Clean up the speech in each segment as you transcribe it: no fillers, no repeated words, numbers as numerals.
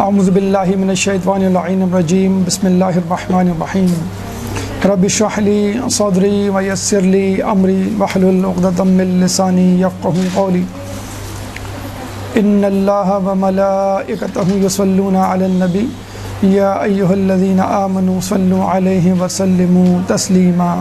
اعوذ باللہ من الشیطان اللعین الرجیم بسم اللہ الرحمن الرحیم رب اشرح لی صدری ویسر لی امری واحلل عقدۃ من لسانی یفقہوا قولی ان اللہ وملائکتہ یصلون علی النبی یا ایہا الذین آمنوا صلوا علیہ وسلموا تسلیما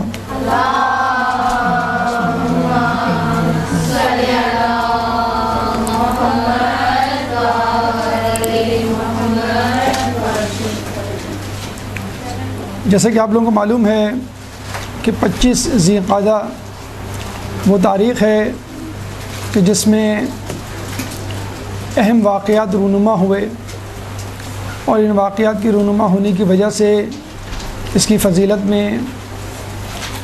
جیسا کہ آپ لوگوں کو معلوم ہے کہ 25 ذی القعدہ وہ تاریخ ہے کہ جس میں اہم واقعات رونما ہوئے اور ان واقعات کی رونما ہونے کی وجہ سے اس کی فضیلت میں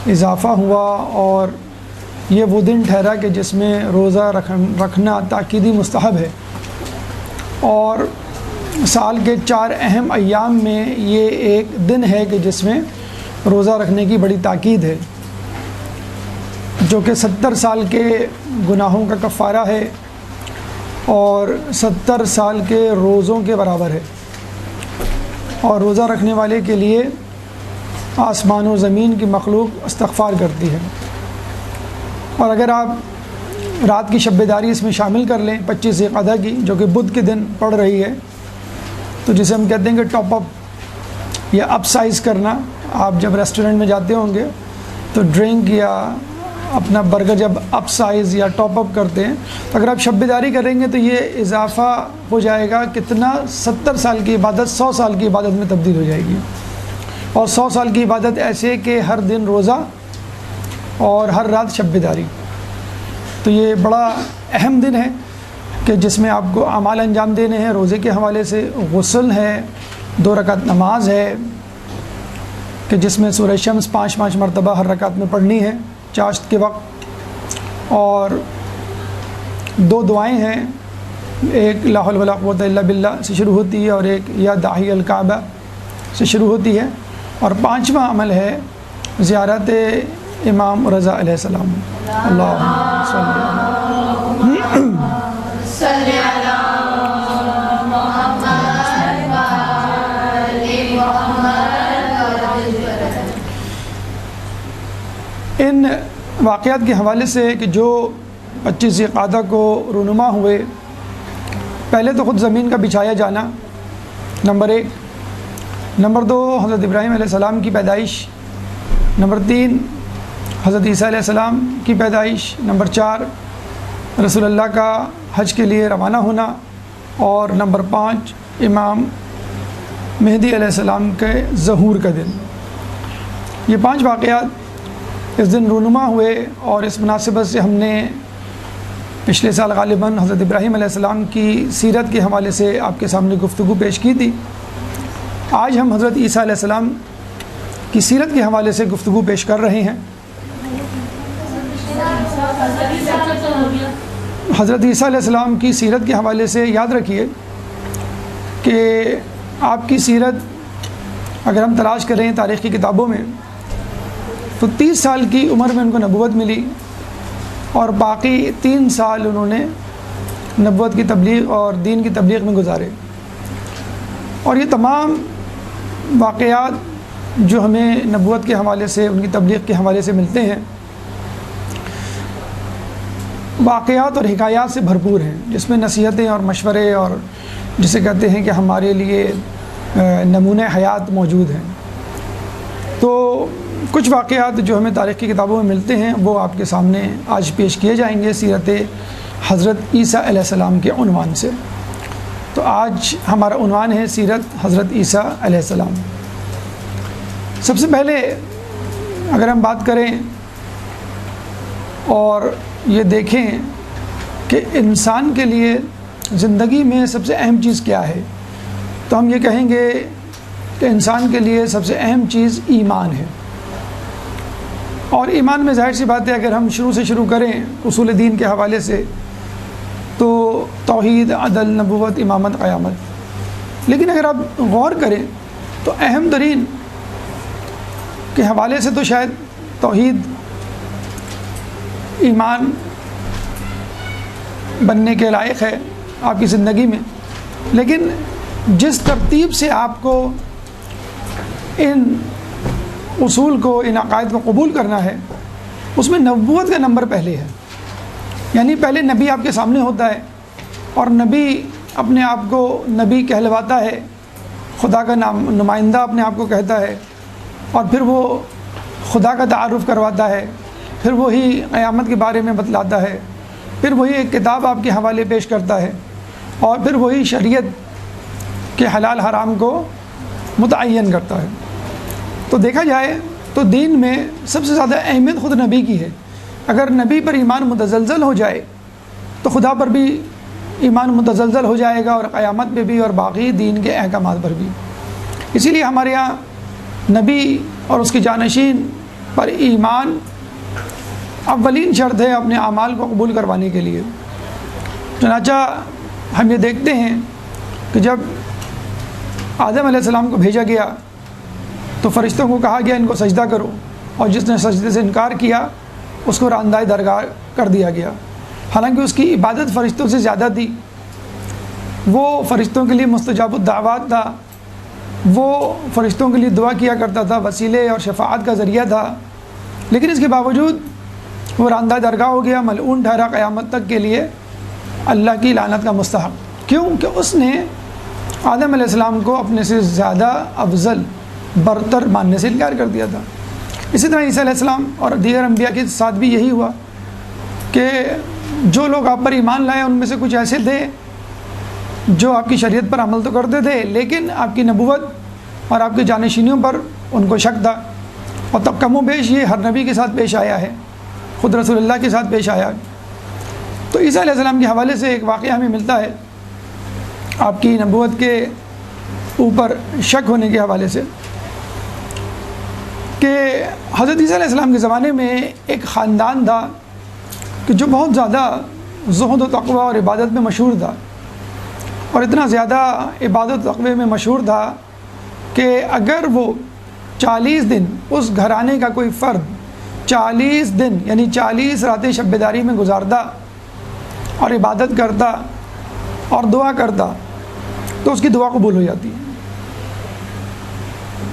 اضافہ ہوا اور یہ وہ دن ٹھہرا کہ جس میں روزہ رکھنا تاکیدی مستحب ہے، اور سال کے 4 اہم ایام میں یہ ایک دن ہے کہ جس میں روزہ رکھنے کی بڑی تاکید ہے، جو کہ 70 سال کے گناہوں کا کفارہ ہے اور 70 سال کے روزوں کے برابر ہے، اور روزہ رکھنے والے کے لیے آسمان و زمین کی مخلوق استغفار کرتی ہے۔ اور اگر آپ رات کی شب بیداری اس میں شامل کر لیں 25 ذی القعدہ کی، جو کہ بدھ کے دن پڑ رہی ہے، تو جسے ہم کہتے ہیں کہ ٹاپ اپ یا اپ سائز کرنا، آپ جب ریسٹورنٹ میں جاتے ہوں گے تو ڈرنک یا اپنا برگر جب اپ سائز یا ٹاپ اپ کرتے ہیں، تو اگر آپ شب بیداری کریں گے تو یہ اضافہ ہو جائے گا کتنا، 70 سال کی عبادت 100 سال کی عبادت میں تبدیل ہو جائے گی، اور 100 سال کی عبادت ایسے کہ ہر دن روزہ اور ہر رات شب بیداری۔ تو یہ بڑا اہم دن ہے کہ جس میں آپ کو اعمال انجام دینے ہیں، روزے کے حوالے سے غسل ہے، 2 رکعت نماز ہے کہ جس میں سورہ شمس 5 مرتبہ ہر رکعت میں پڑھنی ہے چاشت کے وقت، اور 2 دعائیں ہیں، ایک لا حول ولا قوت الا باللہ سے شروع ہوتی ہے اور ایک یا داعی الکعبہ سے شروع ہوتی ہے، اور 5واں عمل ہے زیارت امام رضا علیہ السلام۔ اللہم صلی علی ان واقعات کے حوالے سے کہ جو 25 ذی القعدہ کو رونما ہوئے، پہلے تو خود زمین کا بچھایا جانا نمبر 1، نمبر 2 حضرت ابراہیم علیہ السلام کی پیدائش، نمبر 3 حضرت عیسیٰ علیہ السلام کی پیدائش، نمبر 4 رسول اللہ کا حج کے لیے روانہ ہونا، اور نمبر 5 امام مہدی علیہ السلام کے ظہور کا دن۔ یہ 5 واقعات اس دن رونما ہوئے، اور اس مناسبت سے ہم نے پچھلے سال غالباً حضرت ابراہیم علیہ السلام کی سیرت کے حوالے سے آپ کے سامنے گفتگو پیش کی تھی۔ آج ہم حضرت عیسیٰ علیہ السلام کی سیرت کے حوالے سے گفتگو پیش کر رہے ہیں۔ حضرت عیسیٰ علیہ السلام کی سیرت کے حوالے سے یاد رکھیے کہ آپ کی سیرت اگر ہم تلاش کریں تاریخ کی کتابوں میں تو 30 سال کی عمر میں ان کو نبوت ملی، اور باقی 3 سال انہوں نے نبوت کی تبلیغ اور دین کی تبلیغ میں گزارے، اور یہ تمام واقعات جو ہمیں نبوت کے حوالے سے، ان کی تبلیغ کے حوالے سے ملتے ہیں، واقعات اور حکایات سے بھرپور ہیں، جس میں نصیحتیں اور مشورے اور جسے کہتے ہیں کہ ہمارے لیے نمونہ حیات موجود ہیں۔ تو کچھ واقعات جو ہمیں تاریخ کی کتابوں میں ملتے ہیں وہ آپ کے سامنے آج پیش کیے جائیں گے سیرت حضرت عیسیٰ علیہ السلام کے عنوان سے۔ تو آج ہمارا عنوان ہے سیرت حضرت عیسیٰ علیہ السلام۔ سب سے پہلے اگر ہم بات کریں اور یہ دیکھیں کہ انسان کے لیے زندگی میں سب سے اہم چیز کیا ہے، تو ہم یہ کہیں گے کہ انسان کے لیے سب سے اہم چیز ایمان ہے، اور ایمان میں ظاہر سی بات ہے اگر ہم شروع سے شروع کریں اصول دین کے حوالے سے تو توحید، عدل، نبوت، امامت، قیامت، لیکن اگر آپ غور کریں تو اہم ترین کے حوالے سے تو شاید توحید، ایمان بننے کے لائق ہے آپ کی زندگی میں، لیکن جس ترتیب سے آپ کو ان اصول کو، ان عقائد کو قبول کرنا ہے، اس میں نبوت کا نمبر پہلے ہے. یعنی پہلے نبی آپ کے سامنے ہوتا ہے اور نبی اپنے آپ کو نبی کہلواتا ہے، خدا کا نمائندہ اپنے آپ کو کہتا ہے، اور پھر وہ خدا کا تعارف کرواتا ہے، پھر وہی قیامت کے بارے میں بتلاتا ہے، پھر وہی ایک کتاب آپ کے حوالے پیش کرتا ہے، اور پھر وہی شریعت کے حلال حرام کو متعین کرتا ہے. تو دیکھا جائے تو دین میں سب سے زیادہ اہمیت خود نبی کی ہے. اگر نبی پر ایمان متزلزل ہو جائے تو خدا پر بھی ایمان متزلزل ہو جائے گا، اور قیامت پہ بھی، اور باقی دین کے احکامات پر بھی. اسی لیے ہمارے یہاں نبی اور اس کے جانشین پر ایمان اولین شرط ہے اپنے اعمال کو قبول کروانے کے لیے. چنانچہ ہم یہ دیکھتے ہیں کہ جب آدم علیہ السلام کو بھیجا گیا تو فرشتوں کو کہا گیا ان کو سجدہ کرو، اور جس نے سجدے سے انکار کیا اس کو راندۂ درگاہ کر دیا گیا. حالانکہ اس کی عبادت فرشتوں سے زیادہ تھی، وہ فرشتوں کے لیے مستجاب الدعوات تھا، وہ فرشتوں کے لیے دعا کیا کرتا تھا، وسیلے اور شفاعت کا ذریعہ تھا، لیکن اس کے باوجود وہ راندۂ درگاہ ہو گیا، ملعون ٹھہرا قیامت تک کے لیے، اللہ کی لعنت کا مستحق. کیوں کہ اس نے آدم علیہ السلام کو اپنے سے زیادہ افضل برتر ماننے سے انکار کر دیا تھا. اسی طرح عیسیٰ علیہ السلام اور دیگر انبیاء کے ساتھ بھی یہی ہوا کہ جو لوگ آپ پر ایمان لائے ان میں سے کچھ ایسے تھے جو آپ کی شریعت پر عمل تو کرتے تھے، لیکن آپ کی نبوت اور آپ کے جانشینیوں پر ان کو شک تھا. اور تب کم و بیش یہ ہر نبی کے ساتھ پیش آیا ہے، خود رسول اللہ کے ساتھ پیش آیا. تو عیسیٰ علیہ السلام کے حوالے سے ایک واقعہ ہمیں ملتا ہے آپ کی نبوت کے اوپر شک ہونے کے حوالے سے، کہ حضرت عیسیٰ علیہ السلام کے زمانے میں ایک خاندان تھا کہ جو بہت زیادہ زہد و تقوی اور عبادت میں مشہور تھا، اور اتنا زیادہ عبادت و تقوی میں مشہور تھا کہ اگر وہ 40 دن اس گھرانے کا کوئی فرد 40 دن یعنی 40 راتیں شب بیداری میں گزارتا اور عبادت کرتا اور دعا کرتا تو اس کی دعا قبول ہو جاتی.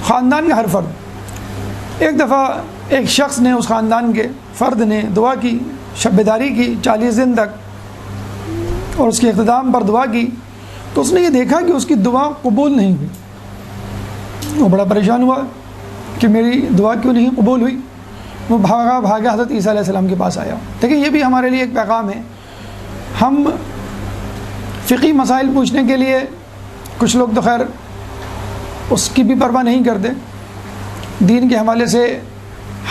خاندان کا ہر فرد. ایک دفعہ ایک شخص نے، اس خاندان کے فرد نے دعا کی، شب بیداری کی 40 دن تک، اور اس کے اختتام پر دعا کی، تو اس نے یہ دیکھا کہ اس کی دعا قبول نہیں ہوئی. وہ بڑا پریشان ہوا کہ میری دعا کیوں نہیں قبول ہوئی. وہ بھاگا حضرت عیسیٰ علیہ السلام کے پاس آیا. دیکھیں یہ بھی ہمارے لیے ایک پیغام ہے. ہم فقہی مسائل پوچھنے کے لیے، کچھ لوگ تو خیر اس کی بھی پرواہ نہیں کرتے، دین کے حوالے سے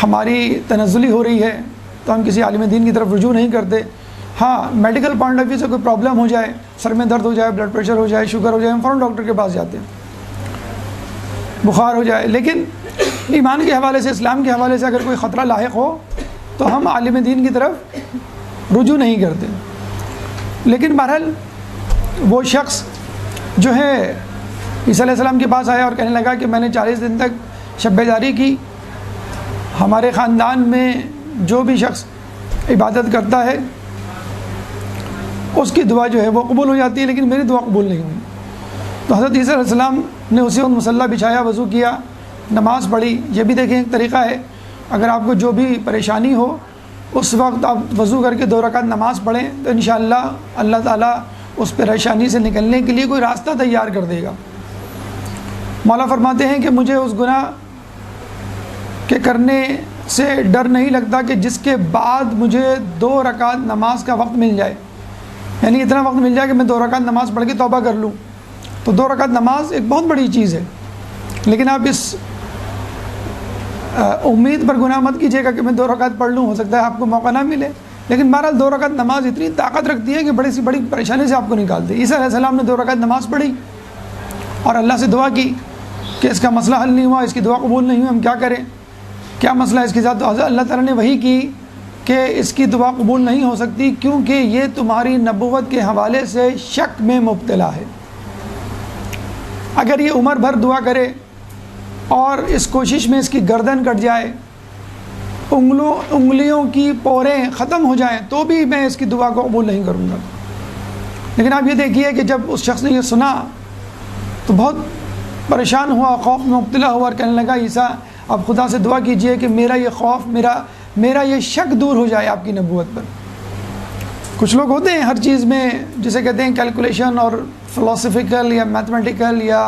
ہماری تنزلی ہو رہی ہے تو ہم کسی عالم دین کی طرف رجوع نہیں کرتے. ہاں میڈیکل پوائنٹ آف ویو سے کوئی پرابلم ہو جائے، سر میں درد ہو جائے، بلڈ پریشر ہو جائے، شوگر ہو جائے، ہم فوراً ڈاکٹر کے پاس جاتے ہیں، بخار ہو جائے. لیکن ایمان کے حوالے سے، اسلام کے حوالے سے اگر کوئی خطرہ لاحق ہو تو ہم عالم دین کی طرف رجوع نہیں کرتے. لیکن بہرحال وہ شخص جو ہے عیسیٰ علیہ السلام کے پاس آیا اور کہنے لگا کہ میں نے 40 دن تک شب بیداری کی، ہمارے خاندان میں جو بھی شخص عبادت کرتا ہے اس کی دعا جو ہے وہ قبول ہو جاتی ہے، لیکن میری دعا قبول نہیں ہوئی. تو حضرت عیسیٰ علیہ السلام نے اسی وقت مصلی بچھایا، وضو کیا، نماز پڑھی. یہ بھی دیکھیں ایک طریقہ ہے، اگر آپ کو جو بھی پریشانی ہو اس وقت آپ وضو کر کے 2 رکعت نماز پڑھیں تو انشاءاللہ اللہ تعالیٰ اس پریشانی سے نکلنے کے لیے کوئی راستہ تیار کر دے گا. مولا فرماتے ہیں کہ مجھے اس گناہ کے کرنے سے ڈر نہیں لگتا کہ جس کے بعد مجھے 2 رکعت نماز کا وقت مل جائے، یعنی اتنا وقت مل جائے کہ میں 2 رکعت نماز پڑھ کے توبہ کر لوں. تو 2 رکعت نماز ایک بہت بڑی چیز ہے، لیکن آپ اس امید پر گناہ مت کیجیے گا کہ میں 2 رکعت پڑھ لوں، ہو سکتا ہے آپ کو موقع نہ ملے. لیکن بہرحال 2 رکعت نماز اتنی طاقت رکھتی ہے کہ بڑی سی بڑی پریشانی سے آپ کو نکال دے. عیسیٰ علیہ السلام نے 2 رکعت نماز پڑھی اور اللہ سے دعا کی کہ اس کا مسئلہ حل نہیں ہوا، اس کی دعا قبول نہیں ہوئی، ہم کیا کریں، کیا مسئلہ ہے اس کے ساتھ. تو حضرت اللہ تعالیٰ نے وحی کی کہ اس کی دعا قبول نہیں ہو سکتی کیونکہ یہ تمہاری نبوت کے حوالے سے شک میں مبتلا ہے. اگر یہ عمر بھر دعا کرے اور اس کوشش میں اس کی گردن کٹ جائے، انگلیوں کی پوریں ختم ہو جائیں، تو بھی میں اس کی دعا کو قبول نہیں کروں گا. لیکن آپ یہ دیکھیے کہ جب اس شخص نے یہ سنا تو بہت پریشان ہوا، خوف میں مبتلا ہوا اور کہنے لگا عیسیٰ آپ خدا سے دعا کیجئے کہ میرا یہ خوف، میرا یہ شک دور ہو جائے آپ کی نبوت پر۔ کچھ لوگ ہوتے ہیں ہر چیز میں جسے کہتے ہیں کیلکولیشن اور فلسفیکل یا میتھمیٹیکل یا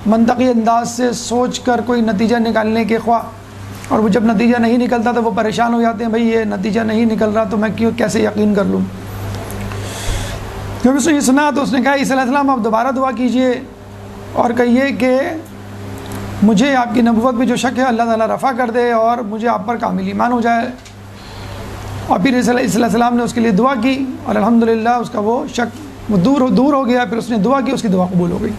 منطقی انداز سے سوچ کر کوئی نتیجہ نکالنے کے خواہ، اور وہ جب نتیجہ نہیں نکلتا تو وہ پریشان ہو جاتے ہیں، بھئی یہ نتیجہ نہیں نکل رہا تو میں کیسے یقین کر لوں۔ جب اس نے یہ سنا تو اس نے کہا عیسیٰ علیہ السلام آپ دوبارہ دعا کیجئے اور کہیے کہ مجھے آپ کی نبوت پہ جو شک ہے اللہ تعالیٰ رفع کر دے اور مجھے آپ پر کامل ایمان ہو جائے۔ اور پھر عیسیٰ علیہ السلام نے اس کے لیے دعا کی اور الحمدللہ اس کا وہ شک دور ہو گیا۔ پھر اس نے دعا کی، اس کی دعا قبول ہو گئی۔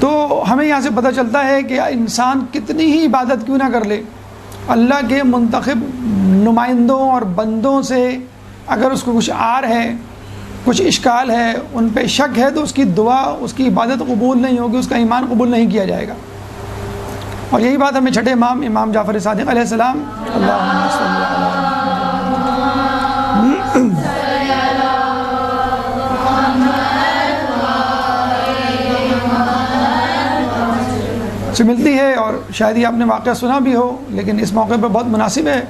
تو ہمیں یہاں سے پتہ چلتا ہے کہ انسان کتنی ہی عبادت کیوں نہ کر لے، اللہ کے منتخب نمائندوں اور بندوں سے اگر اس کو کچھ عار ہے، کچھ اشکال ہے، ان پہ شک ہے، تو اس کی دعا، اس کی عبادت قبول نہیں ہوگی، اس کا ایمان قبول نہیں کیا جائے گا۔ اور یہی بات ہمیں چھٹے امام جعفر صادق علیہ السلام اللہم صلی علی سے ملتی ہے، اور شاید ہی آپ نے واقعہ سنا بھی ہو، لیکن اس موقع پر بہت مناسب ہے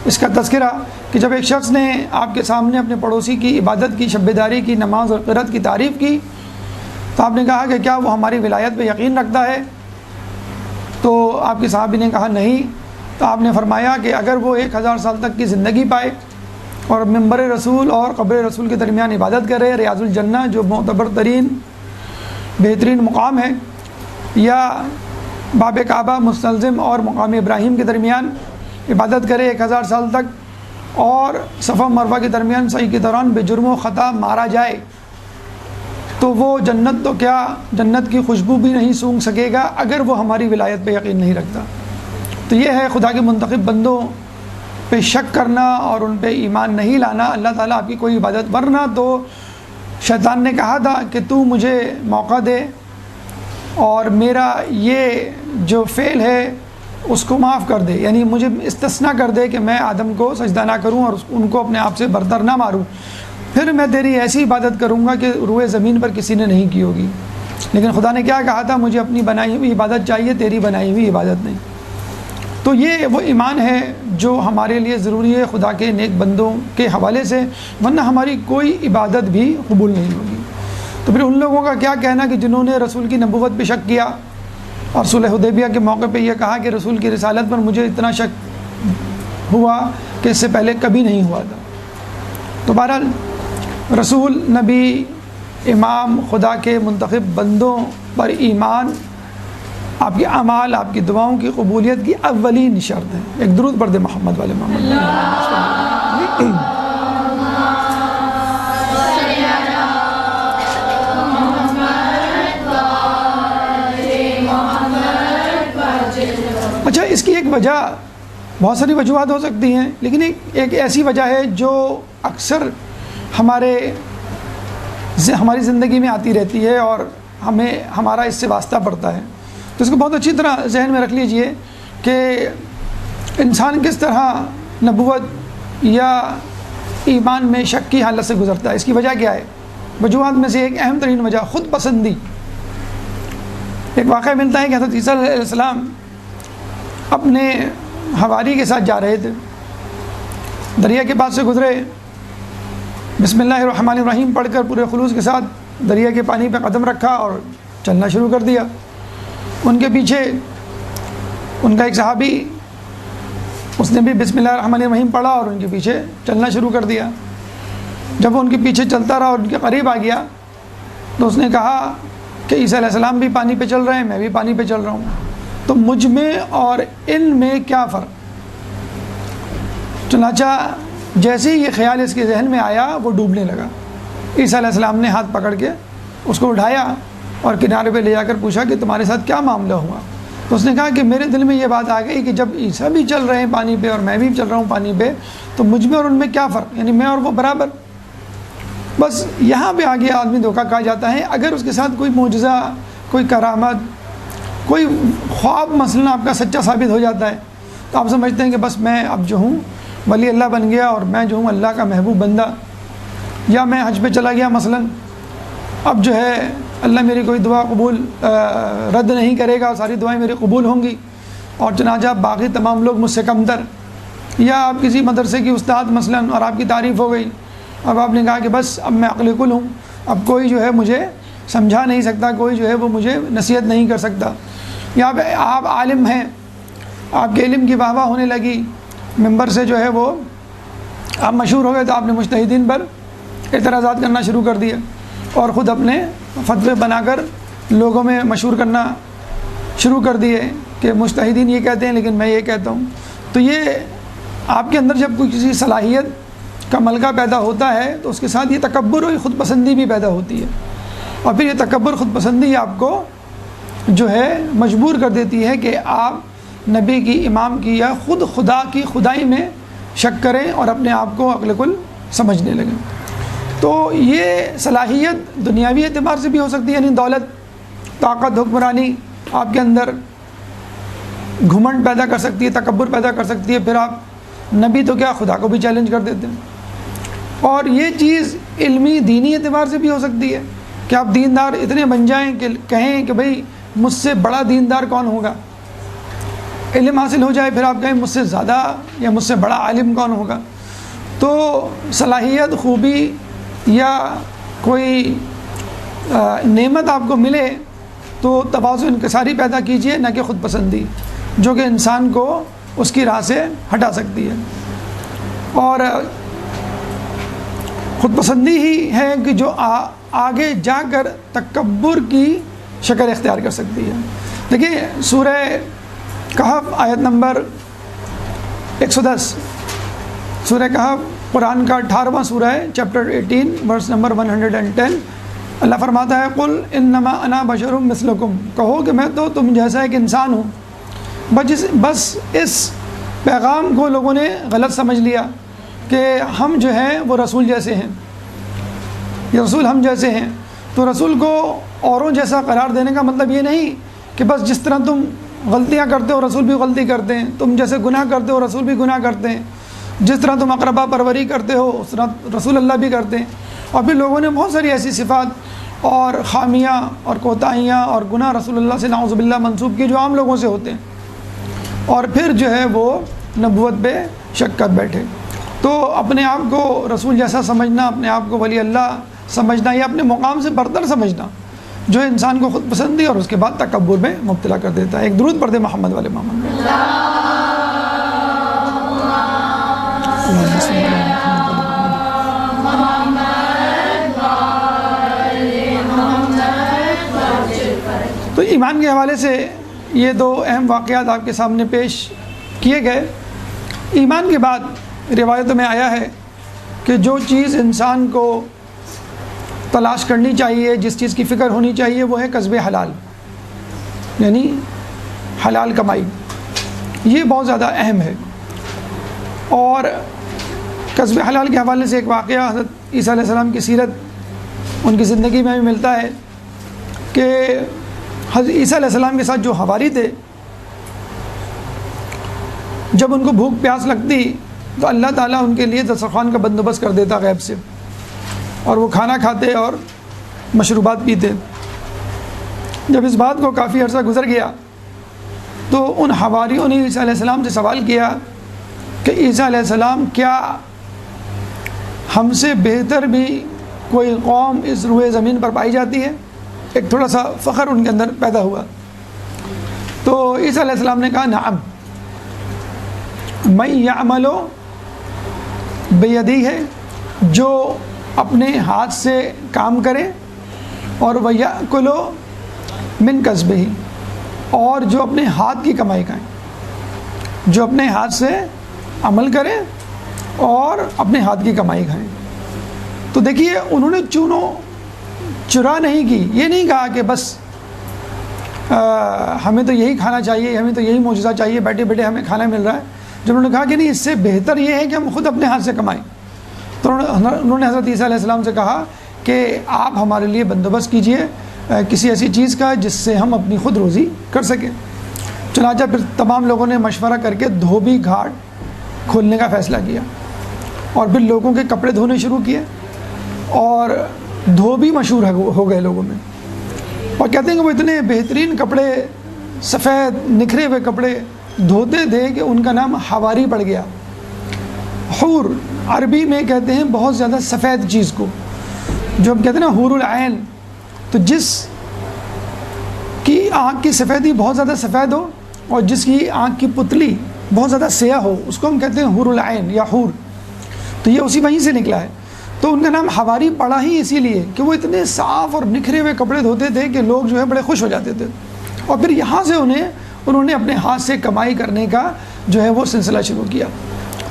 اس کا تذکرہ کہ جب ایک شخص نے آپ کے سامنے اپنے پڑوسی کی عبادت کی، شب بیداری کی، نماز اور قرات کی تعریف کی، تو آپ نے کہا کہ کیا وہ ہماری ولایت پہ یقین رکھتا ہے؟ تو آپ کے صحابی نے کہا نہیں۔ تو آپ نے فرمایا کہ اگر وہ 1000 سال تک کی زندگی پائے اور ممبر رسول اور قبر رسول کے درمیان عبادت کرے، ریاض الجنہ جو معتبر ترین بہترین مقام ہے، یا باب کعبہ مستلزم اور مقام ابراہیم کے درمیان عبادت کرے 1000 سال تک، اور صفا مروہ کے درمیان سعی کے دوران بے جرم و خطا مارا جائے، تو وہ جنت تو کیا جنت کی خوشبو بھی نہیں سونگھ سکے گا اگر وہ ہماری ولایت پہ یقین نہیں رکھتا۔ تو یہ ہے خدا کے منتخب بندوں پہ شک کرنا اور ان پہ ایمان نہیں لانا۔ اللہ تعالیٰ آپ کی کوئی عبادت، ورنہ تو شیطان نے کہا تھا کہ تو مجھے موقع دے اور میرا یہ جو فعل ہے اس کو معاف کر دے، یعنی مجھے استثناء کر دے کہ میں آدم کو سجدہ نہ کروں اور ان کو اپنے آپ سے برتر نہ ماروں، پھر میں تیری ایسی عبادت کروں گا کہ روئے زمین پر کسی نے نہیں کی ہوگی۔ لیکن خدا نے کیا کہا تھا؟ مجھے اپنی بنائی ہوئی عبادت چاہیے، تیری بنائی ہوئی عبادت نہیں۔ تو یہ وہ ایمان ہے جو ہمارے لیے ضروری ہے خدا کے نیک بندوں کے حوالے سے، ورنہ ہماری کوئی عبادت بھی قبول نہیں ہوگی۔ تو پھر ان لوگوں کا کیا کہنا کہ جنہوں نے رسول کی نبوت پہ شک کیا اور صلح حدیبیہ کے موقع پہ یہ کہا کہ رسول کی رسالت پر مجھے اتنا شک ہوا کہ اس سے پہلے کبھی نہیں ہوا تھا۔ تو بہرحال رسول، نبی، امام، خدا کے منتخب بندوں پر ایمان آپ کے اعمال، آپ کی دعاؤں کی قبولیت کی اولین شرط ہے۔ ایک درود پڑھ دے محمد والے محمد۔ اچھا، اس کی ایک وجہ، بہت ساری وجوہات ہو سکتی ہیں، لیکن ایک ایسی وجہ ہے جو اکثر ہماری زندگی میں آتی رہتی ہے اور ہمارا اس سے واسطہ پڑتا ہے۔ تو اس کو بہت اچھی طرح ذہن میں رکھ لیجئے کہ انسان کس طرح نبوت یا ایمان میں شک کی حالت سے گزرتا ہے۔ اس کی وجہ کیا ہے؟ وجوہات میں سے ایک اہم ترین وجہ خود پسندی۔ ایک واقعہ ملتا ہے کہ حضرت عیسیٰ علیہ السلام اپنے حواری کے ساتھ جا رہے تھے، دریا کے پاس سے گزرے، بسم اللہ الرحمن الرحیم پڑھ کر پورے خلوص کے ساتھ دریا کے پانی پہ قدم رکھا اور چلنا شروع کر دیا۔ ان کے پیچھے ان کا ایک صحابی، اس نے بھی بسم اللہ الرحمن الرحیم پڑھا اور ان کے پیچھے چلنا شروع کر دیا۔ جب وہ ان کے پیچھے چلتا رہا اور ان کے قریب آ گیا تو اس نے کہا کہ عیسیٰ علیہ السلام بھی پانی پہ چل رہے ہیں، میں بھی پانی پہ چل رہا ہوں، تو مجھ میں اور ان میں کیا فرق؟ چنانچہ جیسے ہی یہ خیال اس کے ذہن میں آیا وہ ڈوبنے لگا۔ عیسیٰ علیہ السلام نے ہاتھ پکڑ کے اس کو اٹھایا اور کنارے پہ لے جا کر پوچھا کہ تمہارے ساتھ کیا معاملہ ہوا؟ تو اس نے کہا کہ میرے دل میں یہ بات آ گئی کہ جب عیسیٰ بھی چل رہے ہیں پانی پہ اور میں بھی چل رہا ہوں پانی پہ، تو مجھ میں اور ان میں کیا فرق؟ یعنی میں اور وہ برابر۔ بس یہاں پہ آگے آدمی دھوکہ کھا جاتا ہے۔ اگر اس کے ساتھ کوئی معجزہ، کوئی کرامت، کوئی خواب مثلا آپ کا سچا ثابت ہو جاتا ہے تو آپ سمجھتے ہیں کہ بس میں اب جو ہوں ولی اللہ بن گیا اور میں جو ہوں اللہ کا محبوب بندہ، یا میں حج پہ چلا گیا مثلا، اب جو ہے اللہ میری کوئی دعا قبول رد نہیں کرے گا، ساری دعائیں میری قبول ہوں گی، اور چنانچہ باقی تمام لوگ مجھ سے کم تر، یا آپ کسی مدرسے کی استاد مثلاً اور آپ کی تعریف ہو گئی، اب آپ نے کہا کہ بس اب میں عقل کل ہوں، اب کوئی جو ہے مجھے سمجھا نہیں سکتا، کوئی جو ہے وہ مجھے نصیحت نہیں کر سکتا، یا آپ عالم ہیں، آپ کے علم کی واہ واہ ہونے لگی، ممبر سے جو ہے وہ آپ مشہور ہو گئے، تو آپ نے مجتہدین پر اعتراضات کرنا شروع کر دیا اور خود اپنے فتوے بنا کر لوگوں میں مشہور کرنا شروع کر دیے کہ مجتہدین یہ کہتے ہیں لیکن میں یہ کہتا ہوں۔ تو یہ آپ کے اندر جب کوئی کسی صلاحیت کا ملکہ پیدا ہوتا ہے تو اس کے ساتھ یہ تکبر اور خود پسندی بھی پیدا ہوتی ہے، اور پھر یہ تکبر خود پسندی آپ کو جو ہے مجبور کر دیتی ہے کہ آپ نبی کی، امام کی، یا خود خدا کی خدائی میں شک کریں اور اپنے آپ کو عقل کل سمجھنے لگیں۔ تو یہ صلاحیت دنیاوی اعتبار سے بھی ہو سکتی ہے، یعنی دولت، طاقت، حکمرانی آپ کے اندر گھمنڈ پیدا کر سکتی ہے، تکبر پیدا کر سکتی ہے، پھر آپ نبی تو کیا خدا کو بھی چیلنج کر دیتے ہیں۔ اور یہ چیز علمی دینی اعتبار سے بھی ہو سکتی ہے کہ آپ دیندار اتنے بن جائیں کہ کہیں کہ بھئی مجھ سے بڑا دیندار کون ہوگا، علم حاصل ہو جائے، پھر آپ کہیں مجھ سے زیادہ یا مجھ سے بڑا عالم کون ہوگا۔ تو صلاحیت، خوبی یا کوئی نعمت آپ کو ملے تو تواضع، انکساری پیدا کیجئے، نہ کہ خود پسندی، جو کہ انسان کو اس کی راہ سے ہٹا سکتی ہے۔ اور خود پسندی ہی ہے کہ جو آگے جا کر تکبر کی شکل اختیار کر سکتی ہے۔ دیکھیے سورہ کہف آیت نمبر 110، سورہ کہف قرآن کا 18واں سورہ ہے، چیپٹر 18 ورس نمبر 110۔ اللہ فرماتا ہے قل انما انا بشر مثلکم، کہو کہ میں تو تم جیسا ایک انسان ہوں۔ بس اس پیغام کو لوگوں نے غلط سمجھ لیا کہ ہم جو ہیں وہ رسول جیسے ہیں، یہ رسول ہم جیسے ہیں۔ تو رسول کو اوروں جیسا قرار دینے کا مطلب یہ نہیں کہ بس جس طرح تم غلطیاں کرتے ہو رسول بھی غلطی کرتے ہیں، تم جیسے گناہ کرتے ہو رسول بھی گناہ کرتے ہیں، جس طرح تم اقربا پروری کرتے ہو اس طرح رسول اللہ بھی کرتے ہیں۔ اور پھر لوگوں نے بہت ساری ایسی صفات اور خامیاں اور کوتاہیاں اور گناہ رسول اللہ سے نعوذ باللہ منسوب کی جو عام لوگوں سے ہوتے ہیں، اور پھر جو ہے وہ نبوت پہ شک کر بیٹھے۔ تو اپنے آپ کو رسول جیسا سمجھنا، اپنے آپ کو ولی اللہ سمجھنا، یا اپنے مقام سے برتر سمجھنا، جو انسان کو خود پسندی اور اس کے بعد تکبر میں مبتلا کر دیتا ہے۔ ایک درود پڑھ دے محمد والے محمد۔ تو ایمان کے حوالے سے یہ دو اہم واقعات آپ کے سامنے پیش کیے گئے۔ ایمان کے بعد روایتوں میں آیا ہے کہ جو چیز انسان کو تلاش کرنی چاہیے، جس چیز کی فکر ہونی چاہیے، وہ ہے کسب حلال، یعنی حلال کمائی۔ یہ بہت زیادہ اہم ہے۔ اور کسب حلال کے حوالے سے ایک واقعہ حضرت عیسیٰ علیہ السلام کی سیرت، ان کی زندگی میں بھی ملتا ہے کہ حضرت عیسیٰ علیہ السلام کے ساتھ جو حواری تھے، جب ان کو بھوک پیاس لگتی تو اللہ تعالیٰ ان کے لیے دسترخوان کا بندوبست کر دیتا غیب سے، اور وہ کھانا کھاتے اور مشروبات پیتے۔ جب اس بات کو کافی عرصہ گزر گیا تو ان حواریوں نے عیسیٰ علیہ السلام سے سوال کیا کہ عیسیٰ علیہ السلام، کیا ہم سے بہتر بھی کوئی قوم اس روئے زمین پر پائی جاتی ہے؟ ایک تھوڑا سا فخر ان کے اندر پیدا ہوا۔ تو عیسیٰ علیہ السلام نے کہا نعم، من یعمل بیدی ہے، جو اپنے ہاتھ سے کام کرے، اور ویأکل من کسبہ، اور جو اپنے ہاتھ کی کمائی کھائیں، جو اپنے ہاتھ سے عمل کرے اور اپنے ہاتھ کی کمائی کھائیں۔ تو دیکھیے انہوں نے چرا نہیں کی، یہ نہیں کہا کہ بس ہمیں تو یہی کھانا چاہیے، ہمیں تو یہی معجزہ چاہیے، بیٹھے بیٹھے ہمیں کھانا مل رہا ہے۔ جب انہوں نے کہا کہ نہیں، اس سے بہتر یہ ہے کہ ہم خود اپنے ہاتھ سے کمائیں، تو انہوں نے حضرت عیسیٰ علیہ السلام سے کہا کہ آپ ہمارے لیے بندوبست کیجئے کسی ایسی چیز کا جس سے ہم اپنی خود روزی کر سکیں۔ چنانچہ پھر تمام لوگوں نے مشورہ کر کے دھوبی گھاٹ کھولنے کا فیصلہ کیا، اور پھر لوگوں کے کپڑے دھونے شروع کیے، اور دھوبی مشہور ہو گئے لوگوں میں۔ اور کہتے ہیں کہ وہ اتنے بہترین کپڑے، سفید نکھرے ہوئے کپڑے دھوتے تھے کہ ان کا نام حواری پڑ گیا۔ حور عربی میں کہتے ہیں بہت زیادہ سفید چیز کو، جو ہم کہتے ہیں نا حور العین، تو جس کی آنکھ کی سفیدی بہت زیادہ سفید ہو اور جس کی آنکھ کی پتلی بہت زیادہ سیاہ ہو، اس کو ہم کہتے ہیں حور العین یا حور۔ تو یہ اسی وہیں سے نکلا ہے۔ تو ان کا نام حواری پڑا ہی اسی لیے کہ وہ اتنے صاف اور نکھرے ہوئے کپڑے دھوتے تھے کہ لوگ جو ہے بڑے خوش ہو جاتے تھے، اور پھر یہاں سے انہوں نے اپنے ہاتھ سے کمائی کرنے کا جو ہے وہ سلسلہ شروع کیا۔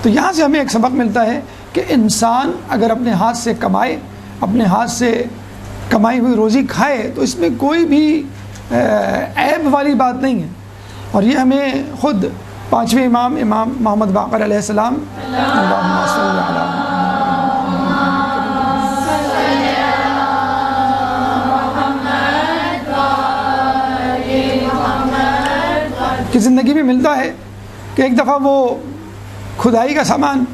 تو یہاں سے ہمیں ایک سبق ملتا ہے کہ انسان اگر اپنے ہاتھ سے کمائے، اپنے ہاتھ سے کمائی ہوئی روزی کھائے، تو اس میں کوئی بھی عیب والی بات نہیں ہے۔ اور یہ ہمیں خود پانچویں امام محمد باقر علیہ السلام اللہم صلی علی کی زندگی میں ملتا ہے کہ ایک دفعہ وہ کھدائی کا سامان،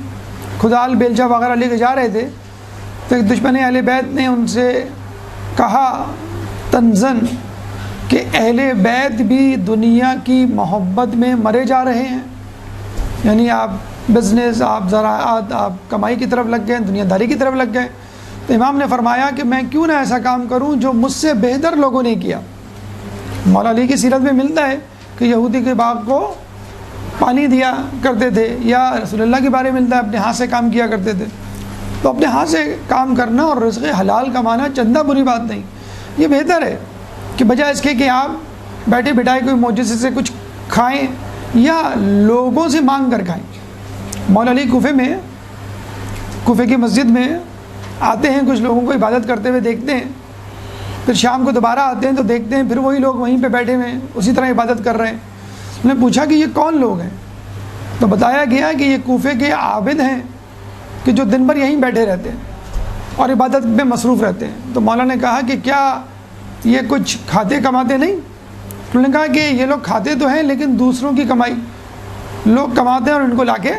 کھدال بیلچہ وغیرہ لے کے جا رہے تھے، تو ایک دشمن اہل بیت نے ان سے کہا تنزن کہ اہل بیت بھی دنیا کی محبت میں مرے جا رہے ہیں، یعنی آپ بزنس، آپ زراعت، آپ کمائی کی طرف لگ گئے، دنیا داری کی طرف لگ گئے۔ تو امام نے فرمایا کہ میں کیوں نہ ایسا کام کروں جو مجھ سے بہتر لوگوں نے کیا۔ مولا علی کی سیرت میں ملتا ہے کہ یہودی کے باغ کو پانی دیا کرتے تھے، یا رسول اللہ کے بارے میں ملتا ہے اپنے ہاتھ سے کام کیا کرتے تھے۔ تو اپنے ہاتھ سے کام کرنا اور رزق حلال کمانا چندہ بری بات نہیں، یہ بہتر ہے کہ بجائے اس کے کہ آپ بیٹھے بٹھائے کوئی معجزے سے کچھ کھائیں یا لوگوں سے مانگ کر کھائیں۔ مولا علی کوفے کی مسجد میں آتے ہیں، کچھ لوگوں کو عبادت کرتے ہوئے دیکھتے ہیں، پھر شام کو دوبارہ آتے ہیں تو دیکھتے ہیں پھر وہی لوگ وہیں پہ بیٹھے ہوئے ہیں، اسی طرح عبادت کر رہے ہیں۔ انہوں نے پوچھا کہ یہ کون لوگ ہیں؟ تو بتایا گیا کہ یہ کوفے کے عابد ہیں کہ جو دن بھر یہیں بیٹھے رہتے ہیں اور عبادت میں مصروف رہتے ہیں۔ تو مولا نے کہا کہ کیا یہ کچھ کھاتے کماتے نہیں؟ انہوں نے کہا کہ یہ لوگ کھاتے تو ہیں لیکن دوسروں کی کمائی لوگ کماتے ہیں اور ان کو لا کے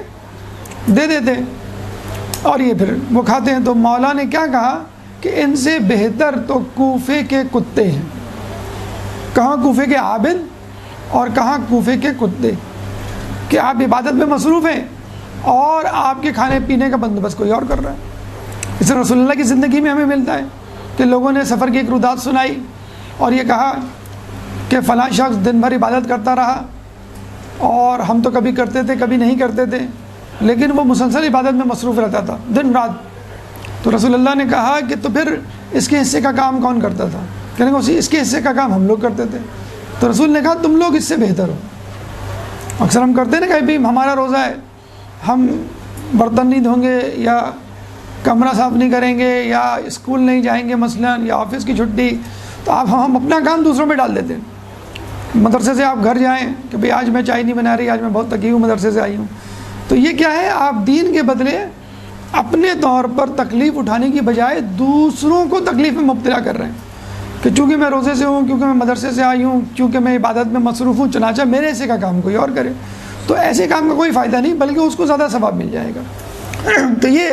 دے دیتے ہیں اور یہ پھر وہ کھاتے ہیں۔ تو مولا نے کیا کہا کہ ان سے بہتر تو کوفے کے کتے ہیں۔ کہاں کوفے کے عابد اور کہاں کوفے کے کتے، کہ آپ عبادت میں مصروف ہیں اور آپ کے کھانے پینے کا بندوبست کوئی اور کر رہا ہے۔ اس طرح رسول اللہ کی زندگی میں ہمیں ملتا ہے کہ لوگوں نے سفر کی ایک رودات سنائی اور یہ کہا کہ فلاں شخص دن بھر عبادت کرتا رہا اور ہم تو کبھی کرتے تھے کبھی نہیں کرتے تھے، لیکن وہ مسلسل عبادت میں مصروف رہتا تھا دن رات۔ تو رسول اللہ نے کہا کہ تو پھر اس کے حصے کا کام کون کرتا تھا؟ کہنے کو اس کے حصے کا کام ہم لوگ کرتے تھے۔ تو رسول نے کہا تم لوگ اس سے بہتر ہو۔ اکثر ہم کرتے ہیں نا کہ بھی ہمارا روزہ ہے، ہم برتن نہیں دھوئیں گے یا کمرہ صاف نہیں کریں گے یا اسکول نہیں جائیں گے مثلاً، یا آفس کی چھٹی، تو ہم اپنا کام دوسروں پہ ڈال دیتے ہیں۔ مدرسے سے آپ گھر جائیں کہ بھئی آج میں چائے نہیں بنا رہی، آج میں بہت تھکی ہوں، مدرسے سے آئی ہوں۔ تو یہ کیا ہے؟ آپ دین کے بدلے اپنے طور پر تکلیف اٹھانے کی بجائے دوسروں کو تکلیف میں مبتلا کر رہے ہیں کہ چونکہ میں روزے سے ہوں، کیونکہ میں مدرسے سے آئی ہوں، کیونکہ میں عبادت میں مصروف ہوں، چنانچہ میرے حصے کا کام کوئی اور کرے۔ تو ایسے کام کا کوئی فائدہ نہیں، بلکہ اس کو زیادہ ثواب مل جائے گا۔ تو یہ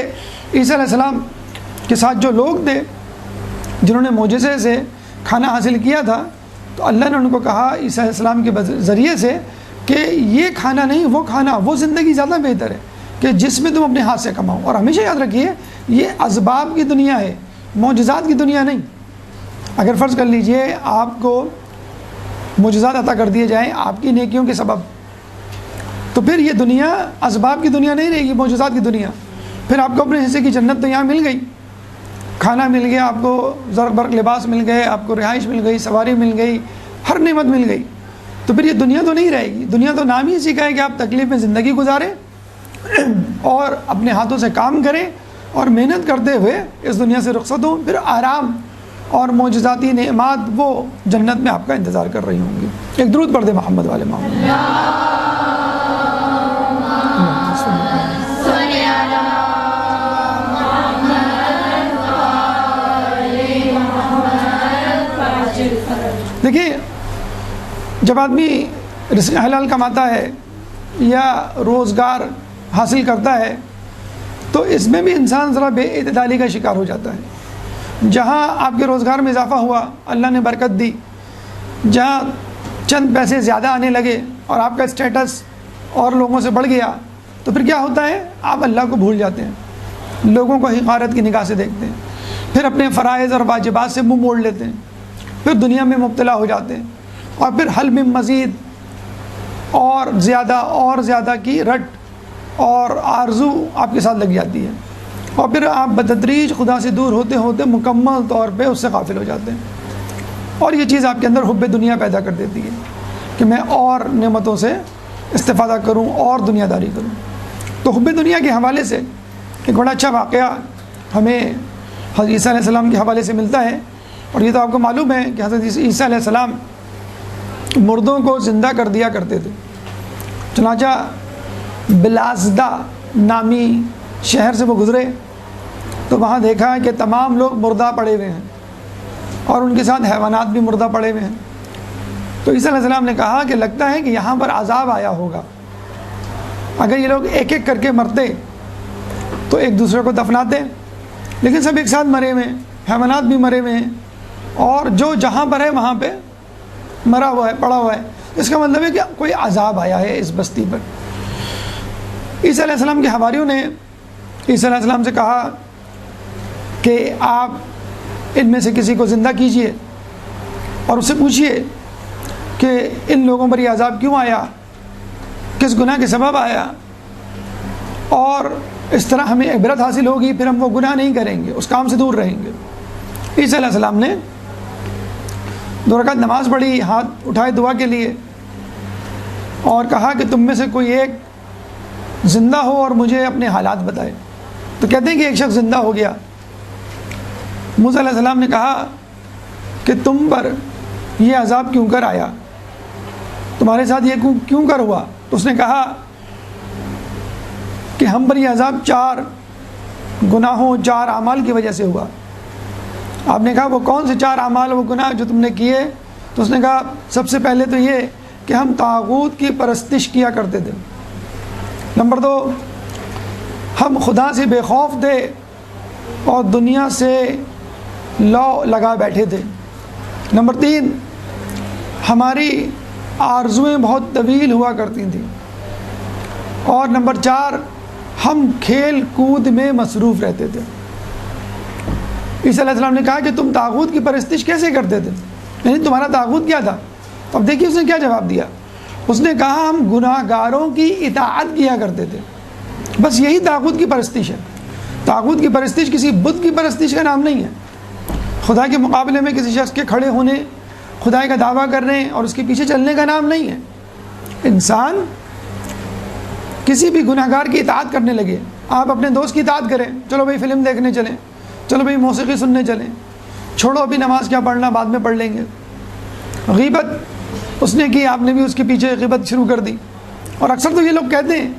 عیسیٰ علیہ السلام کے ساتھ جو لوگ تھے جنہوں نے معجزے سے کھانا حاصل کیا تھا، تو اللہ نے ان کو کہا عیسیٰ علیہ السلام کے ذریعے سے کہ یہ کھانا نہیں، وہ کھانا، وہ زندگی زیادہ بہتر ہے کہ جس میں تم اپنے ہاتھ سے کماؤ۔ اور ہمیشہ یاد رکھیے یہ اسباب کی دنیا ہے، معجزات کی دنیا نہیں۔ اگر فرض کر لیجئے آپ کو معجزات عطا کر دیے جائیں آپ کی نیکیوں کے سبب، تو پھر یہ دنیا اسباب کی دنیا نہیں رہے گی، معجزات کی دنیا۔ پھر آپ کو اپنے حصے کی جنت تو یہاں مل گئی، کھانا مل گیا، آپ کو زرق برق لباس مل گئے، آپ کو رہائش مل گئی، سواری مل گئی، ہر نعمت مل گئی۔ تو پھر یہ دنیا تو نہیں رہے گی۔ دنیا تو نام ہی سکھائے کہ آپ تکلیف میں زندگی گزاریں اور اپنے ہاتھوں سے کام کریں اور محنت کرتے ہوئے اس دنیا سے رخصت ہوں، پھر آرام اور معجزاتی نعمات وہ جنت میں آپ کا انتظار کر رہی ہوں گی۔ ایک درود پڑھ دے محمد والے محمد۔ دیکھیے جب آدمی رزق حلال کماتا ہے یا روزگار حاصل کرتا ہے تو اس میں بھی انسان ذرا بے اعتدالی کا شکار ہو جاتا ہے۔ جہاں آپ کے روزگار میں اضافہ ہوا، اللہ نے برکت دی، جہاں چند پیسے زیادہ آنے لگے اور آپ کا اسٹیٹس اور لوگوں سے بڑھ گیا، تو پھر کیا ہوتا ہے؟ آپ اللہ کو بھول جاتے ہیں، لوگوں کو حقارت کی نگاہ سے دیکھتے ہیں، پھر اپنے فرائض اور واجبات سے منہ موڑ لیتے ہیں، پھر دنیا میں مبتلا ہو جاتے ہیں، اور پھر حل میں مزید اور زیادہ کی رٹ اور آرزو آپ کے ساتھ لگ جاتی ہے، اور پھر آپ بتدریج خدا سے دور ہوتے ہوتے مکمل طور پہ اس سے غافل ہو جاتے ہیں، اور یہ چیز آپ کے اندر حب دنیا پیدا کر دیتی ہے کہ میں اور نعمتوں سے استفادہ کروں اور دنیا داری کروں۔ تو حب دنیا کے حوالے سے ایک بڑا اچھا واقعہ ہمیں حضرت عیسیٰ علیہ السلام کے حوالے سے ملتا ہے، اور یہ تو آپ کو معلوم ہے کہ حضرت عیسیٰ علیہ السلام مردوں کو زندہ کر دیا کرتے تھے۔ چنانچہ بلازدہ نامی شہر سے وہ گزرے تو وہاں دیکھا کہ تمام لوگ مردہ پڑے ہوئے ہیں، اور ان کے ساتھ حیوانات بھی مردہ پڑے ہوئے ہیں۔ تو عیسیٰ علیہ السلام نے کہا کہ لگتا ہے کہ یہاں پر عذاب آیا ہوگا، اگر یہ لوگ ایک ایک کر کے مرتے تو ایک دوسرے کو دفناتے، لیکن سب ایک ساتھ مرے ہوئے ہیں، حیوانات بھی مرے ہوئے ہیں، اور جو جہاں پر ہے وہاں پہ مرا ہوا ہے، پڑا ہوا ہے۔ اس کا مطلب ہے کہ کوئی عذاب آیا ہے اس بستی پر۔ عیسیٰ علیہ السلام کے حواریوں نے عیسیٰ علیہ السلام سے کہا کہ آپ ان میں سے کسی کو زندہ کیجئے اور اس سے پوچھئے کہ ان لوگوں پر یہ عذاب کیوں آیا، کس گناہ کے سبب آیا، اور اس طرح ہمیں عبرت حاصل ہوگی، پھر ہم وہ گناہ نہیں کریں گے، اس کام سے دور رہیں گے۔ عیسیٰ علیہ السلام نے 2 رکعت نماز پڑھی، ہاتھ اٹھائے دعا کے لیے، اور کہا کہ تم میں سے کوئی ایک زندہ ہو اور مجھے اپنے حالات بتائے۔ تو کہتے ہیں کہ ایک شخص زندہ ہو گیا۔ موسیٰ علیہ السلام نے کہا کہ تم پر یہ عذاب کیوں کر آیا، تمہارے ساتھ یہ کیوں کر ہوا؟ تو اس نے کہا کہ ہم پر یہ عذاب 4 گناہوں 4 اعمال کی وجہ سے ہوا۔ آپ نے کہا وہ کون سے 4 اعمال، وہ گناہ جو تم نے کیے؟ تو اس نے کہا سب سے پہلے تو یہ کہ ہم طاغوت کی پرستش کیا کرتے تھے، نمبر 2 ہم خدا سے بے خوف تھے اور دنیا سے لو لگا بیٹھے تھے، نمبر 3 ہماری آرزویں بہت طویل ہوا کرتی تھیں، اور نمبر 4 ہم کھیل کود میں مصروف رہتے تھے۔ عیسیٰ علیہ السلام نے کہا کہ تم طاغوت کی پرستش کیسے کرتے تھے، یعنی تمہارا طاغوت کیا تھا؟ اب دیکھیے اس نے کیا جواب دیا۔ اس نے کہا ہم گناہ گاروں کی اطاعت کیا کرتے تھے، بس یہی طاغوت کی پرستش ہے۔ طاغوت کی پرستش کسی بت کی پرستش کا نام نہیں ہے، خدا کے مقابلے میں کسی شخص کے کھڑے ہونے، خدائی کا دعویٰ کرنے اور اس کے پیچھے چلنے کا نام نہیں ہے۔ انسان کسی بھی گناہ گار کی اطاعت کرنے لگے، آپ اپنے دوست کی اطاعت کریں، چلو بھائی فلم دیکھنے چلیں، چلو بھائی موسیقی سننے چلیں، چھوڑو ابھی نماز کیا پڑھنا، بعد میں پڑھ لیں گے۔ غیبت اس نے کی، آپ نے بھی اس کے پیچھے غیبت شروع کر دی۔ اور اکثر تو یہ لوگ کہتے ہیں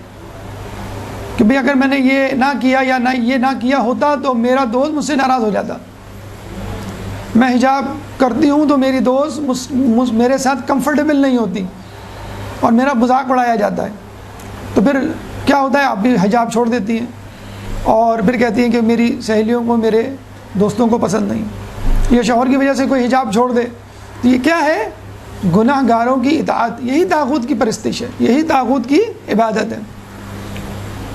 کہ بھئی اگر میں نے یہ نہ کیا یا یہ نہ کیا ہوتا تو میرا دوست مجھ سے ناراض ہو جاتا، میں حجاب کرتی ہوں تو میری دوست میرے ساتھ کمفرٹیبل نہیں ہوتی اور میرا مذاق اڑایا جاتا ہے، تو پھر کیا ہوتا ہے، آپ بھی حجاب چھوڑ دیتی ہیں اور پھر کہتی ہیں کہ میری سہیلیوں کو، میرے دوستوں کو پسند نہیں۔ یہ شوہر کی وجہ سے کوئی حجاب چھوڑ دے تو یہ کیا ہے؟ گناہ گاروں کی اطاعت، یہی طاغوت کی پرستش ہے، یہی طاغوت کی عبادت ہے۔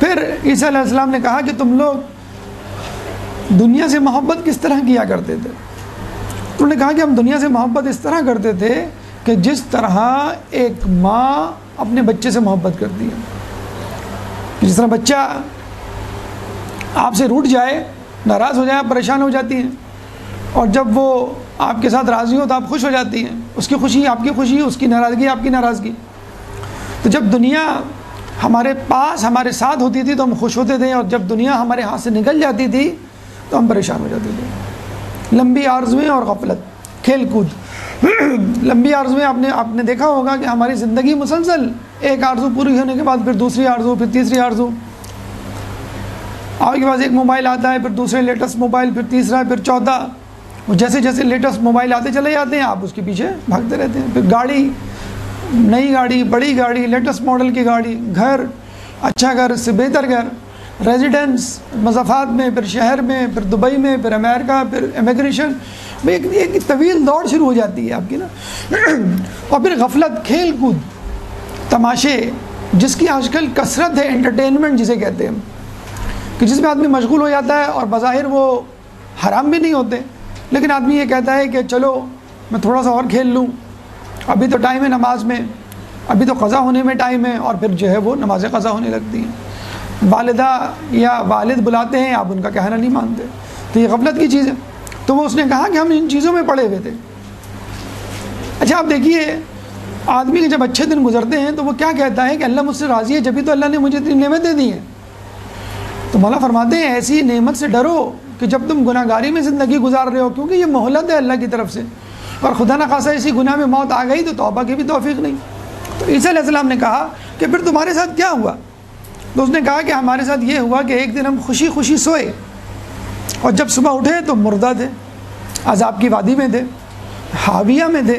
پھر عیسیٰ علیہ السلام نے کہا کہ تم لوگ دنیا سے محبت کس طرح کیا کرتے تھے؟ انہوں نے کہا کہ ہم دنیا سے محبت اس طرح کرتے تھے کہ جس طرح ایک ماں اپنے بچے سے محبت کرتی ہے۔ جس طرح بچہ آپ سے روٹھ جائے، ناراض ہو جائے، آپ پریشان ہو جاتی ہیں، اور جب وہ آپ کے ساتھ راضی ہو تو آپ خوش ہو جاتی ہیں، اس کی خوشی آپ کی خوشی، اس کی ناراضگی آپ کی ناراضگی۔ تو جب دنیا ہمارے پاس ہمارے ساتھ ہوتی تھی تو ہم خوش ہوتے تھے، اور جب دنیا ہمارے ہاتھ سے نکل جاتی تھی تو ہم پریشان ہو جاتے تھے۔ لمبی آرزویں اور غفلت، کھیل کود۔ لمبی آرزویں آپ نے دیکھا ہوگا کہ ہماری زندگی مسلسل ایک آرزو پوری ہونے کے بعد پھر دوسری آرزو، پھر تیسری آرزو۔ آپ کے پاس ایک موبائل آتا ہے، پھر دوسرے لیٹسٹ موبائل، پھر تیسرا، پھر چوتھا، اور جیسے جیسے لیٹسٹ موبائل آتے چلے جاتے ہیں آپ اس کے پیچھے بھاگتے رہتے ہیں۔ پھر گاڑی، نئی گاڑی، بڑی گاڑی، لیٹسٹ ماڈل کی گاڑی، گھر، اچھا گھر، اس سے بہتر گھر، ریزیڈنس مضافات میں، پھر شہر میں، پھر دبئی میں، پھر امریکہ، پھر امیگریشن میں ایک طویل دوڑ شروع ہو جاتی ہے آپ کی نا اور پھر غفلت، کھیل کود، تماشے، جس کی آج کل کثرت ہے، انٹرٹینمنٹ جسے کہتے ہیں کہ جس میں آدمی مشغول ہو جاتا ہے اور بظاہر وہ حرام بھی نہیں ہوتے، لیکن آدمی یہ کہتا ہے کہ چلو میں تھوڑا سا اور کھیل لوں، ابھی تو ٹائم ہے نماز میں، ابھی تو قضا ہونے میں ٹائم ہے، اور پھر جو ہے وہ نمازیں قضا ہونے لگتی ہیں، والدہ یا والد بلاتے ہیں، آپ ان کا کہنا نہیں مانتے، تو یہ غفلت کی چیز ہے۔ تو وہ اس نے کہا کہ ہم ان چیزوں میں پڑے ہوئے تھے۔ اچھا آپ دیکھیے، آدمی کے جب اچھے دن گزرتے ہیں تو وہ کیا کہتا ہے کہ اللہ مجھ سے راضی ہے، جبھی تو اللہ نے مجھے اتنی نعمتیں دی ہیں۔ تو مولا فرماتے ہیں ایسی نعمت سے ڈرو کہ جب تم گناہ گاری میں زندگی گزار رہے ہو، کیونکہ یہ مہلت ہے اللہ کی طرف سے، اور خدا نخواستہ اسی گناہ میں موت آ گئی تو توبہ کی بھی توفیق نہیں۔ تو عیسیٰ علیہ السلام نے کہا کہ پھر تمہارے ساتھ کیا ہوا؟ تو اس نے کہا کہ ہمارے ساتھ یہ ہوا کہ ایک دن ہم خوشی خوشی سوئے اور جب صبح اٹھے تو مردہ تھے، عذاب کی وادی میں تھے، حاویہ میں تھے۔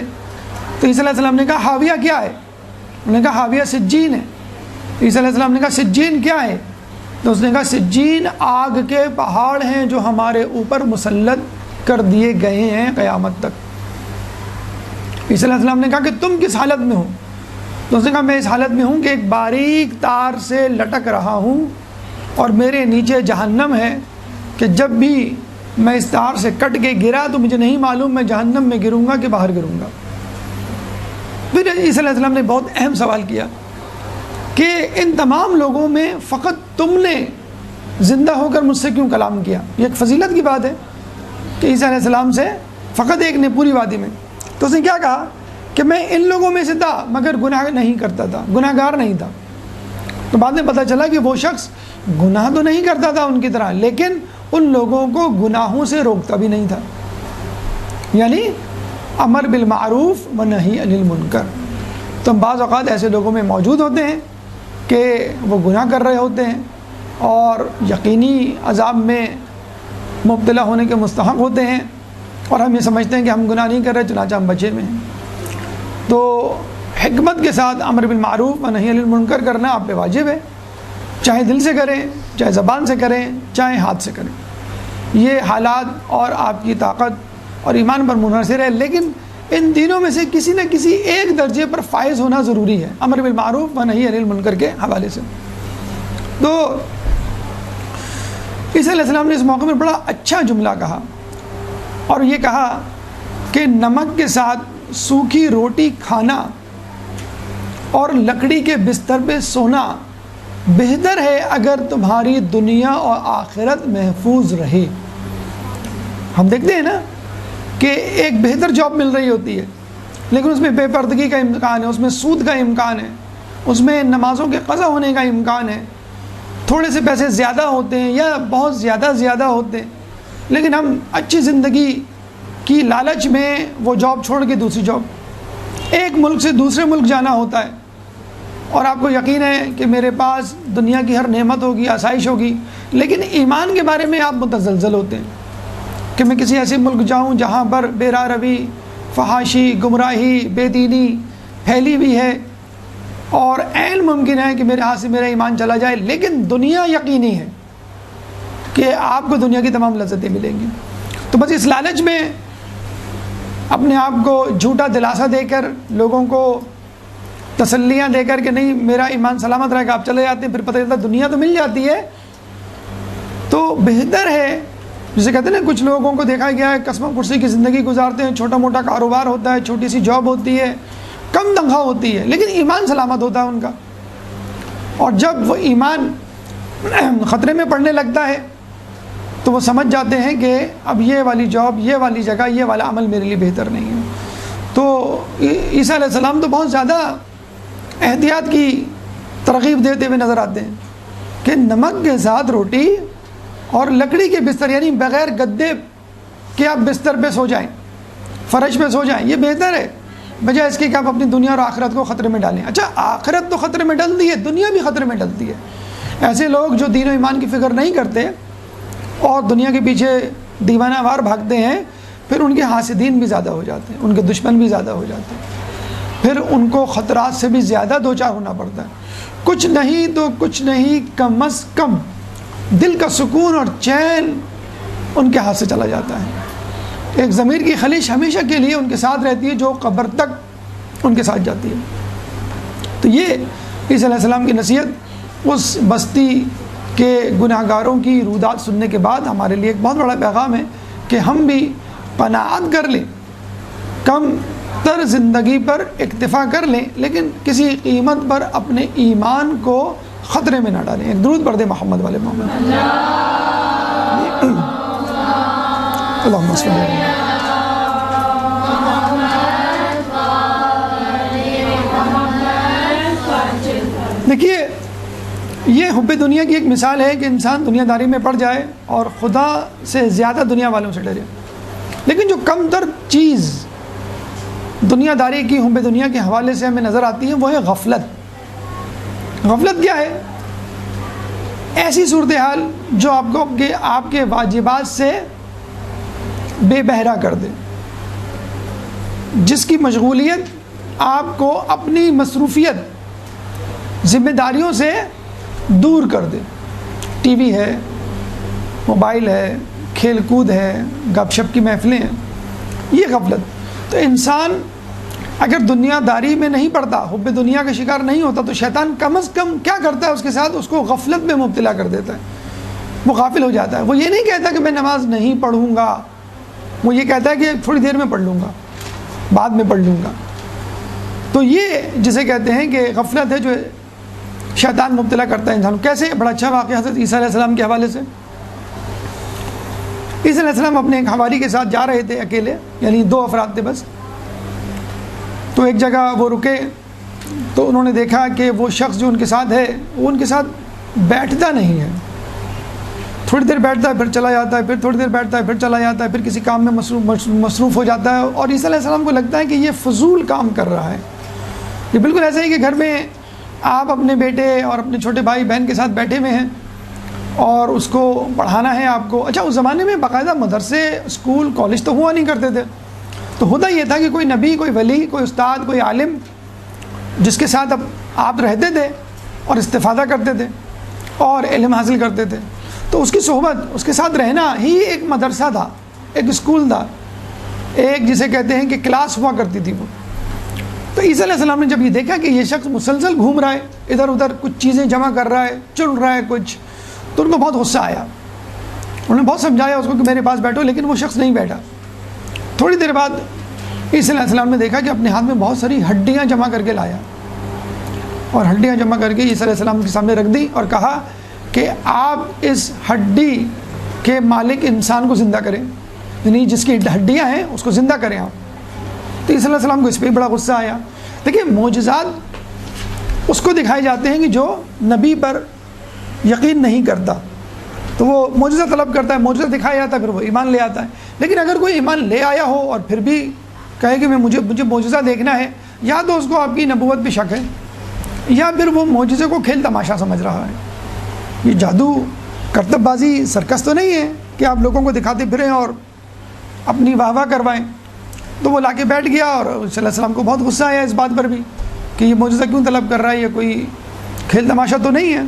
تو عیسیٰ علیہ السلام نے کہا حاویہ کیا ہے؟ انہوں نے کہا حاویہ سجین ہے۔ عیسیٰ علیہ السلام نے کہا سجین کیا ہے؟ تو اس نے کہا سجین آگ کے پہاڑ ہیں جو ہمارے اوپر مسلط کر دیے گئے ہیں قیامت تک۔ عیسیٰ علیہ السلام نے کہا کہ تم کس حالت میں ہو؟ تو اس نے کہا میں اس حالت میں ہوں کہ ایک باریک تار سے لٹک رہا ہوں اور میرے نیچے جہنم ہے کہ جب بھی میں اس تار سے کٹ کے گرا تو مجھے نہیں معلوم میں جہنم میں گروں گا کہ باہر گروں گا۔ پھر عیسیٰ علیہ السلام نے بہت اہم سوال کیا کہ ان تمام لوگوں میں فقط تم نے زندہ ہو کر مجھ سے کیوں کلام کیا؟ یہ ایک فضیلت کی بات ہے کہ عیسیٰ علیہ السلام سے فقط ایک نے پوری وادی میں۔ تو اس نے کیا کہا کہ میں ان لوگوں میں سے تھا مگر گناہ نہیں کرتا تھا، گناہ گار نہیں تھا۔ تو بعد میں پتہ چلا کہ وہ شخص گناہ تو نہیں کرتا تھا ان کی طرح، لیکن ان لوگوں کو گناہوں سے روکتا بھی نہیں تھا، یعنی امر بالمعروف و نہی عن المنکر۔ تو بعض اوقات ایسے لوگوں میں موجود ہوتے ہیں کہ وہ گناہ کر رہے ہوتے ہیں اور یقینی عذاب میں مبتلا ہونے کے مستحق ہوتے ہیں، اور ہم یہ سمجھتے ہیں کہ ہم گناہ نہیں کر رہے چنانچہ ہم بچے میں ہیں۔ تو حکمت کے ساتھ امر بالمعروف و نہی عن المنکر کرنا آپ پہ واجب ہے، چاہے دل سے کریں، چاہے زبان سے کریں، چاہے ہاتھ سے کریں۔ یہ حالات اور آپ کی طاقت اور ایمان پر منحصر ہے، لیکن ان تینوں میں سے کسی نہ کسی ایک درجے پر فائز ہونا ضروری ہے امر بالمعروف و نہی عن المنکر کے حوالے سے۔ تو عیسیٰ علیہ السلام نے اس موقع میں بڑا اچھا جملہ کہا، اور یہ کہا کہ نمک کے ساتھ سوکھی روٹی کھانا اور لکڑی کے بستر پہ سونا بہتر ہے اگر تمہاری دنیا اور آخرت محفوظ رہے۔ ہم دیکھتے ہیں نا کہ ایک بہتر جاب مل رہی ہوتی ہے لیکن اس میں بے پردگی کا امکان ہے، اس میں سود کا امکان ہے، اس میں نمازوں کے قضا ہونے کا امکان ہے، تھوڑے سے پیسے زیادہ ہوتے ہیں یا بہت زیادہ ہوتے ہیں، لیکن ہم اچھی زندگی کی لالچ میں وہ جاب چھوڑ کے دوسری جاب، ایک ملک سے دوسرے ملک جانا ہوتا ہے، اور آپ کو یقین ہے کہ میرے پاس دنیا کی ہر نعمت ہوگی، آسائش ہوگی، لیکن ایمان کے بارے میں آپ متزلزل ہوتے ہیں کہ میں کسی ایسے ملک جاؤں جہاں پر بے راہ روی، فحاشی، گمراہی، بے دینی پھیلی ہوئی ہے، اور عین ممکن ہے کہ میرے ہاتھ سے میرا ایمان چلا جائے، لیکن دنیا یقینی ہے کہ آپ کو دنیا کی تمام لذتیں ملیں گی۔ تو بس اس لالچ میں اپنے آپ کو جھوٹا دلاسا دے کر، لوگوں کو تسلیاں دے کر کہ نہیں میرا ایمان سلامت رہے گا، آپ چلے جاتے ہیں، پھر پتہ چلتا دنیا تو مل جاتی ہے۔ تو بہتر ہے، جسے کہتے ہیں نا، کچھ لوگوں کو دیکھا گیا ہے قسم کرسی کی زندگی گزارتے ہیں، چھوٹا موٹا کاروبار ہوتا ہے، چھوٹی سی جاب ہوتی ہے، کم تنخواہ ہوتی ہے، لیکن ایمان سلامت ہوتا ہے ان کا، اور جب وہ ایمان خطرے میں پڑنے لگتا ہے تو وہ سمجھ جاتے ہیں کہ اب یہ والی جاب، یہ والی جگہ، یہ والا عمل میرے لیے بہتر نہیں ہے۔ تو عیسیٰ علیہ السلام تو بہت زیادہ احتیاط کی ترغیب دیتے ہوئے نظر آتے ہیں کہ نمک کے ساتھ روٹی اور لکڑی کے بستر، یعنی بغیر گدے کہ آپ بستر پہ سو جائیں، فرش پہ سو جائیں، یہ بہتر ہے بجائے اس کے کہ آپ اپنی دنیا اور آخرت کو خطرے میں ڈالیں۔ اچھا آخرت تو خطرے میں ڈلتی ہے، دنیا بھی خطرے میں ڈلتی ہے۔ ایسے لوگ جو دین و ایمان کی فکر نہیں کرتے اور دنیا کے پیچھے دیوانہ وار بھاگتے ہیں، پھر ان کے حاسدین بھی زیادہ ہو جاتے ہیں، ان کے دشمن بھی زیادہ ہو جاتے ہیں، پھر ان کو خطرات سے بھی زیادہ دوچار ہونا پڑتا ہے۔ کچھ نہیں تو کچھ نہیں، کم از کم دل کا سکون اور چین ان کے ہاتھ سے چلا جاتا ہے۔ ایک ضمیر کی خلیش ہمیشہ کے لیے ان کے ساتھ رہتی ہے جو قبر تک ان کے ساتھ جاتی ہے۔ تو یہ عیسیٰ علیہ السلام کی نصیحت اس بستی کے گناہ گاروں کی رودات سننے کے بعد ہمارے لیے ایک بہت بڑا پیغام ہے کہ ہم بھی قناعت کر لیں، کم تر زندگی پر اکتفا کر لیں، لیکن کسی قیمت پر اپنے ایمان کو خطرے میں نہ ڈالیں۔ ایک درود پڑھ دیں محمد والے محمد۔ اللہم صلی اللہ علیہ وسلم۔ دیکھیے یہ حب دنیا کی ایک مثال ہے کہ انسان دنیا داری میں پڑ جائے اور خدا سے زیادہ دنیا والوں سے ڈرے، لیکن جو کم تر چیز دنیا داری کی حب دنیا کے حوالے سے ہمیں نظر آتی ہے وہ ہے غفلت۔ غفلت کیا ہے؟ ایسی صورتحال جو آپ کے واجبات سے بے بہرا کر دے، جس کی مشغولیت آپ کو اپنی مصروفیت ذمہ داریوں سے دور کر دے۔ ٹی وی ہے، موبائل ہے، کھیل کود ہے، گپ شپ کی محفلیں ہیں، یہ غفلت۔ تو انسان اگر دنیا داری میں نہیں پڑتا، حب دنیا کا شکار نہیں ہوتا، تو شیطان کم از کم کیا کرتا ہے اس کے ساتھ؟ اس کو غفلت میں مبتلا کر دیتا ہے، وہ غافل ہو جاتا ہے۔ وہ یہ نہیں کہتا کہ میں نماز نہیں پڑھوں گا، وہ یہ کہتا ہے کہ تھوڑی دیر میں پڑھ لوں گا، بعد میں پڑھ لوں گا۔ تو یہ جسے کہتے ہیں کہ غفلت ہے جو شیطان مبتلا کرتا ہے انسان کو۔ کیسے؟ بڑا اچھا واقعہ حضرت عیسیٰ علیہ السلام کے حوالے سے۔ عیسیٰ علیہ السلام اپنے ایک حواری کے ساتھ جا رہے تھے اکیلے، یعنی 2 افراد تھے بس۔ تو ایک جگہ وہ رکے تو انہوں نے دیکھا کہ وہ شخص جو ان کے ساتھ ہے وہ ان کے ساتھ بیٹھتا نہیں ہے، تھوڑی دیر بیٹھتا ہے پھر چلا جاتا ہے، پھر تھوڑی دیر بیٹھتا ہے پھر چلا جاتا ہے، پھر کسی کام میں مصروف ہو جاتا ہے۔ اور عیسیٰ علیہ السلام کو لگتا ہے کہ یہ فضول کام کر رہا ہے۔ یہ بالکل ایسا ہی کہ گھر میں آپ اپنے بیٹے اور اپنے چھوٹے بھائی بہن کے ساتھ بیٹھے ہوئے ہیں اور اس کو پڑھانا ہے آپ کو۔ اچھا، اس زمانے میں باقاعدہ مدرسے، اسکول، کالج تو ہوا نہیں کرتے تھے، تو ہوتا یہ تھا کہ کوئی نبی، کوئی ولی، کوئی استاد، کوئی عالم جس کے ساتھ اب آپ رہتے تھے اور استفادہ کرتے تھے اور علم حاصل کرتے تھے، تو اس کی صحبت، اس کے ساتھ رہنا ہی ایک مدرسہ تھا، ایک اسکول تھا، ایک جسے کہتے ہیں کہ کلاس ہوا کرتی تھی وہ۔ تو عیسیٰ علیہ السلام نے جب یہ دیکھا کہ یہ شخص مسلسل گھوم رہا ہے، ادھر ادھر کچھ چیزیں جمع کر رہا ہے، چن رہا ہے کچھ، تو ان کو بہت غصہ آیا۔ انہوں نے بہت سمجھایا اس کو کہ میرے پاس بیٹھو، لیکن وہ شخص نہیں بیٹھا۔ تھوڑی دیر بعد عیسیٰ علیہ السلام نے دیکھا کہ اپنے ہاتھ میں بہت ساری ہڈیاں جمع کر کے لایا، اور ہڈیاں جمع کر کے عیسیٰ علیہ السلام کے سامنے رکھ دی اور کہا کہ آپ اس ہڈی کے مالک انسان کو زندہ کریں، یعنی جس کی ہڈیاں ہیں اس کو زندہ کریں آپ۔ تو عیسیٰ علیہ السلام کو اس پہ بڑا غصہ آیا۔ دیکھیں، معجزات اس کو دکھائے جاتے ہیں کہ جو نبی پر یقین نہیں کرتا تو وہ معجزہ طلب کرتا ہے، معجزہ دکھایا جاتا ہے، پھر وہ ایمان لے آتا ہے۔ لیکن اگر کوئی ایمان لے آیا ہو اور پھر بھی کہے کہ مجھے معجزہ دیکھنا ہے، یا تو اس کو آپ کی نبوت پہ شک ہے، یا پھر وہ معجزے کو کھیل تماشا سمجھ رہا ہے۔ یہ جادو، کرتب بازی، سرکس تو نہیں ہے کہ آپ لوگوں کو دکھاتے پھریں اور اپنی واہ واہ کروائیں۔ تو وہ لا کے بیٹھ گیا، اور عیسیٰ علیہ السلام کو بہت غصہ آیا اس بات پر بھی کہ یہ معجزہ کیوں طلب کر رہا ہے، یہ کوئی کھیل تماشا تو نہیں ہے۔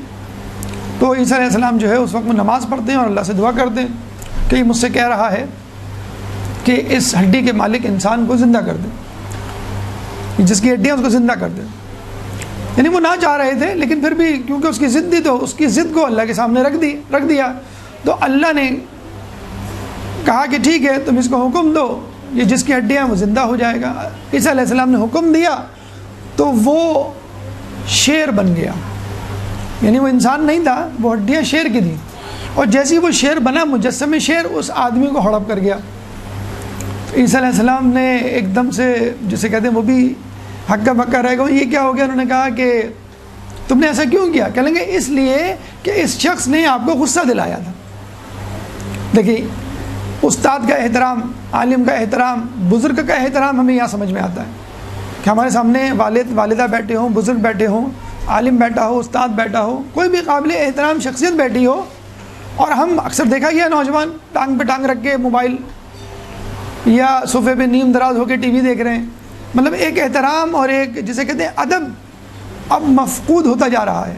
تو عیسیٰ علیہ السلام جو ہے اس وقت میں نماز پڑھتے ہیں اور اللہ سے دعا کرتے ہیں کہ یہ مجھ سے کہہ رہا ہے کہ اس ہڈی کے مالک انسان کو زندہ کر دے، جس کی ہڈیاں اس کو زندہ کر دے۔ یعنی وہ نہ چاہ رہے تھے، لیکن پھر بھی کیونکہ اس کی ضد تھی تو اس کی ضد کو اللہ کے سامنے رکھ دیا۔ تو اللہ نے کہا کہ ٹھیک ہے، تم اس کو حکم دو، یہ جس کی ہڈیاں وہ زندہ ہو جائے گا۔ عیسیٰ علیہ السلام نے حکم دیا تو وہ شیر بن گیا، یعنی وہ انسان نہیں تھا، وہ ہڈیاں شیر کی تھیں، اور جیسی وہ شیر بنا، مجسم شیر اس آدمی کو ہڑپ کر گیا۔ عیسیٰ علیہ السلام نے ایک دم سے، جسے کہتے ہیں وہ بھی ہکا بکا رہ گئے، یہ کیا ہو گیا؟ انہوں نے کہا کہ تم نے ایسا کیوں کیا؟ کہیں گے اس لیے کہ اس شخص نے آپ کو غصہ دلایا تھا۔ دیکھیے، استاد کا احترام، عالم کا احترام، بزرگ کا احترام ہمیں یہاں سمجھ میں آتا ہے کہ ہمارے سامنے والد والدہ بیٹھے ہوں، بزرگ بیٹھے ہوں، عالم بیٹھا ہو، استاد بیٹھا ہو، کوئی بھی قابل احترام شخصیت بیٹھی ہو، اور ہم اکثر دیکھا گیا نوجوان ٹانگ پہ ٹانگ رکھ کے موبائل یا صوفے پہ نیم دراز ہو کے ٹی وی دیکھ رہے ہیں۔ مطلب ایک احترام اور ایک جسے کہتے ہیں ادب اب مفقود ہوتا جا رہا ہے۔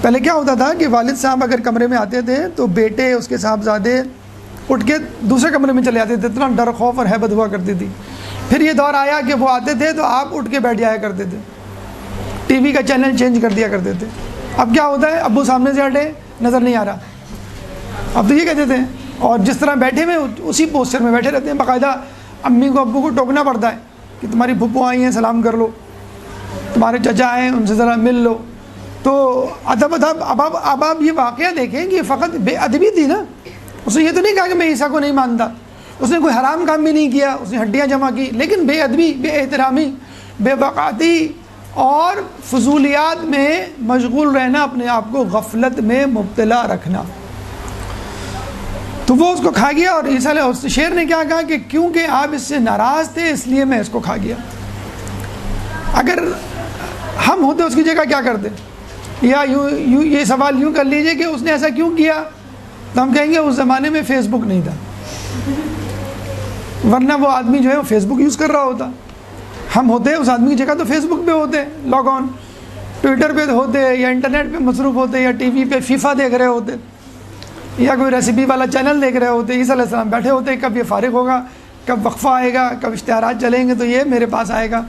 پہلے کیا ہوتا تھا کہ والد صاحب اگر کمرے میں آتے تھے تو بیٹے اس کے صاحبزادے اٹھ کے دوسرے کمرے میں چلے جاتے تھے، اتنا ڈر خوف اور ہیبت ہوا کرتی تھی۔ پھر یہ دور آیا کہ وہ آتے تھے تو آپ اٹھ کے بیٹھ جایا کرتے تھے، ٹی وی کا چینل چینج کر دیا کرتے تھے۔ اب کیا ہوتا ہے، ابو سامنے سے ہٹے، نظر نہیں آ رہا، اب تو یہ کہتے تھے، اور جس طرح بیٹھے ہوئے اسی پوسچر میں بیٹھے رہتے ہیں، باقاعدہ امی کو ابو کو ٹوکنا پڑتا ہے کہ تمہاری پھپھو آئی ہیں سلام کر لو، تمہارے چچا آئے ہیں ان سے ذرا مل لو۔ تو ادب اب آپ یہ واقعہ دیکھیں کہ فقط بے ادبی تھی نا، اس نے یہ تو نہیں کہا کہ میں عیسیٰ کو نہیں مانتا، اس نے کوئی حرام کام بھی نہیں کیا، اس نے ہڈیاں جمع کی، لیکن بے ادبی، بے احترامی، بے وقاتی اور فضولیات میں مشغول رہنا، اپنے آپ کو غفلت میں مبتلا رکھنا، تو وہ اس کو کھا گیا۔ اور عیسیٰ علیہ شیر نے کیا کہا کہ کیونکہ آپ اس سے ناراض تھے اس لیے میں اس کو کھا گیا۔ اگر ہم ہوتے اس کی جگہ کیا کرتے، یا یوں یہ سوال یوں کر لیجئے کہ اس نے ایسا کیوں کیا، تو ہم کہیں گے اس زمانے میں فیس بک نہیں تھا، ورنہ وہ آدمی جو ہے وہ فیس بک یوز کر رہا ہوتا۔ ہم ہوتے اس آدمی کی جگہ تو فیس بک پہ ہوتے، لاگ آن، ٹویٹر پہ ہوتے، یا انٹرنیٹ پہ مصروف ہوتے، یا ٹی وی پہ فیفا دیکھ رہے ہوتے، یا کوئی ریسیپی والا چینل دیکھ رہے ہوتے۔ عیسیٰ علیہ السلام بیٹھے ہوتے، کب یہ فارغ ہوگا، کب وقفہ آئے گا، کب اشتہارات چلیں گے تو یہ میرے پاس آئے گا۔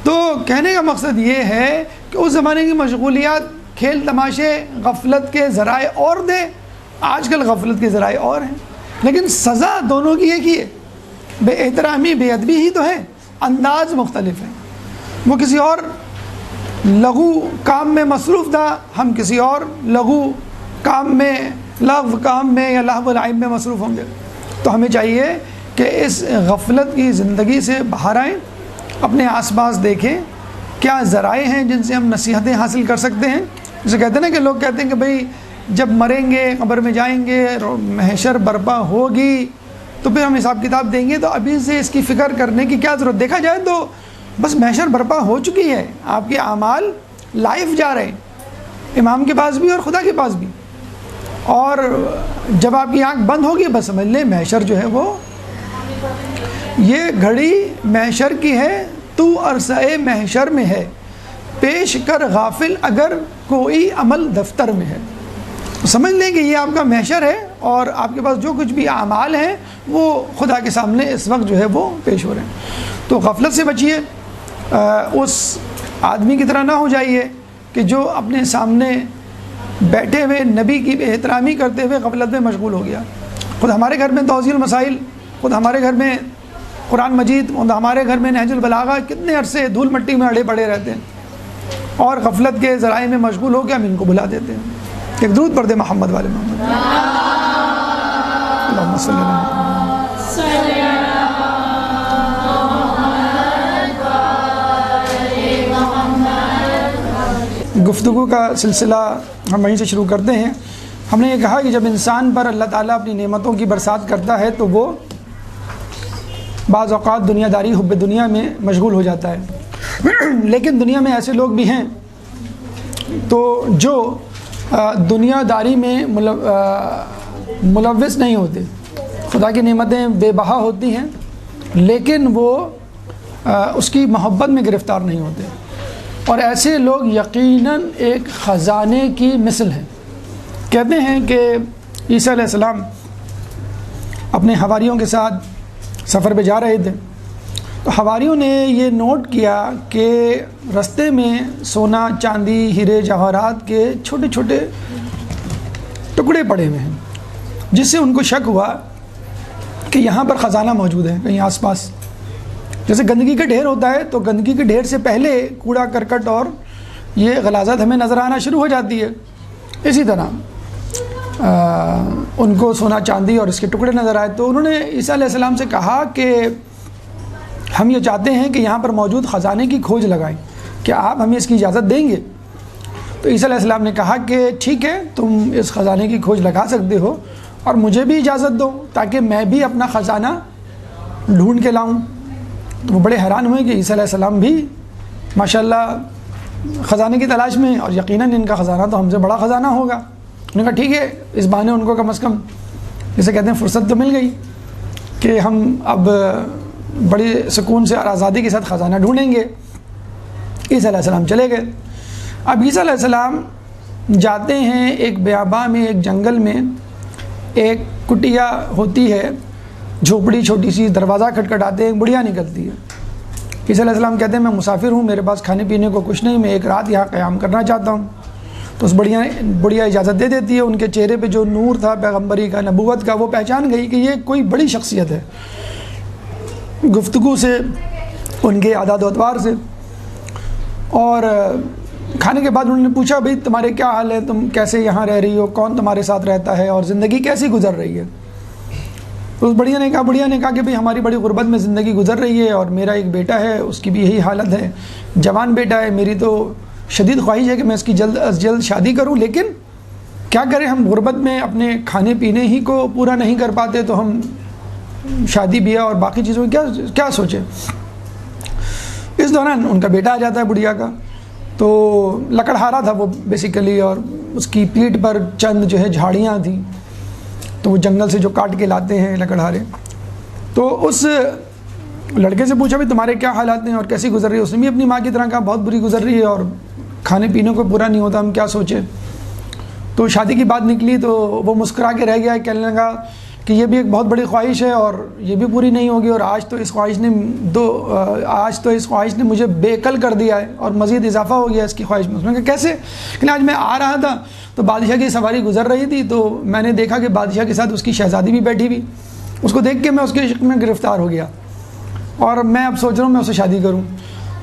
تو کہنے کا مقصد یہ ہے کہ اس زمانے کی مشغولیات، کھیل تماشے، غفلت کے ذرائع اور دے، آج کل غفلت کے ذرائع اور ہیں، لیکن سزا دونوں کی ایک ہی ہے، بے احترامی، بے ادبی ہی تو ہے، انداز مختلف ہے۔ وہ کسی اور لغو کام میں مصروف تھا، ہم کسی اور لغو کام میں یا لہو و لعب میں مصروف ہوں گے۔ تو ہمیں چاہیے کہ اس غفلت کی زندگی سے باہر آئیں، اپنے آس پاس دیکھیں کیا ذرائع ہیں جن سے ہم نصیحتیں حاصل کر سکتے ہیں۔ جسے کہتے ہیں نا کہ لوگ کہتے ہیں کہ بھئی جب مریں گے، قبر میں جائیں گے، محشر برپا ہوگی تو پھر ہم حساب کتاب دیں گے، تو ابھی سے اس کی فکر کرنے کی کیا ضرورت۔ دیکھا جائے تو بس محشر برپا ہو چکی ہے، آپ کے اعمال لائف جا رہے ہیں، امام کے پاس بھی اور خدا کے پاس بھی، اور جب آپ کی آنکھ بند ہوگی بس سمجھ لیں محشر جو ہے وہ، یہ گھڑی محشر کی ہے، تو عرصۂ محشر میں ہے، پیش کر غافل اگر کوئی عمل دفتر میں ہے۔ سمجھ لیں کہ یہ آپ کا محشر ہے، اور آپ کے پاس جو کچھ بھی اعمال ہیں وہ خدا کے سامنے اس وقت جو ہے وہ پیش ہو رہے ہیں۔ تو غفلت سے بچیے، اس آدمی کی طرح نہ ہو جائیے کہ جو اپنے سامنے بیٹھے ہوئے نبی کی بے احترامی کرتے ہوئے غفلت میں مشغول ہو گیا۔ خود ہمارے گھر میں توضیح المسائل، خود ہمارے گھر میں قرآن مجید، ہمارے گھر میں نہج البلاغہ، کتنے عرصے دھول مٹی میں اڑے پڑے رہتے ہیں، اور غفلت کے ذرائع میں مشغول ہو کے ہم ان کو بھلا دیتے ہیں۔ ایک درود پڑھ دے محمد والے محمد، اللہم صلی اللہ علیہ وسلم۔ گفتگو کا سلسلہ ہم وہیں سے شروع کرتے ہیں۔ ہم نے یہ کہا کہ جب انسان پر اللہ تعالیٰ اپنی نعمتوں کی برسات کرتا ہے تو وہ بعض اوقات دنیا داری، حب دنیا میں مشغول ہو جاتا ہے، لیکن دنیا میں ایسے لوگ بھی ہیں تو جو دنیا داری میں ملوث نہیں ہوتے، خدا کی نعمتیں بے بہا ہوتی ہیں لیکن وہ اس کی محبت میں گرفتار نہیں ہوتے، اور ایسے لوگ یقیناً ایک خزانے کی مثل ہیں۔ کہتے ہیں کہ عیسیٰ علیہ السلام اپنے حواریوں کے ساتھ سفر پہ جا رہے تھے، تو حواریوں نے یہ نوٹ کیا کہ رستے میں سونا، چاندی، ہیرے جواہرات کے چھوٹے چھوٹے ٹکڑے پڑے ہوئے ہیں، جس سے ان کو شک ہوا کہ یہاں پر خزانہ موجود ہے کہیں آس پاس۔ جیسے گندگی کا ڈھیر ہوتا ہے تو گندگی کے ڈھیر سے پہلے کوڑا کرکٹ اور یہ غلاظت ہمیں نظر آنا شروع ہو جاتی ہے، اسی طرح ان کو سونا چاندی اور اس کے ٹکڑے نظر آئے، تو انہوں نے عیسیٰ علیہ السلام سے کہا کہ ہم یہ چاہتے ہیں کہ یہاں پر موجود خزانے کی کھوج لگائیں، کیا آپ ہمیں اس کی اجازت دیں گے؟ تو عیسیٰ علیہ السلام نے کہا کہ ٹھیک ہے، تم اس خزانے کی کھوج لگا سکتے ہو، اور مجھے بھی اجازت دو تاکہ میں بھی اپنا خزانہ ڈھونڈ کے لاؤں۔ تو وہ بڑے حیران ہوئے کہ عیسیٰ علیہ السلام بھی ماشاءاللہ خزانے کی تلاش میں، اور یقیناً ان کا خزانہ تو ہم سے بڑا خزانہ ہوگا۔ انہوں نے کہا ٹھیک ہے، اس بہانے ان کو کم از کم جسے کہتے ہیں فرصت تو مل گئی کہ ہم اب بڑی سکون سے اور آزادی کے ساتھ خزانہ ڈھونڈیں گے۔ عیسیٰ علیہ السلام چلے گئے۔ اب عیسیٰ علیہ السلام جاتے ہیں ایک بیاباں میں، ایک جنگل میں، ایک کٹیا ہوتی ہے، جھوپڑی چھوٹی سی، دروازہ کھٹکھٹاتے ہیں، بڑھیا نکلتی ہے۔ عیسیٰ علیہ السلام کہتے ہیں میں مسافر ہوں، میرے پاس کھانے پینے کو کچھ نہیں، میں ایک رات یہاں قیام کرنا چاہتا ہوں۔ تو اس بڑھیا اجازت دے دیتی ہے۔ ان کے چہرے پہ جو نور تھا پیغمبری کا، نبوت کا، وہ پہچان گئی کہ یہ کوئی بڑی شخصیت ہے، گفتگو سے، ان کے عادات و اطوار سے۔ اور کھانے کے بعد انہوں نے پوچھا بھئی تمہارے کیا حال ہے، تم کیسے یہاں رہ رہی ہو، کون تمہارے ساتھ رہتا ہے، اور زندگی کیسی گزر رہی ہے؟ تو اس بڑھیا نے کہا کہ بھئی ہماری بڑی غربت میں زندگی گزر رہی ہے، اور میرا ایک بیٹا ہے، اس کی بھی یہی حالت ہے، جوان بیٹا ہے، میری تو شدید خواہش ہے کہ میں اس کی جلد از جلد شادی کروں، لیکن کیا کریں، ہم غربت میں اپنے کھانے پینے ہی کو پورا نہیں کر پاتے، تو ہم شادی بیاہ اور باقی چیزوں کی کیا سوچیں۔ اس دوران ان کا بیٹا آ جاتا ہے بڑھیا کا، تو لکڑہارا تھا وہ بیسیکلی، اور اس کی پیٹھ پر چند جو ہے جھاڑیاں تھیں، تو وہ جنگل سے جو کاٹ کے لاتے ہیں لکڑہارے۔ تو اس لڑکے سے پوچھا بھی تمہارے کیا حالات ہیں اور کیسی گزر رہی ہے؟ اس نے بھی اپنی ماں کی طرح کہا بہت بری گزر رہی ہے، اور کھانے پینے کو پورا نہیں ہوتا، ہم کیا سوچیں۔ تو شادی کی بات نکلی تو وہ مسکرا کے رہ گیا، کہنے لگا کہ یہ بھی ایک بہت بڑی خواہش ہے اور یہ بھی پوری نہیں ہوگی، اور آج تو اس خواہش نے مجھے بے عقل کر دیا ہے، اور مزید اضافہ ہو گیا اس کی خواہش میں۔ اس نے کہا کیسے؟ کہ آج میں آ رہا تھا تو بادشاہ کی سواری گزر رہی تھی، تو میں نے دیکھا کہ بادشاہ کے ساتھ اس کی شہزادی بھی بیٹھی ہوئی، اس کو دیکھ کے میں اس کے عشق میں گرفتار ہو گیا، اور میں اب سوچ رہا ہوں میں اسے شادی کروں۔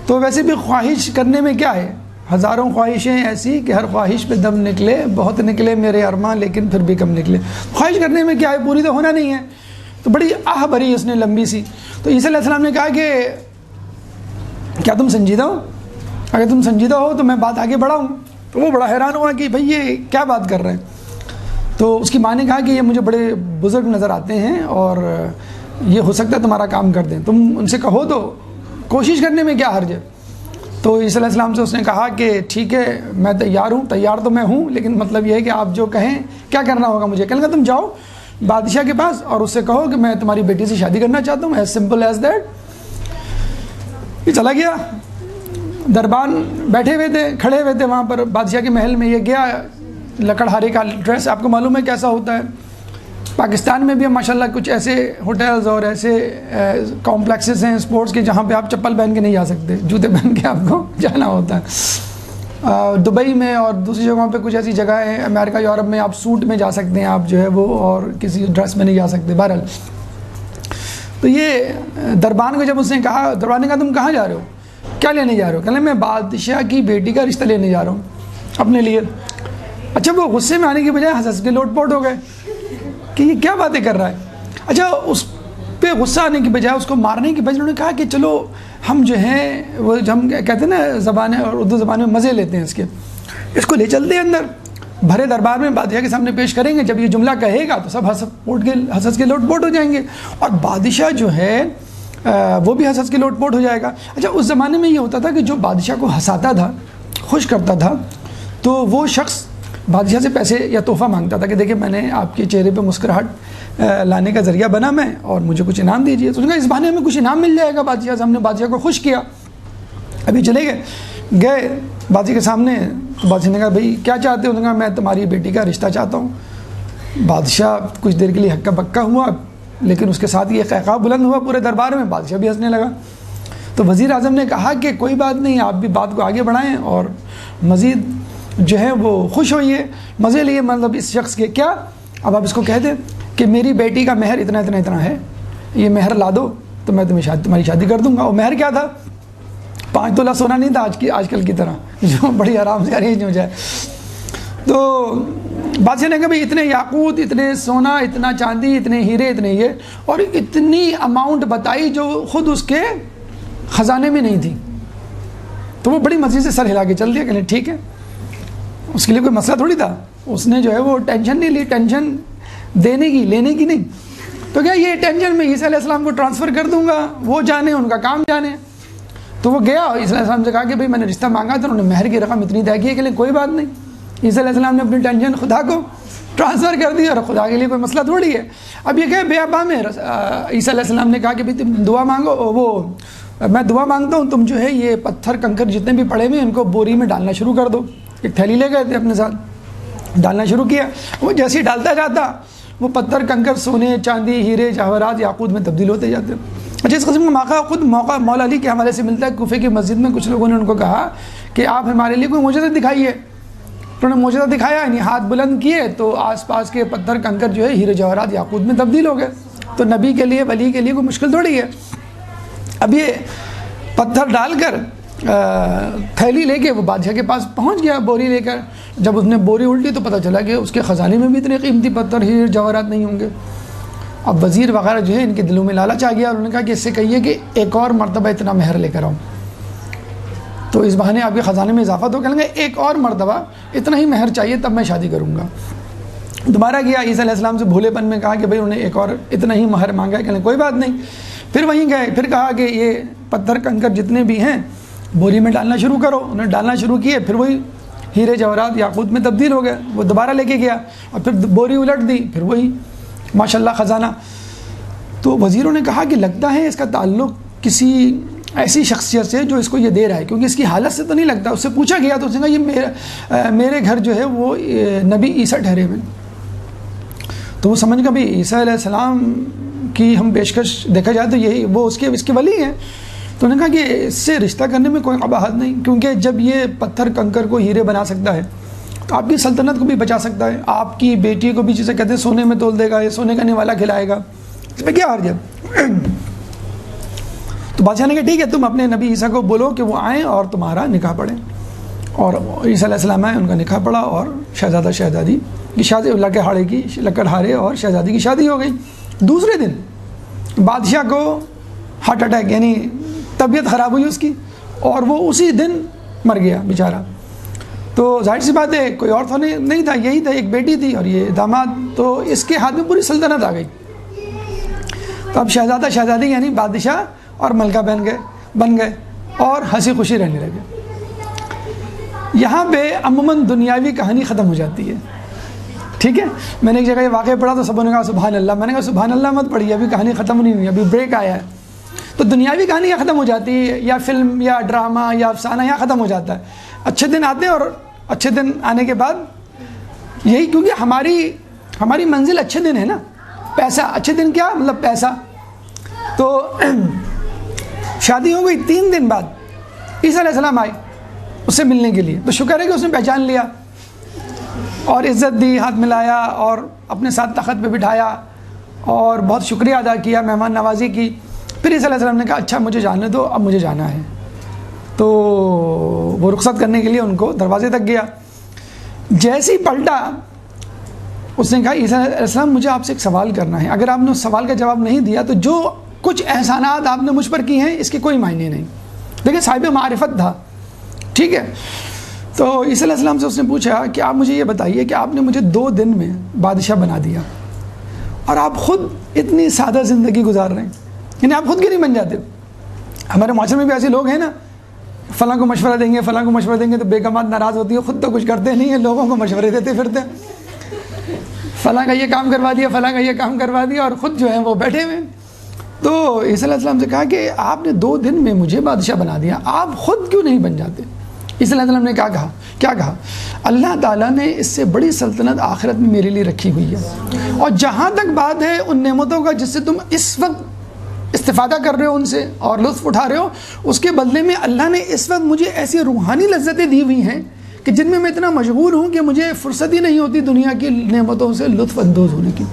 تو ویسے بھی خواہش کرنے میں کیا ہے، ہزاروں خواہشیں ایسی کہ ہر خواہش پہ دم نکلے، بہت نکلے میرے ارماں لیکن پھر بھی کم نکلے۔ خواہش کرنے میں کیا ہے، پوری تو ہونا نہیں ہے۔ تو بڑی آہ بھری اس نے لمبی سی۔ تو عیسیٰ علیہ السلام نے کہا کہ کیا تم سنجیدہ ہو؟ اگر تم سنجیدہ ہو تو میں بات آگے بڑھاؤں۔ تو وہ بڑا حیران ہوا کہ بھئی یہ کیا بات کر رہے ہیں۔ تو اس کی ماں نے کہا کہ یہ مجھے بڑے بزرگ نظر آتے ہیں، اور یہ ہو سکتا ہے تمہارا کام کر دیں، تم ان سے کہو تو کوشش کرنے میں کیا حرج ہے۔ تو عیسیٰ علیہ السلام سے اس نے کہا کہ ٹھیک ہے میں تیار ہوں، تیار تو میں ہوں، لیکن مطلب یہ ہے کہ آپ جو کہیں کیا کرنا ہوگا مجھے۔ کہنے لگا تم جاؤ بادشاہ کے پاس اور اس سے کہو کہ میں تمہاری بیٹی سے شادی کرنا چاہتا ہوں، ایز سمپل ایز دیٹ۔ یہ چلا گیا، دربان بیٹھے ہوئے تھے، کھڑے ہوئے تھے وہاں پر بادشاہ کے محل میں۔ یہ گیا، لکڑہارے کا ڈریس آپ کو معلوم ہے کیسا ہوتا ہے، پاکستان میں بھی ماشاءاللہ کچھ ایسے ہوٹلز اور ایسے کمپلیکسز ہیں اسپورٹس کے جہاں پہ آپ چپل پہن کے نہیں جا سکتے، جوتے پہن کے آپ کو جانا ہوتا ہے۔ دبئی میں اور دوسری جگہوں پہ کچھ ایسی جگہیں ہیں، امریکہ یورپ میں آپ سوٹ میں جا سکتے ہیں آپ جو ہے وہ، اور کسی ڈریس میں نہیں جا سکتے۔ بہرحال تو یہ دربان کو جب اس نے کہا، دربان نے کہا تم کہاں جا رہے ہو، کیا لینے جا رہے ہو؟ کہنے میں بادشاہ کی بیٹی کا رشتہ لینے جا رہا ہوں اپنے لیے۔ اچھا وہ غصے میں آنے کی بجائے ہنس کے لوٹ پوٹ ہو گئے کہ یہ کیا باتیں کر رہا ہے۔ اچھا اس پہ غصہ آنے کی بجائے، اس کو مارنے کی بجائے انہوں نے کہا کہ چلو ہم جو ہیں وہ جو ہم کہتے ہیں نا زبان اور اردو زبان میں مزے لیتے ہیں اس کو لے چلتے ہیں اندر، بھرے دربار میں بادشاہ کے سامنے پیش کریں گے، جب یہ جملہ کہے گا تو سب ہنس کے لوٹ پوٹ ہو جائیں گے، اور بادشاہ جو ہے وہ بھی ہنس کے لوٹ پوٹ ہو جائے گا۔ اچھا اس زمانے میں یہ ہوتا تھا کہ جو بادشاہ کو ہنساتا تھا، خوش کرتا تھا، تو وہ شخص بادشاہ سے پیسے یا تحفہ مانگتا تھا کہ دیکھیں میں نے آپ کے چہرے پہ مسکراہٹ لانے کا ذریعہ بنا میں، اور مجھے کچھ انعام دیجیے۔ تو اس نے کہا اس بہانے میں کچھ انعام مل جائے گا بادشاہ سے۔ ہم نے بادشاہ کو خوش کیا، ابھی چلے گئے بادشاہ کے سامنے۔ تو بادشاہ نے کہا بھئی کیا چاہتے ہو؟ انہوں نے کہا میں تمہاری بیٹی کا رشتہ چاہتا ہوں۔ بادشاہ کچھ دیر کے لیے ہکا بکا ہوا، لیکن اس کے ساتھ یہ قہقہ بلند ہوا پورے دربار میں، بادشاہ بھی ہنسنے لگا۔ تو وزیر اعظم نے کہا کہ کوئی بات نہیں، آپ بھی بات کو آگے بڑھائیں اور مزید جو ہے وہ خوش ہوئیے، مزے لیے، مطلب اس شخص کے کیا، اب آپ اس کو کہہ دیں کہ میری بیٹی کا مہر اتنا اتنا اتنا ہے، یہ مہر لا دو تو میں تمہاری شادی کر دوں گا۔ اور مہر کیا تھا؟ 5 تولہ سونا نہیں تھا آج کل کی طرح جو بڑی آرام سے ارینج ہو جائے۔ تو بادشاہ نے کہا بھائی اتنے یاقوت، اتنے سونا، اتنا چاندی، اتنے ہیرے، اتنے یہ، اور اتنی اماؤنٹ بتائی جو خود اس کے خزانے میں نہیں تھی۔ تو وہ بڑی مرضی سے سر ہلا کے چل دیا کہ ٹھیک ہے، اس کے لیے کوئی مسئلہ تھوڑی تھا، اس نے جو ہے وہ ٹینشن نہیں لی، ٹینشن دینے کی لینے کی نہیں۔ تو کیا یہ ٹینشن میں عیسیٰ علیہ السلام کو ٹرانسفر کر دوں گا، وہ جانے ان کا کام جانے۔ تو وہ گیا اور عیسیٰ علیہ السلام سے کہا کہ بھائی میں نے رشتہ مانگا تھا، انہوں نے مہر کی رقم اتنی طے کی ہے کہ کوئی بات نہیں۔ عیسیٰ علیہ السلام نے اپنی ٹینشن خدا کو ٹرانسفر کر دی، اور خدا کے لیے کوئی مسئلہ تھوڑی ہے۔ اب یہ کہ بیاباں میں عیسیٰ علیہ السلام نے کہا کہ بھائی تم دعا مانگو، میں دعا مانگتا ہوں، تم جو ہے یہ پتھر کنکر جتنے بھی پڑے ہوئے ان کو بوری میں ڈالنا شروع کر دو، ایک تھیلی لے گئے تھے اپنے ساتھ, ڈالنا شروع کیا. وہ جیسے ہی ڈالتا جاتا وہ پتھر کنکر سونے چاندی ہیرے جواہرات یاقوت میں تبدیل ہوتے جاتے. اچھا, اس قسم کا موقع خود مولا علی کے حوالے سے ملتا ہے. کوفے کی مسجد میں کچھ لوگوں نے ان کو کہا کہ آپ ہمارے لیے کوئی معجزہ دکھائیے. انہوں نے معجزہ دکھایا, یعنی ہاتھ بلند کیے تو آس پاس کے پتھر کنکر جو ہے ہیرے جواہرات یاقوت میں تبدیل ہو گئے. تو نبی کے لیے ولی کے لیے کوئی مشکل تھوڑی ہے. اب یہ پتھر ڈال کر تھیلی لے کے وہ بادشاہ کے پاس پہنچ گیا بوری لے کر. جب اس نے بوری الٹی تو پتہ چلا کہ اس کے خزانے میں بھی اتنے قیمتی پتھر ہیرے جواہرات نہیں ہوں گے. اب وزیر وغیرہ جو ہے ان کے دلوں میں لالچ آ گیا. انہوں نے کہا کہ اس سے کہیے کہ ایک اور مرتبہ اتنا مہر لے کر آؤں تو اس بہانے آپ کے خزانے میں اضافہ تو کریں گے. ایک اور مرتبہ اتنا ہی مہر چاہیے تب میں شادی کروں گا. دوبارہ گیا عیسیٰ علیہ السلام سے بھولے پن میں کہا کہ بھائی انہوں نے ایک اور اتنا ہی مہر مانگا ہے. کہنے کوئی بات نہیں. پھر وہیں گئے, پھر کہا کہ یہ پتھر کنکر جتنے بھی ہیں بوری میں ڈالنا شروع کرو. انہوں نے ڈالنا شروع کیے, پھر وہی ہیرے جواہرات یاقوت میں تبدیل ہو گئے. وہ دوبارہ لے کے گیا اور پھر بوری الٹ دی, پھر وہی ماشاءاللہ خزانہ. تو وزیروں نے کہا کہ لگتا ہے اس کا تعلق کسی ایسی شخصیت سے جو اس کو یہ دے رہا ہے, کیونکہ اس کی حالت سے تو نہیں لگتا. اس سے پوچھا گیا تو اس نے کہا یہ میرے گھر جو ہے وہ نبی عیسیٰ ٹھہرے ہوئے. تو وہ سمجھ گیا بھائی عیسیٰ علیہ السلام کی ہم پیشکش دیکھا جائے تو یہی وہ اس کے ولی ہیں. تو انہوں نے کہا کہ اس سے رشتہ کرنے میں کوئی قباحت نہیں, کیونکہ جب یہ پتھر کنکر کو ہیرے بنا سکتا ہے تو آپ کی سلطنت کو بھی بچا سکتا ہے. آپ کی بیٹی کو بھی جسے کہتے ہیں سونے میں تول دے گا, یہ سونے کا نوالا کھلائے گا, اس میں کیا حرج ہے. تو بادشاہ نے کہا ٹھیک ہے, تم اپنے نبی عیسیٰ کو بولو کہ وہ آئیں اور تمہارا نکاح پڑھیں. اور عیسیٰ علیہ السلام آئے, ان کا نکاح پڑھا اور شہزادہ شہزادی کی شادی, لکڑہارے اور شہزادی کی شادی ہو گئی. دوسرے دن بادشاہ کو ہارٹ اٹیک یعنی طبیعت خراب ہوئی اس کی, اور وہ اسی دن مر گیا بیچارہ. تو ظاہر سی بات ہے کوئی اور تو نہیں تھا, یہی تھا, ایک بیٹی تھی اور یہ داماد, تو اس کے ہاتھ میں پوری سلطنت آ گئی. تو اب شہزادہ شہزادی یعنی بادشاہ اور ملکہ بن گئے اور ہنسی خوشی رہنے لگے. یہاں پہ عموماً دنیاوی کہانی ختم ہو جاتی ہے. ٹھیک ہے, میں نے ایک جگہ یہ واقعہ پڑھا تو سب نے کہا سبحان اللہ. میں نے کہا سبحان اللہ مت پڑھیے, ابھی کہانی ختم نہیں ہوئی, ابھی بریک آیا ہے. تو دنیاوی کہانی ختم ہو جاتی ہے, یا فلم یا ڈرامہ یا افسانہ یہاں ختم ہو جاتا ہے. اچھے دن آتے ہیں, اور اچھے دن آنے کے بعد یہی, کیونکہ ہماری منزل اچھے دن ہے نا, پیسہ. اچھے دن کیا مطلب پیسہ. تو شادی ہو گئی, 3 دن بعد عیسیٰ علیہ السلام آئے اس سے ملنے کے لیے. تو شکر ہے کہ اس نے پہچان لیا اور عزت دی, ہاتھ ملایا اور اپنے ساتھ تخت پہ بٹھایا اور بہت شکریہ ادا کیا, مہمان نوازی کی. پھر عیسیٰ علیہ السلام نے کہا اچھا مجھے جانے دو, اب مجھے جانا ہے. تو وہ رخصت کرنے کے لیے ان کو دروازے تک گیا. جیسے ہی پلٹا اس نے کہا عیسیٰ علیہ السلام مجھے آپ سے ایک سوال کرنا ہے, اگر آپ نے اس سوال کا جواب نہیں دیا تو جو کچھ احسانات آپ نے مجھ پر کی ہیں اس کے کوئی معنی نہیں. دیکھیں صاحب معرفت تھا. ٹھیک ہے, تو عیسیٰ علیہ السلام سے اس نے پوچھا کہ آپ مجھے یہ بتائیے کہ آپ نے مجھے 2 دن میں بادشاہ بنا دیا اور آپ خود اتنی سادہ زندگی گزار رہے ہیں, یعنی آپ خود کے نہیں بن جاتے. ہمارے معاشرے میں بھی ایسے لوگ ہیں نا, فلاں کو مشورہ دیں گے فلاں کو مشورہ دیں گے تو بیگمات ناراض ہوتی ہے, خود تو کچھ کرتے نہیں ہیں, لوگوں کو مشورے دیتے پھرتے ہیں. فلاں کا یہ کام کروا دیا, فلاں کا یہ کام کروا دیا, اور خود جو ہیں وہ بیٹھے ہوئے. تو عیسیٰ علیہ السلام سے کہا کہ آپ نے 2 دن میں مجھے بادشاہ بنا دیا, آپ خود کیوں نہیں بن جاتے. عیسیٰ علیہ السلام نے کیا کہا اللہ تعالیٰ نے اس سے بڑی سلطنت آخرت میں میرے لیے رکھی ہوئی ہے, اور جہاں تک بات ہے ان نعمتوں کا جس سے تم اس وقت استفادہ کر رہے ہو ان سے اور لطف اٹھا رہے ہو, اس کے بدلے میں اللہ نے اس وقت مجھے ایسی روحانی لذتیں دی ہوئی ہیں کہ جن میں اتنا مشغول ہوں کہ مجھے فرصت ہی نہیں ہوتی دنیا کی نعمتوں سے لطف اندوز ہونے کی.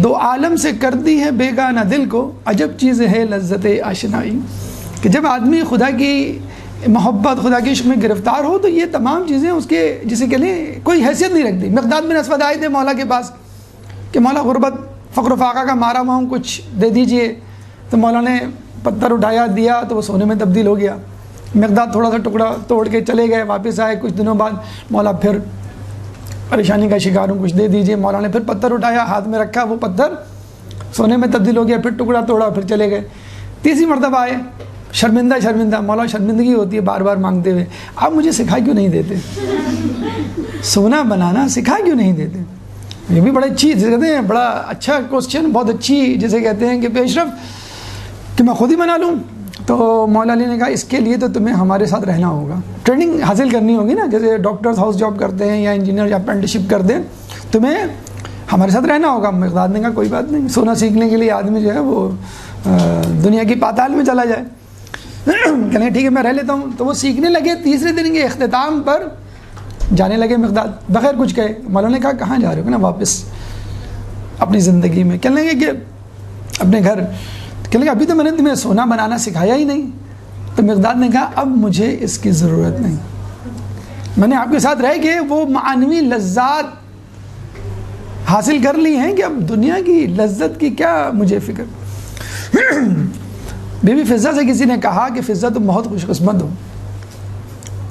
2 عالم سے کر دی ہے بیگانہ دل کو, عجب چیز ہے لذت آشنائی. کہ جب آدمی خدا کی محبت خدا کے عشق میں گرفتار ہو تو یہ تمام چیزیں اس کے جسے کہ لیں کوئی حیثیت نہیں رکھتی. مقداد بن اسود آئے تھے مولا کے پاس کہ مولا غربت فقر و فاقہ کا مارا ہوا ہوں, کچھ دے دیجئے. تو مولا نے پتھر اٹھایا دیا تو وہ سونے میں تبدیل ہو گیا. مقداد تھوڑا سا ٹکڑا توڑ کے چلے گئے, واپس آئے کچھ دنوں بعد, مولا پھر پریشانی کا شکار ہوں, کچھ دے دیجئے. مولا نے پھر پتھر اٹھایا, ہاتھ میں رکھا, وہ پتھر سونے میں تبدیل ہو گیا, پھر ٹکڑا توڑا, پھر چلے گئے. تیسری مرتبہ آئے, شرمندہ. مولا شرمندگی ہوتی ہے بار بار مانگتے ہوئے, آپ مجھے سکھا کیوں نہیں دیتے, سونا بنانا سکھا کیوں نہیں دیتے. یہ بھی بڑا اچھی جسے کہتے ہیں بڑا اچھا کوسچن, بہت اچھی جسے کہتے ہیں کہ پیش رفت کہ میں خود ہی بنا لوں. تو مولا علی نے کہا اس کے لیے تو تمہیں ہمارے ساتھ رہنا ہوگا، ٹریننگ حاصل کرنی ہوگی نا، جیسے ڈاکٹرز ہاؤس جاب کرتے ہیں یا انجینئر یا اپرینٹسشپ کرتے ہیں، تمہیں ہمارے ساتھ رہنا ہوگا۔ مقداد نے کہا کوئی بات نہیں، سونا سیکھنے کے لیے آدمی جو ہے وہ دنیا کی پاتال میں چلا جائے۔ کہنے ٹھیک ہے میں رہ لیتا ہوں۔ تو وہ سیکھنے لگے، تیسرے دن کے اختتام پر جانے لگے مقداد بغیر کچھ کہے۔ مولانا نے کہا کہاں جا رہے ہو؟ نا واپس اپنی زندگی میں۔ کہنے لگے کہ اپنے گھر۔ کہنے لگے ابھی تو میں نے تمہیں سونا بنانا سکھایا ہی نہیں۔ تو مقداد نے کہا اب مجھے اس کی ضرورت نہیں، میں نے آپ کے ساتھ رہ کے وہ معنوی لذات حاصل کر لی ہیں کہ اب دنیا کی لذت کی کیا مجھے فکر۔ بی بی فضہ سے کسی نے کہا کہ فضہ تم بہت خوش قسمت ہو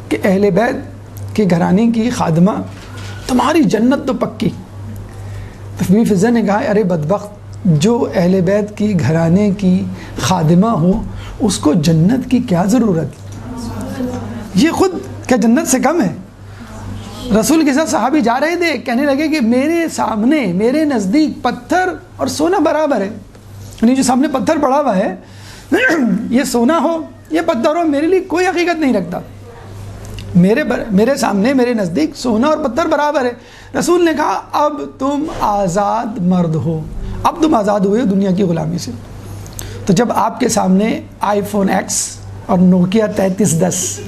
کہ اہل بیت کے گھرانے کی خادمہ، تمہاری جنت تو پکی۔ تو بی بی فضہ نے کہا ارے بدبخت، جو اہل بیت کی گھرانے کی خادمہ ہو اس کو جنت کی کیا ضرورت، یہ خود کیا جنت سے کم ہے؟ رسول کے ساتھ صحابی جا رہے تھے، کہنے لگے کہ میرے سامنے میرے نزدیک پتھر اور سونا برابر ہے، یعنی جو سامنے پتھر پڑا ہوا ہے یہ سونا ہو یہ پتھر ہو میرے لیے کوئی حقیقت نہیں رکھتا، میرے سامنے میرے نزدیک سونا اور پتھر برابر ہے۔ رسول نے کہا اب تم آزاد مرد ہو، اب تم آزاد ہوئے دنیا کی غلامی سے۔ تو جب آپ کے سامنے آئی فون ایکس اور نوکیا 3310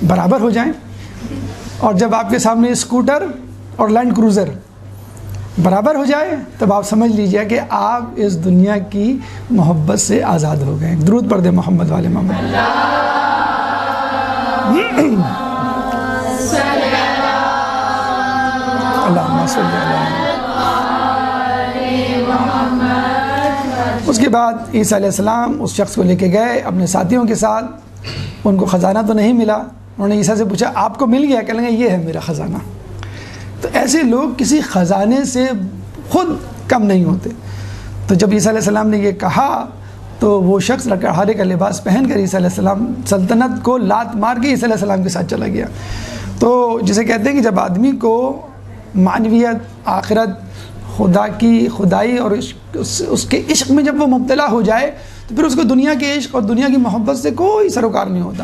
برابر ہو جائیں، اور جب آپ کے سامنے اسکوٹر اور لینڈ کروزر برابر ہو جائے، تب آپ سمجھ لیجئے کہ آپ اس دنیا کی محبت سے آزاد ہو گئے۔ درود پڑھ دے محمد والے محمد۔ اللہم صلی اللہ۔ اس کے بعد عیسیٰ علیہ السلام اس شخص کو لے کے گئے اپنے ساتھیوں کے ساتھ، ان کو خزانہ تو نہیں ملا، انہوں نے عیسیٰ سے پوچھا آپ کو مل گیا؟ کہنے لگے یہ ہے میرا خزانہ۔ تو ایسے لوگ کسی خزانے سے خود کم نہیں ہوتے۔ تو جب عیسیٰ علیہ السلام نے یہ کہا تو وہ شخص لکڑہارے کا لباس پہن کر عیسیٰ علیہ السلام سلطنت کو لات مار کے عیسیٰ علیہ السلام کے ساتھ چلا گیا۔ تو جسے کہتے ہیں کہ جب آدمی کو معنویت، آخرت، خدا کی خدائی اور اس کے عشق میں جب وہ مبتلا ہو جائے تو پھر اس کو دنیا کے عشق اور دنیا کی محبت سے کوئی سروکار نہیں ہوتا۔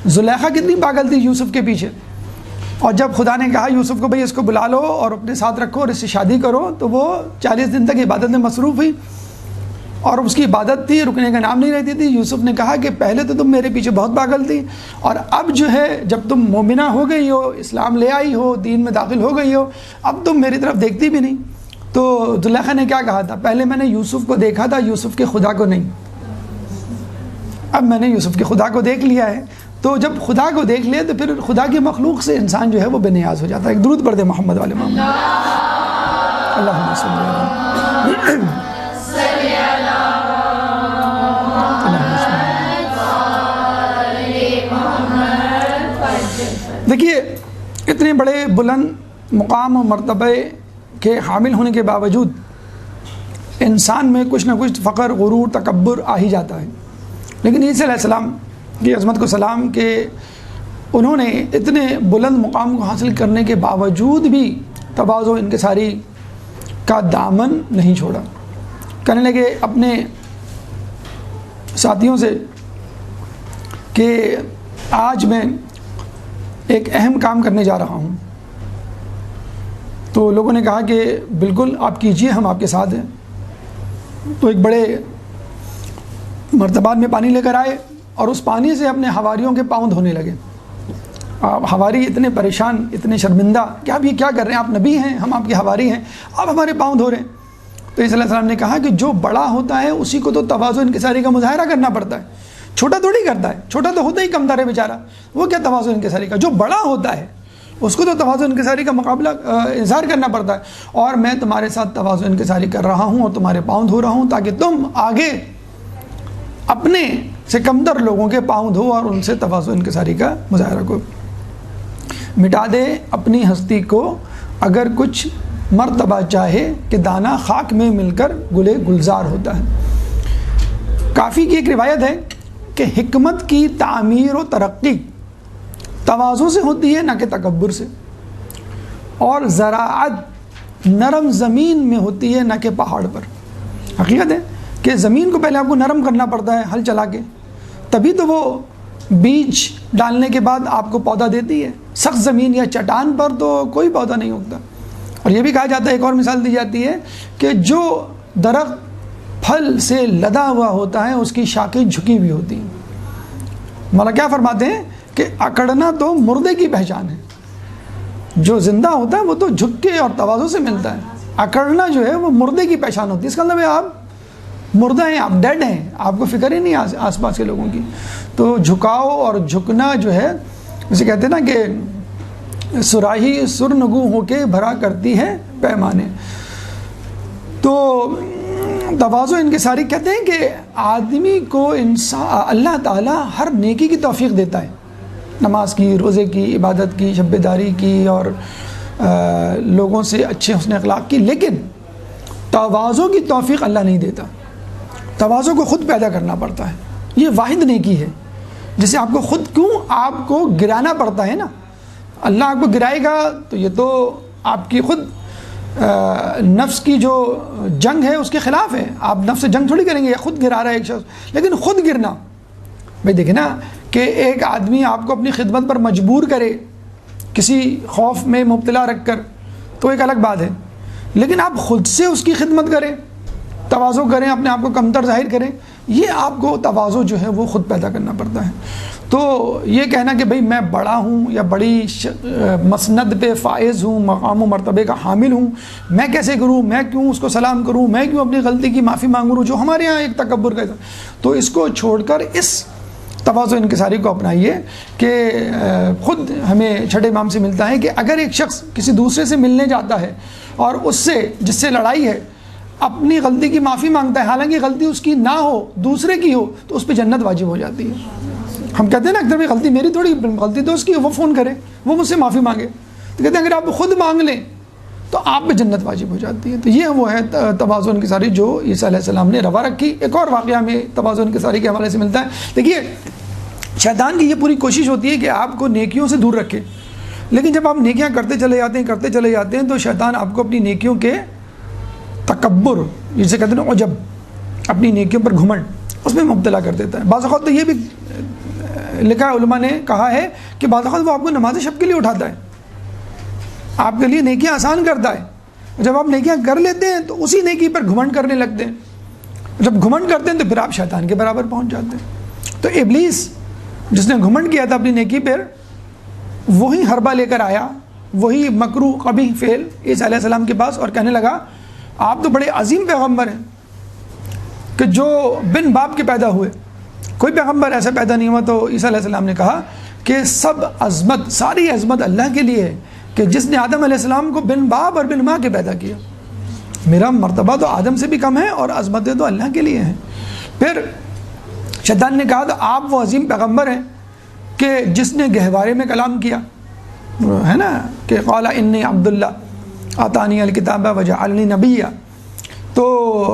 زلیخا کتنی پاگل تھی یوسف کے پیچھے، اور جب خدا نے کہا یوسف کو بھئی اس کو بلا لو اور اپنے ساتھ رکھو اور اس سے شادی کرو، تو وہ 40 دن تک عبادت میں مصروف ہوئی، اور اس کی عبادت تھی، رکنے کا نام نہیں رہتی تھی۔ یوسف نے کہا کہ پہلے تو تم میرے پیچھے بہت پاگل تھی، اور اب جو ہے جب تم مومنہ ہو گئی ہو، اسلام لے آئی ہو، دین میں داخل ہو گئی ہو، اب تم میری طرف دیکھتی بھی نہیں۔ تو زلیخا نے کیا کہا تھا؟ پہلے میں نے یوسف کو دیکھا تھا، یوسف کے خدا کو نہیں، اب میں نے یوسف کے خدا کو دیکھ لیا ہے۔ تو جب خدا کو دیکھ لے تو پھر خدا کی مخلوق سے انسان جو ہے وہ بے نیاز ہو جاتا ہے۔ ایک درود پڑھ دے محمد والے محمد۔ اللہم صلی اللہ۔ دیکھیے اتنے بڑے بلند مقام و مرتبہ کے حامل ہونے کے باوجود انسان میں کچھ نہ کچھ فخر، غرور، تکبر آ ہی جاتا ہے، لیکن عیسیٰ علیہ السلام کی عظمت کو سلام کہ انہوں نے اتنے بلند مقام کو حاصل کرنے کے باوجود بھی تواضع و انکساری کا دامن نہیں چھوڑا۔ کہنے لگے اپنے ساتھیوں سے کہ آج میں ایک اہم کام کرنے جا رہا ہوں۔ تو لوگوں نے کہا کہ بالکل آپ کیجئے، ہم آپ کے ساتھ ہیں۔ تو ایک بڑے مرتبات میں پانی لے کر آئے اور اس پانی سے اپنے حواریوں کے پاؤں دھونے لگے۔ حواری اتنے پریشان، اتنے شرمندہ کہ آپ یہ کیا کر رہے ہیں، آپ نبی ہیں، ہم آپ کے حواری ہیں، آپ ہمارے پاؤں دھو رہے ہیں۔ تو عیسیٰ علیہ السلام نے کہا کہ جو بڑا ہوتا ہے اسی کو تو تواضع انکساری کا مظاہرہ کرنا پڑتا ہے، چھوٹا تھوڑی کرتا ہے، چھوٹا تو ہوتا ہی کم تر ہے بیچارہ، وہ کیا تواضع انکساری کا، جو بڑا ہوتا ہے اس کو تو تواضع انکساری کا مقابلہ اظہار کرنا پڑتا ہے، اور میں تمہارے ساتھ تواضع انکساری کر رہا ہوں اور تمہارے پاؤں دھو رہا ہوں تاکہ تم آگے اپنے سے کمتر لوگوں کے پاؤں دھو اور ان سے تواضع انکساری کا مظاہرہ کو مٹا دے اپنی ہستی کو اگر کچھ مرتبہ چاہے کہ دانہ خاک میں مل کر گلے گلزار ہوتا ہے۔ کافی کی ایک روایت ہے کہ حکمت کی تعمیر و ترقی تواضع سے ہوتی ہے نہ کہ تکبر سے، اور زراعت نرم زمین میں ہوتی ہے نہ کہ پہاڑ پر۔ حقیقت ہے کہ زمین کو پہلے آپ کو نرم کرنا پڑتا ہے ہل چلا کے، تبھی تو وہ بیج ڈالنے کے بعد آپ کو پودا دیتی ہے۔ سخت زمین یا چٹان پر تو کوئی پودا نہیں اگتا۔ اور یہ بھی کہا جاتا ہے، ایک اور مثال دی جاتی ہے کہ جو درخت پھل سے لدا ہوا ہوتا ہے اس کی شاخیں جھکی ہوئی ہوتی ہیں۔ مولا کیا فرماتے ہیں کہ اکڑنا تو مردے کی پہچان ہے، جو زندہ ہوتا ہے وہ تو جھک کے اور تواضع سے ملتا ہے، اکڑنا جو ہے وہ مردے کی پہچان ہوتی ہے۔ اس کا مطلب ہے آپ مردہ ہیں، آپ ڈیڈ ہیں، آپ کو فکر ہی نہیں آس پاس کے لوگوں کی۔ تو جھکاؤ اور جھکنا جو ہے، جسے کہتے ہیں نا کہ سراہی سرنگوں ہو کے بھرا کرتی ہے پیمانے۔ تو تواضع انکساری کہتے ہیں کہ آدمی کو اللہ تعالیٰ ہر نیکی کی توفیق دیتا ہے، نماز کی، روزے کی، عبادت کی، شب داری کی، اور لوگوں سے اچھے حسن اخلاق کی، لیکن تواضع کی توفیق اللہ نہیں دیتا۔ تواضع کو خود پیدا کرنا پڑتا ہے، یہ واحد نیکی ہے جسے آپ کو خود کیوں آپ کو گرانا پڑتا ہے نا۔ اللہ آپ کو گرائے گا تو یہ تو آپ کی خود نفس کی جو جنگ ہے اس کے خلاف ہے، آپ نفس سے جنگ تھوڑی کریں گے، خود گرا رہا ہے ایک شخص۔ لیکن خود گرنا، بھائی دیکھیں نا کہ ایک آدمی آپ کو اپنی خدمت پر مجبور کرے کسی خوف میں مبتلا رکھ کر تو ایک الگ بات ہے، لیکن آپ خود سے اس کی خدمت کریں، تواضع کریں، اپنے آپ کو کمتر ظاہر کریں، یہ آپ کو تواضع جو ہے وہ خود پیدا کرنا پڑتا ہے۔ تو یہ کہنا کہ بھئی میں بڑا ہوں یا بڑی مسند پہ فائز ہوں، مقام و مرتبے کا حامل ہوں، میں کیسے کروں، میں کیوں اس کو سلام کروں، میں کیوں اپنی غلطی کی معافی مانگوں، جو ہمارے ہاں ایک تکبر کا، تو اس کو چھوڑ کر اس تواضع انکساری کو اپنائیے کہ خود ہمیں چھٹے امام سے ملتا ہے کہ اگر ایک شخص کسی دوسرے سے ملنے جاتا ہے اور اس سے جس سے لڑائی ہے اپنی غلطی کی معافی مانگتا ہے، حالانکہ غلطی اس کی نہ ہو دوسرے کی ہو، تو اس پہ جنت واجب ہو جاتی ہے۔ ہم کہتے ہیں نا اکثر غلطی میری تھوڑی، غلطی تو اس کی، وہ فون کرے، وہ مجھ سے معافی مانگے، تو کہتے ہیں اگر آپ خود مانگ لیں تو آپ پہ جنت واجب ہو جاتی ہے۔ تو یہ وہ ہے تواضع انکساری جو عیسیٰ علیہ السلام نے روا رکھی۔ ایک اور واقعہ میں تواضع انکساری کے حوالے سے ملتا ہے۔ دیکھیے شیطان کی یہ پوری کوشش ہوتی ہے کہ آپ کو نیکیوں سے دور رکھے، لیکن جب آپ نیکیاں کرتے چلے جاتے ہیں تو شیطان آپ کو اپنی نیکیوں کے تکبر، جسے کہتے ہیں عجب، اپنی نیکیوں پر گھمنڈ، اس میں مبتلا کر دیتا ہے۔ بعض اوقات تو یہ بھی لکھا ہے، علماء نے کہا ہے کہ بعض اوقات وہ آپ کو نماز شب کے لیے اٹھاتا ہے، آپ کے لیے نیکیاں آسان کرتا ہے۔ جب آپ نیکیاں کر لیتے ہیں تو اسی نیکی پر گھمنڈ کرنے لگتے ہیں، جب گھمنڈ کرتے ہیں تو پھر آپ شیطان کے برابر پہنچ جاتے ہیں۔ تو ابلیس جس نے گھمنڈ کیا تھا اپنی نیکی پر، وہی حربہ لے کر آیا، وہی مکروہ قبیح فعل عیسیٰ علیہ السلام کے پاس، اور کہنے لگا آپ تو بڑے عظیم پیغمبر ہیں کہ جو بن باپ کے پیدا ہوئے، کوئی پیغمبر ایسا پیدا نہیں ہوا۔ تو عیسیٰ علیہ السلام نے کہا کہ سب عظمت، ساری عظمت اللہ کے لیے ہے کہ جس نے آدم علیہ السلام کو بن باپ اور بن ماں کے پیدا کیا، میرا مرتبہ تو آدم سے بھی کم ہے اور عظمتیں تو اللہ کے لیے ہیں۔ پھر شیطان نے کہا تو آپ وہ عظیم پیغمبر ہیں کہ جس نے گہوارے میں کلام کیا ہے نا، کہ قال انی عبداللہ آتانی الکتاب وجعلنی نبیہ۔ تو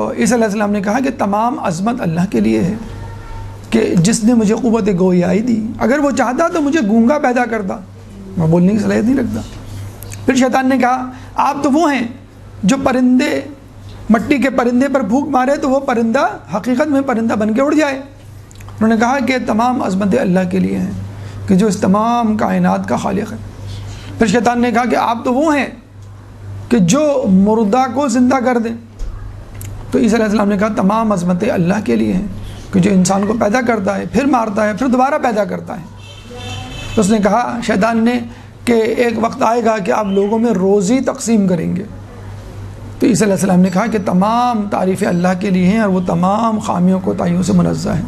عیسیٰ علیہ السلام نے کہا کہ تمام عظمت اللہ کے لیے ہے کہ جس نے مجھے قوت گویائی دی، اگر وہ چاہتا تو مجھے گونگا پیدا کرتا، میں بولنے کی صلاحیت نہیں رکھتا۔ پھر شیطان نے کہا آپ تو وہ ہیں جو پرندے، مٹی کے پرندے پر پھونک مارے تو وہ پرندہ حقیقت میں پرندہ بن کے اڑ جائے۔ انہوں نے کہا کہ تمام عظمتیں اللہ کے لیے ہیں کہ جو اس تمام کائنات کا خالق ہے۔ پھر شیطان نے کہا کہ آپ تو وہ ہیں کہ جو مردہ کو زندہ کر دیں۔ تو عیسیٰ علیہ السلام نے کہا تمام عظمتیں اللہ کے لیے ہیں کہ جو انسان کو پیدا کرتا ہے، پھر مارتا ہے، پھر دوبارہ پیدا کرتا ہے۔ تو اس نے کہا شیطان نے کہ ایک وقت آئے گا کہ آپ لوگوں میں روزی تقسیم کریں گے۔ تو عیسیٰ علیہ السلام نے کہا کہ تمام تعریفیں اللہ کے لیے ہیں اور وہ تمام خامیوں کوتاہیوں سے منزہ ہے۔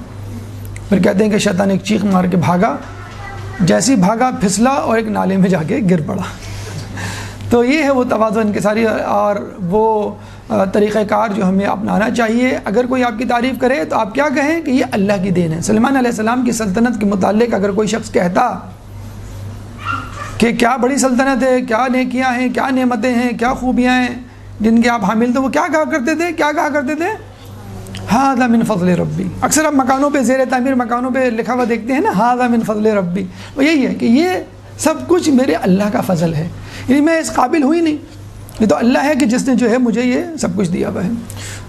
پھر کہتے ہیں کہ شیطان ایک چیخ مار کے بھاگا، جیسی بھاگا پھسلا اور ایک نالے میں جا کے گر پڑا۔ تو یہ ہے وہ تواضع انکساری اور وہ طریقہ کار جو ہمیں اپنانا چاہیے۔ اگر کوئی آپ کی تعریف کرے تو آپ کیا کہیں کہ یہ اللہ کی دین ہے۔ سلیمان علیہ السلام کی سلطنت کے متعلق اگر کوئی شخص کہتا کہ کیا بڑی سلطنت ہے، کیا نیکیاں ہیں، کیا نعمتیں ہیں، کیا خوبیاں ہیں جن کے آپ حامل، تو وہ کیا کہا کرتے تھے ھذا من فضل ربی۔ اکثر آپ مکانوں پہ، زیر تعمیر مکانوں پہ لکھا ہوا دیکھتے ہیں نا، ھذا من فضل ربی، وہ یہی ہے کہ یہ سب کچھ میرے اللہ کا فضل ہے، یعنی میں اس قابل ہوئی نہیں، یہ تو اللہ ہے کہ جس نے جو ہے مجھے یہ سب کچھ دیا ہوا ہے.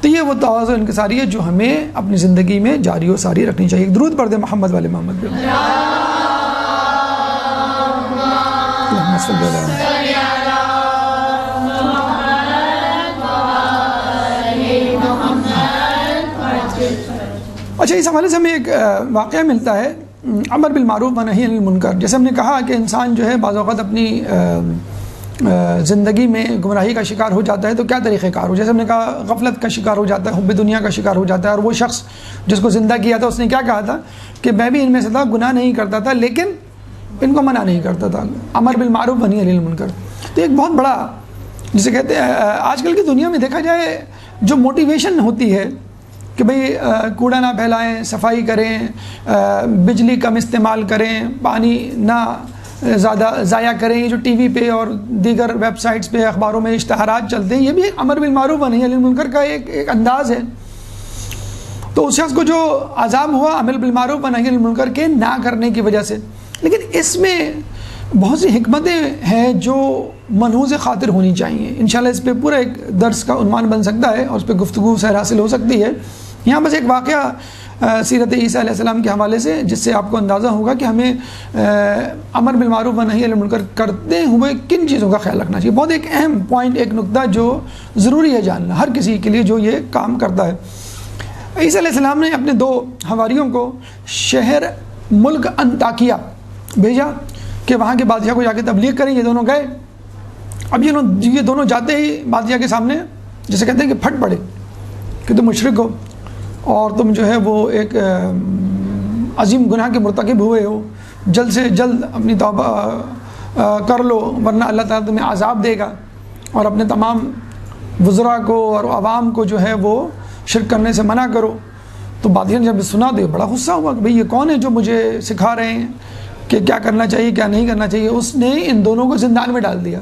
تو یہ وہ تواضع انکساری ہے جو ہمیں اپنی زندگی میں جاری و ساری رکھنی چاہیے. ایک درود پڑھ دیں محمد والے محمد پہ. اللہم صلی اللہ علیہ وسلم. اچھا اس حوالے سے ہمیں ایک واقعہ ملتا ہے امر بالمعروف و نہی عن المنکر. جیسے ہم نے کہا کہ انسان جو ہے بعض اوقات اپنی زندگی میں گمراہی کا شکار ہو جاتا ہے تو کیا طریقہ کار ہو. جیسے ہم نے کہا غفلت کا شکار ہو جاتا ہے, حب دنیا کا شکار ہو جاتا ہے. اور وہ شخص جس کو زندہ کیا تھا اس نے کیا کہا تھا کہ میں بھی ان میں سے تھا, گناہ نہیں کرتا تھا لیکن ان کو منع نہیں کرتا تھا. امر بالمعروف و نہی عن المنکر. تو ایک بہت بڑا جسے کہتے ہیں آج کل کی دنیا میں دیکھا جائے جو موٹیویشن ہوتی ہے کہ بھئی کوڑا نہ پھیلائیں, صفائی کریں, بجلی کم استعمال کریں, پانی نہ زیادہ ضائع کریں. یہ جو ٹی وی پہ اور دیگر ویب سائٹس پہ اخباروں میں اشتہارات چلتے ہیں یہ بھی امر بالمعروف و نہی عن المنکر کا ایک انداز ہے. تو اس شخص کو جو عذاب ہوا عمل بالمعروف و نہی عن المنکر کے نہ کرنے کی وجہ سے. لیکن اس میں بہت سی حکمتیں ہیں جو ملحوظ خاطر ہونی چاہیے. انشاءاللہ اس پہ پورا ایک درس کا عنوان بن سکتا ہے اور اس پہ گفتگو سیر حاصل ہو سکتی ہے. یہاں بس ایک واقعہ سیرت عیسیٰ علیہ السلام کے حوالے سے جس سے آپ کو اندازہ ہوگا کہ ہمیں امر بالمعروف و نہی عن المنکر کرتے ہوئے کن چیزوں کا خیال رکھنا چاہیے. بہت ایک اہم پوائنٹ, ایک نقطہ جو ضروری ہے جاننا ہر کسی کے لیے جو یہ کام کرتا ہے. عیسیٰ علیہ السلام نے اپنے 2 حواریوں کو شہر ملک انطاکیہ بھیجا کہ وہاں کے بادشاہ کو جا کے تبلیغ کریں. یہ دونوں گئے. اب یہ دونوں جاتے ہی بادشاہ کے سامنے جسے کہتے ہیں کہ پھٹ پڑے کہ تم مشرک ہو اور تم جو ہے وہ ایک عظیم گناہ کے مرتکب ہوئے ہو, جلد سے جلد اپنی توبہ کر لو ورنہ اللہ تعالیٰ تمہیں عذاب دے گا. اور اپنے تمام وزراء کو اور عوام کو جو ہے وہ شرک کرنے سے منع کرو. تو بادشاہ نے جب سنا تو بڑا غصہ ہوا کہ بھئی یہ کون ہے جو مجھے سکھا رہے ہیں کہ کیا کرنا چاہیے کیا نہیں کرنا چاہیے. اس نے ان دونوں کو زندان میں ڈال دیا.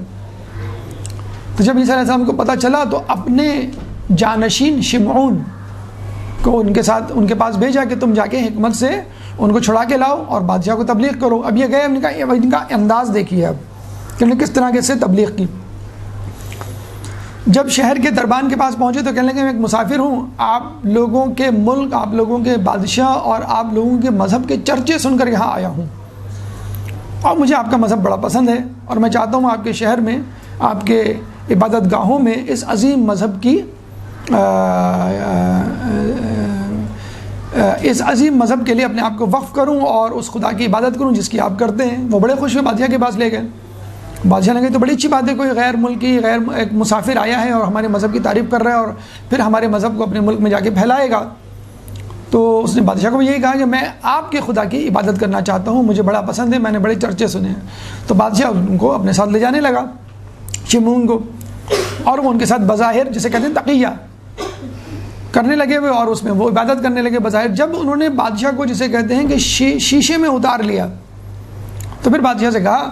تو جب عیسیٰ علیہ السلام کو پتہ چلا تو اپنے جانشین شمعون کو ان کے پاس بھیجا کہ تم جا کے حکمت سے ان کو چھڑا کے لاؤ اور بادشاہ کو تبلیغ کرو. اب یہ گئے, ان کا انداز دیکھیے اب کہ انہوں نے کس طرح سے تبلیغ کی. جب شہر کے دربان کے پاس پہنچے تو کہنے لگے میں ایک مسافر ہوں, آپ لوگوں کے ملک, آپ لوگوں کے بادشاہ اور آپ لوگوں کے مذہب کے چرچے سن کر یہاں آیا ہوں اور مجھے آپ کا مذہب بڑا پسند ہے اور میں چاہتا ہوں آپ کے شہر میں, آپ کے عبادت گاہوں میں اس عظیم مذہب کی اس عظیم مذہب کے لیے اپنے آپ کو وقف کروں اور اس خدا کی عبادت کروں جس کی آپ کرتے ہیں. وہ بڑے خوش ہوئے, بادشاہ کے پاس لے گئے. بادشاہ نے کہا تو بڑی اچھی بات ہے, کوئی غیر ملکی ایک مسافر آیا ہے اور ہمارے مذہب کی تعریف کر رہا ہے اور پھر ہمارے مذہب کو اپنے ملک میں جا کے پھیلائے گا. تو اس نے بادشاہ کو یہی کہا کہ میں آپ کے خدا کی عبادت کرنا چاہتا ہوں, مجھے بڑا پسند ہے, میں نے بڑے چرچے سنے ہیں. تو بادشاہ ان کو اپنے ساتھ لے جانے لگا شمعون کو, اور وہ ان کے ساتھ بظاہر جسے کہتے ہیں تقیہ کرنے لگے ہوئے اور اس میں وہ عبادت کرنے لگے بظاہر. جب انہوں نے بادشاہ کو جسے کہتے ہیں کہ شیشے میں اتار لیا تو پھر بادشاہ سے کہا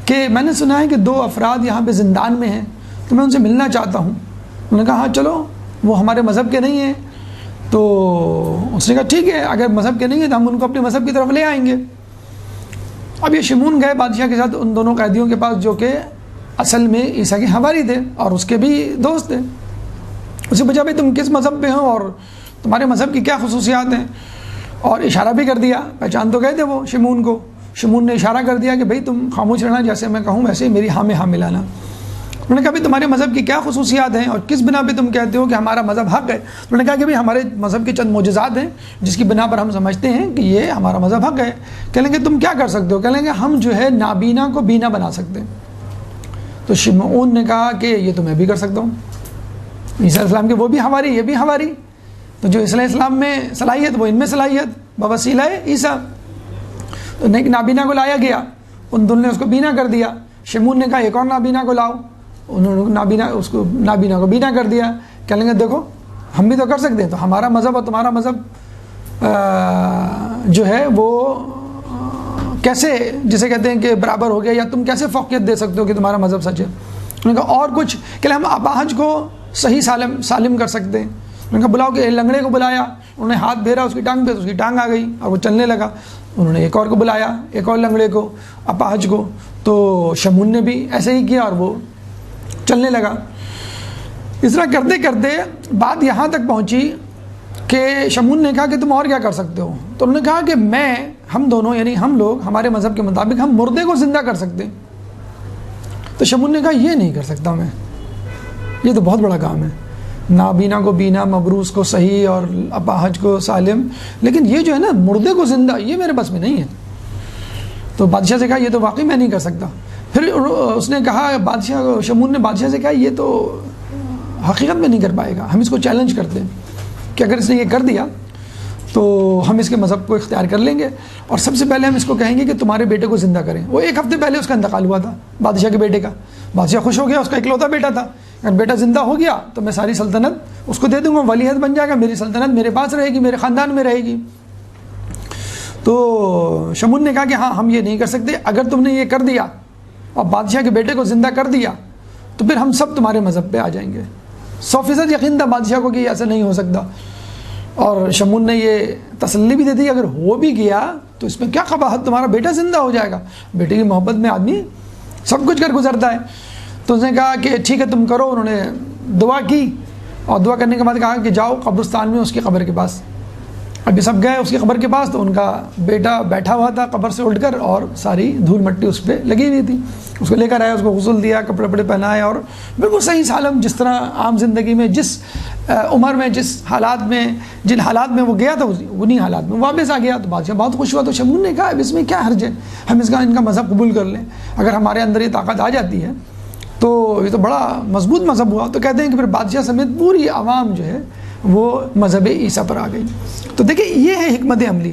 کہ میں نے سنا ہے کہ 2 افراد یہاں پہ زندان میں ہیں تو میں ان سے ملنا چاہتا ہوں. انہوں نے کہا ہاں چلو, وہ ہمارے مذہب کے نہیں ہیں. تو اس نے کہا ٹھیک ہے, اگر مذہب کے نہیں ہیں تو ہم ان کو اپنے مذہب کی طرف لے آئیں گے. اب یہ شمعون گئے بادشاہ کے ساتھ ان دونوں قیدیوں کے پاس جو کہ اصل میں عیسیٰ کے حواری تھے اور اس کے بھی دوست تھے. اسے پوچھا بھائی تم کس مذہب پہ ہو اور تمہارے مذہب کی کیا خصوصیات ہیں, اور اشارہ بھی کر دیا, پہچان تو گئے تھے وہ شمعون کو. شمعون نے اشارہ کر دیا کہ بھائی تم خاموش رہنا, جیسے میں کہوں ویسے ہی میری ہاں میں ہاں ملانا. انہوں نے کہا بھائی تمہارے مذہب کی کیا خصوصیات ہیں اور کس بنا پہ تم کہتے ہو کہ ہمارا مذہب حق ہے. انہوں نے کہا کہ بھائی ہمارے مذہب کے چند معجزات ہیں جس کی بنا پر ہم سمجھتے ہیں کہ یہ ہمارا مذہب حق ہے. کہہ لیں گے تم کیا کر سکتے ہو؟ کہہ لیں گے ہم جو ہے نابینا کو بینا بنا سکتے ہیں. تو شمعون نے کہا کہ یہ تو میں بھی کر سکتا ہوں. عیسیٰ علیہ السلام کے وہ بھی ہماری, یہ بھی ہماری. تو جو عیسیٰ علیہ السلام میں صلاحیت وہ ان میں صلاحیت بوسیلہ عیسیٰ. تو نابینا کو لایا گیا, ان دونوں نے اس کو بینا کر دیا. شمعون نے کہا ایک اور نابینا کو لاؤ, انہوں نے نابینا کو بینا کر دیا. کہہ لیں گے دیکھو ہم بھی تو کر سکتے ہیں, تو ہمارا مذہب اور تمہارا مذہب جو ہے وہ کیسے جسے کہتے ہیں کہ برابر ہو گیا, یا تم کیسے فوقیت دے سکتے ہو کہ تمہارا مذہب سچ ہے. انہوں نے کہا اور کچھ, کہ ہم اپاہج کو صحیح سالم کر سکتے ہیں. انہوں نے کہا بلاؤ, کہ لنگڑے کو بلایا, انہوں نے ہاتھ پھیرا اس کی ٹانگ پہ تو اس کی ٹانگ آ گئی اور وہ چلنے لگا. انہوں نے ایک اور کو بلایا, ایک اور لنگڑے کو, اپاہج کو, تو شمعون نے بھی ایسے ہی کیا اور وہ چلنے لگا۔ اس طرح کرتے کرتے بات یہاں تک پہنچی کہ شمون نے کہا کہ تم اور کیا کر سکتے ہو؟ تو انہوں نے کہا کہ ہم دونوں یعنی ہم لوگ ہمارے مذہب کے مطابق ہم مردے کو زندہ کر سکتے ہیں۔ تو شمون نے کہا یہ نہیں کر سکتا میں، یہ تو بہت بڑا کام ہے، نابینا کو بینا، مبروس کو صحیح اور اپاہج کو سالم، لیکن یہ جو ہے نا مردے کو زندہ، یہ میرے بس میں نہیں ہے۔ تو بادشاہ سے کہا یہ تو واقعی میں نہیں کر سکتا۔ پھر اس نے کہا شمون نے بادشاہ سے کہا یہ تو حقیقت میں نہیں کر پائے گا، ہم اس کو چیلنج کرتے ہیں کہ اگر اس نے یہ کر دیا تو ہم اس کے مذہب کو اختیار کر لیں گے، اور سب سے پہلے ہم اس کو کہیں گے کہ تمہارے بیٹے کو زندہ کریں۔ وہ 1 ہفتے پہلے اس کا انتقال ہوا تھا بادشاہ کے بیٹے کا۔ بادشاہ خوش ہو گیا، اس کا اکلوتا بیٹا تھا، اگر بیٹا زندہ ہو گیا تو میں ساری سلطنت اس کو دے دوں گا، ولیعہد بن جائے گا، میری سلطنت میرے پاس رہے گی، میرے خاندان میں رہے گی۔ تو شمون نے کہا کہ ہاں ہم یہ نہیں کر سکتے، اگر تم نے یہ کر دیا اور بادشاہ کے بیٹے کو زندہ کر دیا تو پھر ہم سب تمہارے مذہب پہ آ جائیں گے۔ 100% یقین تھا بادشاہ کو کہ ایسا نہیں ہو سکتا، اور شمون نے یہ تسلی بھی دے دی اگر ہو بھی گیا تو اس میں کیا قباحت، تمہارا بیٹا زندہ ہو جائے گا، بیٹے کی محبت میں آدمی سب کچھ کر گزرتا ہے۔ تو اس نے کہا کہ ٹھیک ہے تم کرو۔ انہوں نے دعا کی، اور دعا کرنے کے بعد کہا کہ جاؤ قبرستان میں اس کی قبر کے پاس۔ ابھی سب گئے اس کی قبر کے پاس، تو ان کا بیٹا بیٹھا ہوا تھا قبر سے اٹھ کر، اور ساری دھول مٹی اس پہ لگی ہوئی تھی۔ اس کو لے کر آیا، اس کو غسل دیا، کپڑے وپڑے پہنائے، اور بالکل صحیح سالم جس طرح عام زندگی میں جس عمر میں جس حالات میں جن حالات میں وہ گیا تھا انہی حالات میں واپس آ گیا۔ تو بادشاہ بہت خوش ہوا۔ تو شمون نے کہا اب اس میں کیا حرج ہے، ہم ان کا مذہب قبول کر لیں، اگر ہمارے اندر یہ طاقت آ جاتی ہے تو یہ تو بڑا مضبوط مذہب ہوا۔ تو کہتے ہیں کہ پھر بادشاہ سمیت پوری عوام جو ہے وہ مذہب عیسیٰ پر آ گئی۔ تو دیکھیں یہ ہے حکمت عملی۔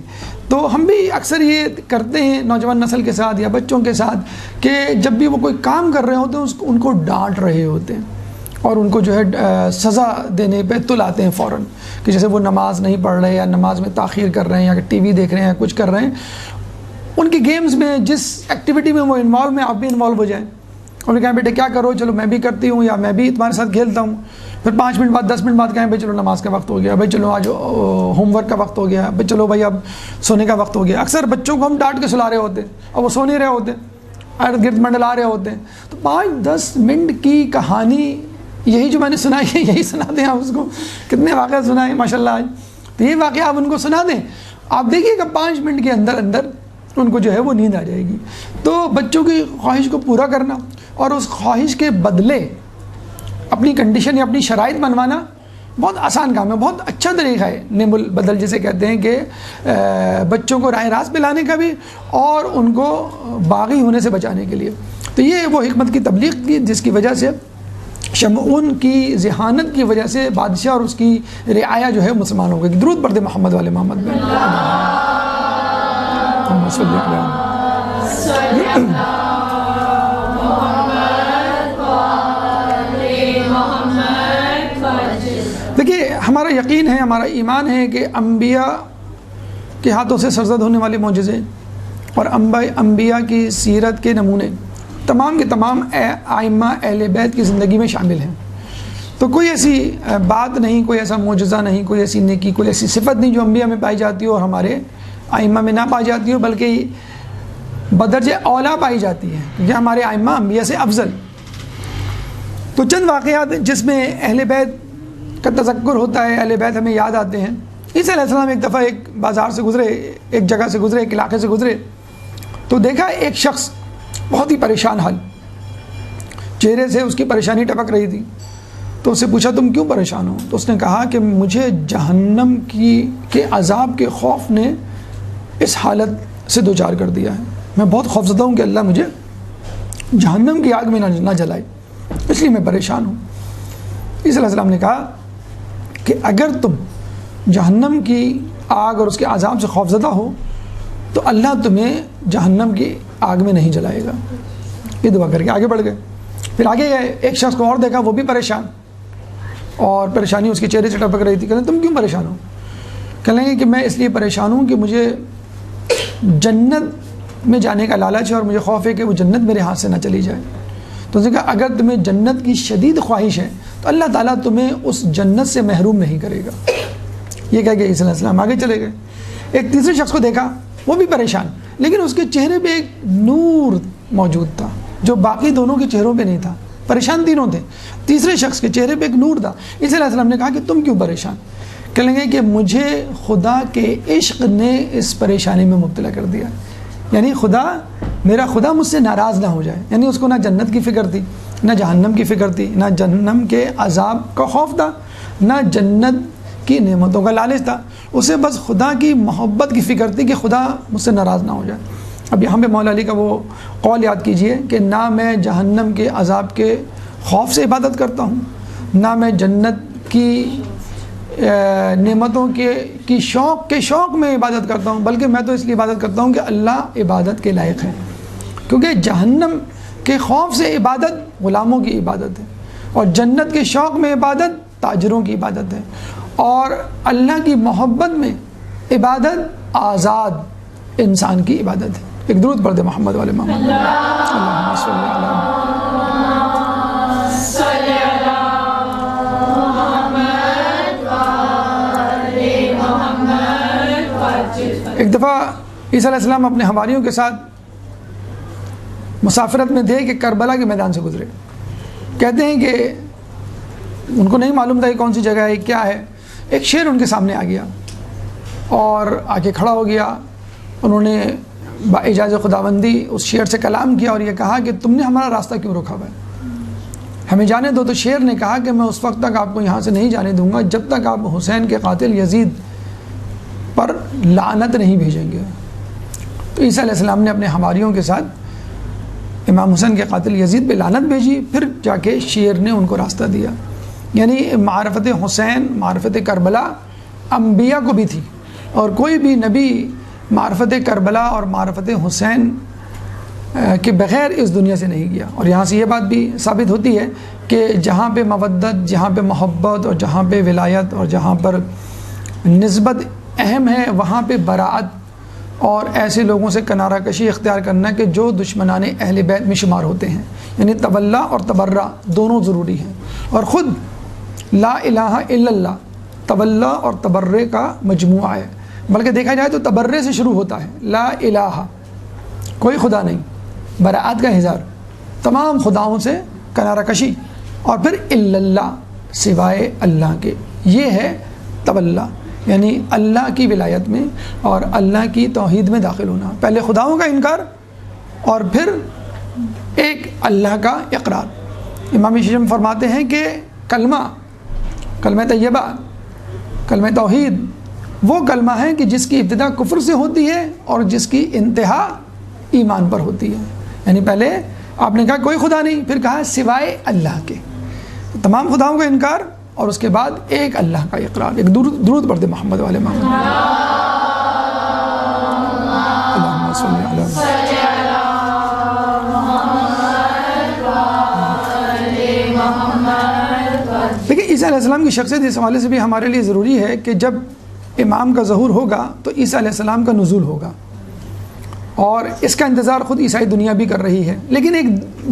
تو ہم بھی اکثر یہ کرتے ہیں نوجوان نسل کے ساتھ یا بچوں کے ساتھ کہ جب بھی وہ کوئی کام کر رہے ہوتے ہیں ان کو ڈانٹ رہے ہوتے ہیں، اور ان کو جو ہے سزا دینے پہ تل آتے ہیں فوراً، کہ جیسے وہ نماز نہیں پڑھ رہے یا نماز میں تاخیر کر رہے ہیں یا ٹی وی دیکھ رہے ہیں یا کچھ کر رہے ہیں، ان کے گیمز میں جس ایکٹیویٹی میں وہ انوالو ہیں آپ بھی انوالو ہو جائیں۔ انہوں نے کہا بیٹے کیا کرو، چلو میں بھی کرتی ہوں یا میں بھی تمہارے ساتھ کھیلتا ہوں۔ پھر 5 منٹ بعد 10 منٹ بعد کہیں بھائی چلو نماز کا وقت ہو گیا، بھائی چلو آج ہوم ورک کا وقت ہو گیا، بھائی چلو بھائی اب سونے کا وقت ہو گیا۔ اکثر بچوں کو ہم ڈانٹ کے سلا رہے ہوتے ہیں اور وہ سو نہیں رہے ہوتے، ارد گرد منڈلا رہے ہوتے ہیں۔ تو 5-10 منٹ کی کہانی یہی جو میں نے سنائی ہے یہی سنا دیں آپ اس کو۔ کتنے واقعہ سنائے ماشاء اللہ آج، تو یہ واقعہ آپ ان کو سنا دیں، آپ دیکھیے کہ 5 منٹ کے اندر اندر ان کو جو ہے وہ نیند آ جائے گی۔ تو بچوں کی خواہش کو پورا کرنا اور اس خواہش کے بدلے اپنی کنڈیشن یا اپنی شرائط منوانا بہت آسان کام ہے، بہت اچھا طریقہ ہے نعم البدل جسے کہتے ہیں، کہ بچوں کو راہ راست پہ لانے کا بھی اور ان کو باغی ہونے سے بچانے کے لیے۔ تو یہ وہ حکمت کی تبلیغ کی جس کی وجہ سے شمعون کی ذہانت کی وجہ سے بادشاہ اور اس کی رعایا جو ہے مسلمان ہو گئی۔ درود پڑھ دے محمد والے محمد میں۔ دیکھیے ہمارا یقین ہے، ہمارا ایمان ہے کہ انبیاء کے ہاتھوں سے سرزد ہونے والے معجزے اور انبیاء کی سیرت کے نمونے تمام کے تمام ائمہ اہل بیت کی زندگی میں شامل ہیں۔ تو کوئی ایسی بات نہیں، کوئی ایسا معجزہ نہیں، کوئی ایسی نیکی، کوئی ایسی صفت نہیں جو انبیاء میں پائی جاتی ہو اور ہمارے ائمہ میں نہ پائی جاتی ہو، بلکہ بدرجہ اولا پائی جاتی ہے، کیونکہ ہمارے ائمہ انبیاء سے افضل۔ تو چند واقعات جس میں اہل بیت کا تذکر ہوتا ہے، اہل بیت ہمیں یاد آتے ہیں۔ عیسیٰ علیہ السلام ایک دفعہ ایک بازار سے گزرے، ایک جگہ سے گزرے، ایک علاقے سے گزرے، تو دیکھا ایک شخص بہت ہی پریشان حال، چہرے سے اس کی پریشانی ٹپک رہی تھی۔ تو اس سے پوچھا تم کیوں پریشان ہو؟ تو اس نے کہا کہ مجھے جہنم کے عذاب کے خوف نے اس حالت سے دوچار کر دیا ہے، میں بہت خوفزدہ ہوں کہ اللہ مجھے جہنم کی آگ میں نہ جلائے، اس لیے میں پریشان ہوں۔ عیسیٰ علیہ السلام نے کہا کہ اگر تم جہنم کی آگ اور اس کے عذاب سے خوفزدہ ہو تو اللہ تمہیں جہنم کی آگ میں نہیں جلائے گا۔ یہ دعا کر کے آگے بڑھ گئے۔ پھر آگے گئے، ایک شخص کو اور دیکھا، وہ بھی پریشان، اور پریشانی اس کے چہرے سے ٹپک رہی تھی۔ کہتے ہیں تم کیوں پریشان ہو؟ کہنے لگے کہ میں اس لیے پریشان ہوں کہ مجھے جنت میں جانے کا لالچ ہے اور مجھے خوف ہے کہ وہ جنت میرے ہاتھ سے نہ چلی جائے۔ تو اس نے کہا اگر تمہیں جنت کی شدید خواہش ہے تو اللہ تعالیٰ تمہیں اس جنت سے محروم نہیں کرے گا۔ یہ کہہ کے عیسیٰ علیہ السلام آگے چلے گئے۔ ایک تیسرے شخص کو دیکھا، وہ بھی پریشان، لیکن اس کے چہرے پہ ایک نور موجود تھا جو باقی دونوں کے چہروں پہ نہیں تھا۔ پریشان تینوں تھے، تیسرے شخص کے چہرے پہ ایک نور تھا. عیسیٰ علیہ السلام نے کہا کہ تم کیوں پریشان؟ کہنے لگے کہ مجھے خدا کے عشق نے اس پریشانی میں مبتلا کر دیا. یعنی میرا خدا مجھ سے ناراض نہ ہو جائے. یعنی اس کو نہ جنت کی فکر تھی، نہ جہنم کی فکر تھی، نہ جہنم کے عذاب کا خوف تھا، نہ جنت کی نعمتوں کا لالچ تھا. اسے بس خدا کی محبت کی فکر تھی کہ خدا مجھ سے ناراض نہ ہو جائے. اب یہاں پہ مولا علی کا وہ قول یاد کیجئے کہ نہ میں جہنم کے عذاب کے خوف سے عبادت کرتا ہوں، نہ میں جنت کی نعمتوں کی شوق میں عبادت کرتا ہوں، بلکہ میں تو اس لیے عبادت کرتا ہوں کہ اللہ عبادت کے لائق ہے. کیونکہ جہنم کے خوف سے عبادت غلاموں کی عبادت ہے، اور جنت کے شوق میں عبادت تاجروں کی عبادت ہے، اور اللہ کی محبت میں عبادت آزاد انسان کی عبادت ہے. ایک درود پڑھ دے محمد والے محمد. اللہم صلی علی ایک دفعہ عیسیٰ علیہ السلام اپنے حواریوں کے ساتھ مسافرت میں تھے کہ کربلا کے میدان سے گزرے. کہتے ہیں کہ ان کو نہیں معلوم تھا کہ کون سی جگہ ہے، کیا ہے. ایک شیر ان کے سامنے آ گیا اور آ کے کھڑا ہو گیا. انہوں نے باعجاز خداوندی اس شیر سے کلام کیا اور یہ کہا کہ تم نے ہمارا راستہ کیوں روکا ہوا ہے، ہمیں جانے دو. تو شیر نے کہا کہ میں اس وقت تک آپ کو یہاں سے نہیں جانے دوں گا جب تک آپ حسین کے قاتل یزید پر لعنت نہیں بھیجیں گے. تو عیسیٰ علیہ السلام نے اپنے حواریوں کے ساتھ امام حسین کے قاتل یزید پہ لعنت بھیجی، پھر جا کے شیر نے ان کو راستہ دیا. یعنی معرفت حسین، معرفت کربلا انبیاء کو بھی تھی، اور کوئی بھی نبی معرفت کربلا اور معرفت حسین کے بغیر اس دنیا سے نہیں گیا. اور یہاں سے یہ بات بھی ثابت ہوتی ہے کہ جہاں پہ مودت، جہاں پہ محبت، اور جہاں پہ ولایت، اور جہاں پر نسبت اہم ہے، وہاں پہ براعت اور ایسے لوگوں سے کنارہ کشی اختیار کرنا کہ جو دشمنان اہل بیت میں شمار ہوتے ہیں. یعنی تولا اور تبرہ دونوں ضروری ہیں. اور خود لا الہ الا اللہ تولا اور تبرے کا مجموعہ ہے. بلکہ دیکھا جائے تو تبرے سے شروع ہوتا ہے. لا الہ کوئی خدا نہیں، براعت کا اظہار، تمام خداؤں سے کنارہ کشی، اور پھر الا اللہ سوائے اللہ کے. یہ ہے تولا، یعنی اللہ کی ولایت میں اور اللہ کی توحید میں داخل ہونا. پہلے خداؤں کا انکار اور پھر ایک اللہ کا اقرار. امام شیعہ فرماتے ہیں کہ کلمہ طیبہ، کلمہ توحید وہ کلمہ ہے کہ جس کی ابتدا کفر سے ہوتی ہے اور جس کی انتہا ایمان پر ہوتی ہے. یعنی پہلے آپ نے کہا کوئی خدا نہیں، پھر کہا سوائے اللہ کے، تمام خداؤں کا انکار اور اس کے بعد ایک اللہ کا اقرار. ایک درود پڑھ دے محمد والے محمد. اللہم صلی علی لیکن عیسیٰ علیہ السلام کی شخصیت اس حوالے سے بھی ہمارے لیے ضروری ہے کہ جب امام کا ظہور ہوگا تو عیسیٰ علیہ السلام کا نزول ہوگا، اور اس کا انتظار خود عیسائی دنیا بھی کر رہی ہے، لیکن ایک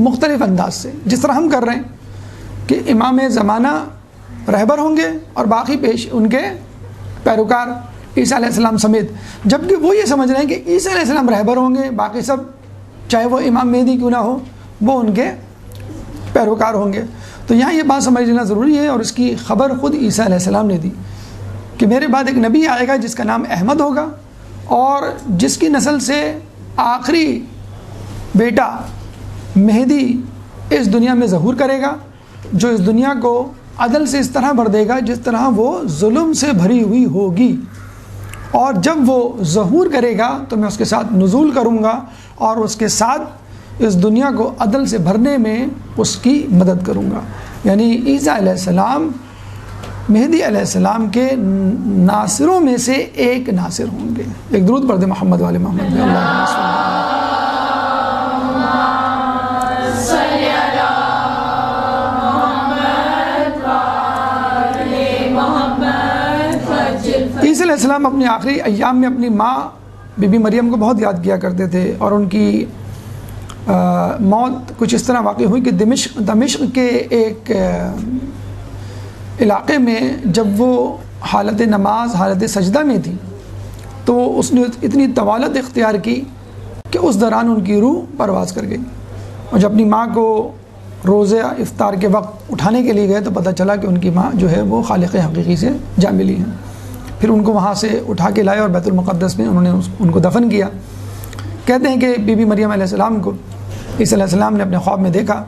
مختلف انداز سے. جس طرح ہم کر رہے ہیں کہ امام زمانہ رہبر ہوں گے اور باقی پیش ان کے پیروکار عیسیٰ علیہ السلام سمیت، جبکہ وہ یہ سمجھ رہے ہیں کہ عیسیٰ علیہ السلام رہبر ہوں گے، باقی سب چاہے وہ امام مہدی کیوں نہ ہو وہ ان کے پیروکار ہوں گے. تو یہاں یہ بات سمجھ لینا ضروری ہے، اور اس کی خبر خود عیسیٰ علیہ السلام نے دی کہ میرے بعد ایک نبی آئے گا جس کا نام احمد ہوگا، اور جس کی نسل سے آخری بیٹا مہدی اس دنیا میں ظہور کرے گا، جو اس دنیا کو عدل سے اس طرح بھر دے گا جس طرح وہ ظلم سے بھری ہوئی ہوگی. اور جب وہ ظہور کرے گا تو میں اس کے ساتھ نزول کروں گا اور اس کے ساتھ اس دنیا کو عدل سے بھرنے میں اس کی مدد کروں گا. یعنی عیسیٰ علیہ السلام مہدی علیہ السلام کے ناصروں میں سے ایک ناصر ہوں گے. ایک درود پڑھ دے محمد والے محمد. عیسیٰ علیہ السلام اپنی آخری ایام میں اپنی ماں بی بی مریم کو بہت یاد کیا کرتے تھے، اور ان کی موت کچھ اس طرح واقع ہوئی کہ دمشق کے ایک علاقے میں جب وہ حالت نماز، حالت سجدہ میں تھی تو اس نے اتنی طوالت اختیار کی کہ اس دوران ان کی روح پرواز کر گئی. اور جب اپنی ماں کو روزے افطار کے وقت اٹھانے کے لیے گئے تو پتہ چلا کہ ان کی ماں جو ہے وہ خالق حقیقی سے جا ملی ہیں۔ پھر ان کو وہاں سے اٹھا کے لائے اور بیت المقدس میں انہوں نے ان کو دفن کیا۔ کہتے ہیں کہ بی بی مریم علیہ السلام کو عیسیٰ علیہ السلام نے اپنے خواب میں دیکھا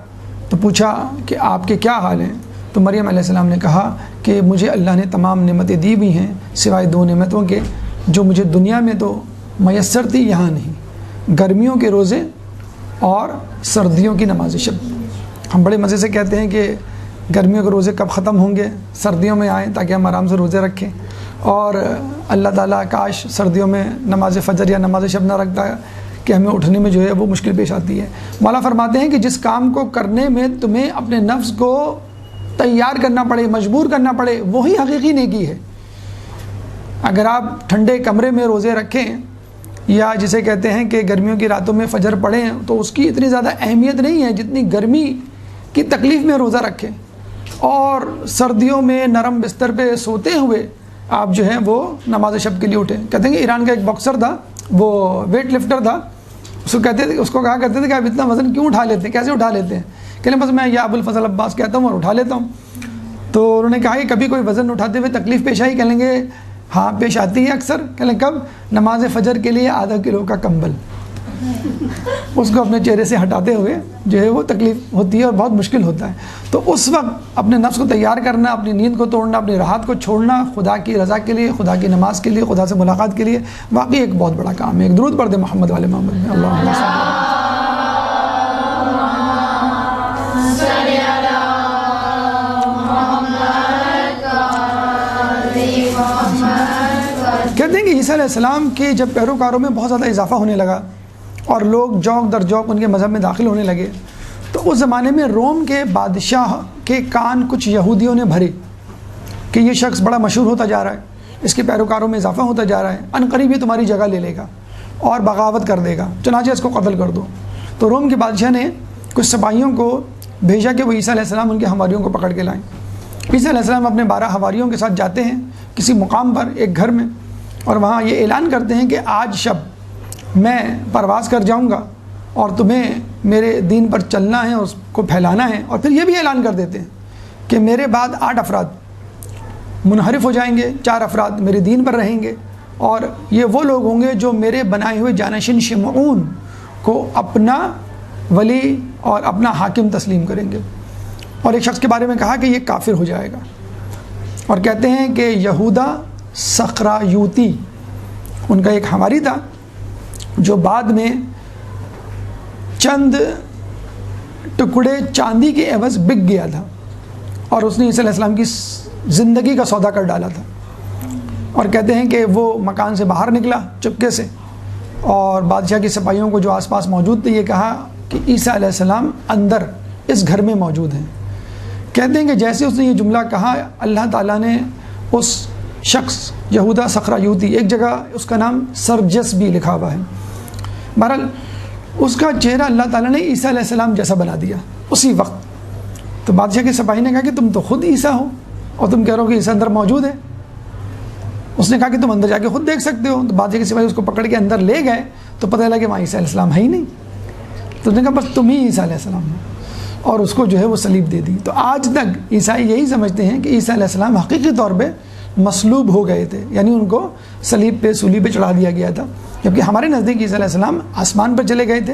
تو پوچھا کہ آپ کے کیا حال ہیں؟ تو مریم علیہ السلام نے کہا کہ مجھے اللہ نے تمام نعمتیں دی ہوئی ہیں سوائے 2 نعمتوں کے جو مجھے دنیا میں تو میسر تھی، یہاں نہیں، گرمیوں کے روزے اور سردیوں کی نماز شب۔ ہم بڑے مزے سے کہتے ہیں کہ گرمیوں کے روزے کب ختم ہوں گے، سردیوں میں آئیں تاکہ ہم آرام سے روزے رکھیں، اور اللہ تعالیٰ کاش سردیوں میں نماز فجر یا نماز شب نہ رکھتا کہ ہمیں اٹھنے میں جو ہے وہ مشکل پیش آتی ہے۔ مولا فرماتے ہیں کہ جس کام کو کرنے میں تمہیں اپنے نفس کو تیار کرنا پڑے، مجبور کرنا پڑے، وہی حقیقی نیکی ہے۔ اگر آپ ٹھنڈے کمرے میں روزے رکھیں یا جسے کہتے ہیں کہ گرمیوں کی راتوں میں فجر پڑھیں تو اس کی اتنی زیادہ اہمیت نہیں ہے جتنی گرمی کی تکلیف میں روزہ رکھیں، اور سردیوں میں نرم بستر پہ سوتے ہوئے آپ جو ہیں وہ نماز شب کے لیے اٹھیں۔ کہتے ہیں کہ ایران کا ایک باکسر تھا، وہ ویٹ لفٹر تھا، اس کو کہا کرتے تھے کہ آپ اتنا وزن کیوں اٹھا لیتے ہیں، کیسے اٹھا لیتے ہیں؟ کہنے بس میں یا ابو الفضل عباس کہتا ہوں اور اٹھا لیتا ہوں۔ تو انہوں نے کہا کہ کبھی کوئی وزن اٹھاتے ہوئے تکلیف پیش آئی؟ کہیں گے ہاں پیش آتی ہے اکثر۔ کہیں کب؟ نماز فجر کے لیے ½ کلو کا کمبل اس کو اپنے چہرے سے ہٹاتے ہوئے جو ہے وہ تکلیف ہوتی ہے اور بہت مشکل ہوتا ہے۔ تو اس وقت اپنے نفس کو تیار کرنا، اپنی نیند کو توڑنا، اپنی راحت کو چھوڑنا خدا کی رضا کے لیے، خدا کی نماز کے لیے، خدا سے ملاقات کے لیے واقعی ایک بہت بڑا کام ہے۔ ایک درود پڑھ دے محمد والے محمد میں، اللہم صل کہتے ہیں کہ عیسیٰ علیہ السلام کے جب پیروکاروں میں بہت زیادہ اضافہ ہونے لگا اور لوگ جوک در جوک ان کے مذہب میں داخل ہونے لگے تو اس زمانے میں روم کے بادشاہ کے کان کچھ یہودیوں نے بھرے کہ یہ شخص بڑا مشہور ہوتا جا رہا ہے، اس کے پیروکاروں میں اضافہ ہوتا جا رہا ہے، عنقریب یہ تمہاری جگہ لے لے گا اور بغاوت کر دے گا، چنانچہ اس کو قتل کر دو۔ تو روم کے بادشاہ نے کچھ سپاہیوں کو بھیجا کہ وہ عیسیٰ علیہ السلام ان کے حواریوں کو پکڑ کے لائیں۔ عیسیٰ علیہ السلام اپنے 12 حواریوں کے ساتھ جاتے ہیں کسی مقام پر ایک گھر میں، اور وہاں یہ اعلان کرتے ہیں کہ آج شب میں پرواز کر جاؤں گا اور تمہیں میرے دین پر چلنا ہے اور اس کو پھیلانا ہے، اور پھر یہ بھی اعلان کر دیتے ہیں کہ میرے بعد 8 افراد منحرف ہو جائیں گے، 4 افراد میرے دین پر رہیں گے، اور یہ وہ لوگ ہوں گے جو میرے بنائے ہوئے جانشین شمعون کو اپنا ولی اور اپنا حاکم تسلیم کریں گے۔ اور ایک شخص کے بارے میں کہا کہ یہ کافر ہو جائے گا، اور کہتے ہیں کہ یہودا سخرایوتی ان کا ایک حواری تھا جو بعد میں چند ٹکڑے چاندی کے عوض بک گیا تھا، اور اس نے عیسیٰ علیہ السلام کی زندگی کا سودا کر ڈالا تھا۔ اور کہتے ہیں کہ وہ مکان سے باہر نکلا چپکے سے، اور بادشاہ کی سپاہیوں کو جو آس پاس موجود تھے یہ کہا کہ عیسیٰ علیہ السلام اندر اس گھر میں موجود ہیں۔ کہتے ہیں کہ جیسے اس نے یہ جملہ کہا اللہ تعالیٰ نے اس شخص یہودا سخرایوتی، ایک جگہ اس کا نام سرجس بھی لکھا ہوا ہے، بہرحال اس کا چہرہ اللہ تعالیٰ نے عیسیٰ علیہ السلام جیسا بنا دیا اسی وقت۔ تو بادشاہ کے سپاہی نے کہا کہ تم تو خود عیسیٰ ہو اور تم کہہ رہے ہو کہ عیسیٰ اندر موجود ہے۔ اس نے کہا کہ تم اندر جا کے خود دیکھ سکتے ہو۔ تو بادشاہ کے سپاہی اس کو پکڑ کے اندر لے گئے تو پتہ چلا کہ وہاں عیسیٰ علیہ السلام ہے ہی نہیں۔ تو اس نے کہا بس تم ہی عیسیٰ علیہ السلام ہو، اور اس کو جو ہے وہ صلیب دے دی۔ تو آج تک عیسائی یہی سمجھتے ہیں کہ عیسیٰ علیہ السلام حقیقی طور پہ مصلوب ہو گئے تھے، یعنی ان کو صلیب پہ سولی پہ چڑھا دیا گیا تھا، جبکہ ہمارے نزدیک عیسیٰ علیہ السلام آسمان پر چلے گئے تھے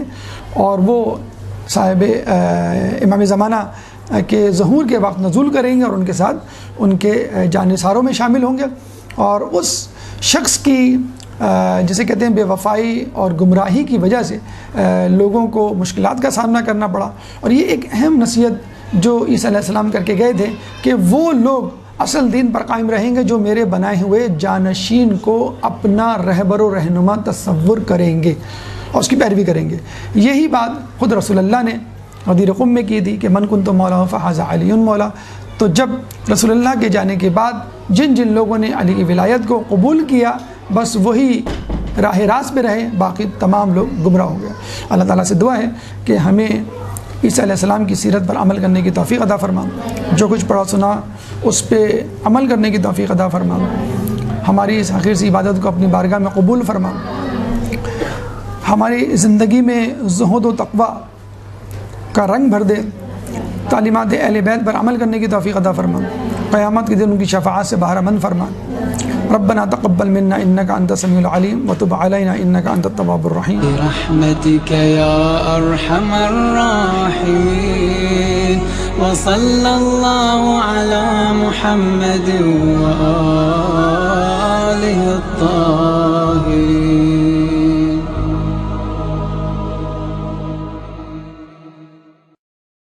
اور وہ صاحب امام زمانہ کے ظہور کے وقت نزول کریں گے اور ان کے ساتھ ان کے جانثاروں میں شامل ہوں گے۔ اور اس شخص کی جسے کہتے ہیں بے وفائی اور گمراہی کی وجہ سے لوگوں کو مشکلات کا سامنا کرنا پڑا، اور یہ ایک اہم نصیحت جو عیسیٰ علیہ السلام کر کے گئے تھے کہ وہ لوگ اصل دین پر قائم رہیں گے جو میرے بنائے ہوئے جانشین کو اپنا رہبر و رہنما تصور کریں گے اور اس کی پیروی کریں گے۔ یہی بات خود رسول اللہ نے غدیر قم میں کی تھی کہ من کنت مولا فہذا علی مولا۔ تو جب رسول اللہ کے جانے کے بعد جن جن لوگوں نے علی کی ولایت کو قبول کیا بس وہی راہ راست پہ رہے، باقی تمام لوگ گمراہ ہو گئے۔ اللہ تعالیٰ سے دعا ہے کہ ہمیں عیسیٰ علیہ السلام کی سیرت پر عمل کرنے کی توفیق عطا فرما، جو کچھ پڑھا سنا اس پہ عمل کرنے کی توفیق عطا فرما، ہماری اس آخر سی عبادت کو اپنی بارگاہ میں قبول فرما، ہماری زندگی میں زہد و تقوی کا رنگ بھر دے، تعلیمات اہل بیت پر عمل کرنے کی توفیق عطا فرما، قیامت کے دن ان کی شفاعت سے بہرہ مند فرما۔ ربنا تقبل منا انك انت السميع العليم وتب علينا انك انت التواب الرحيم برحمتك يا ارحم الراحمين وصلى الله على محمد وآله الطاهرين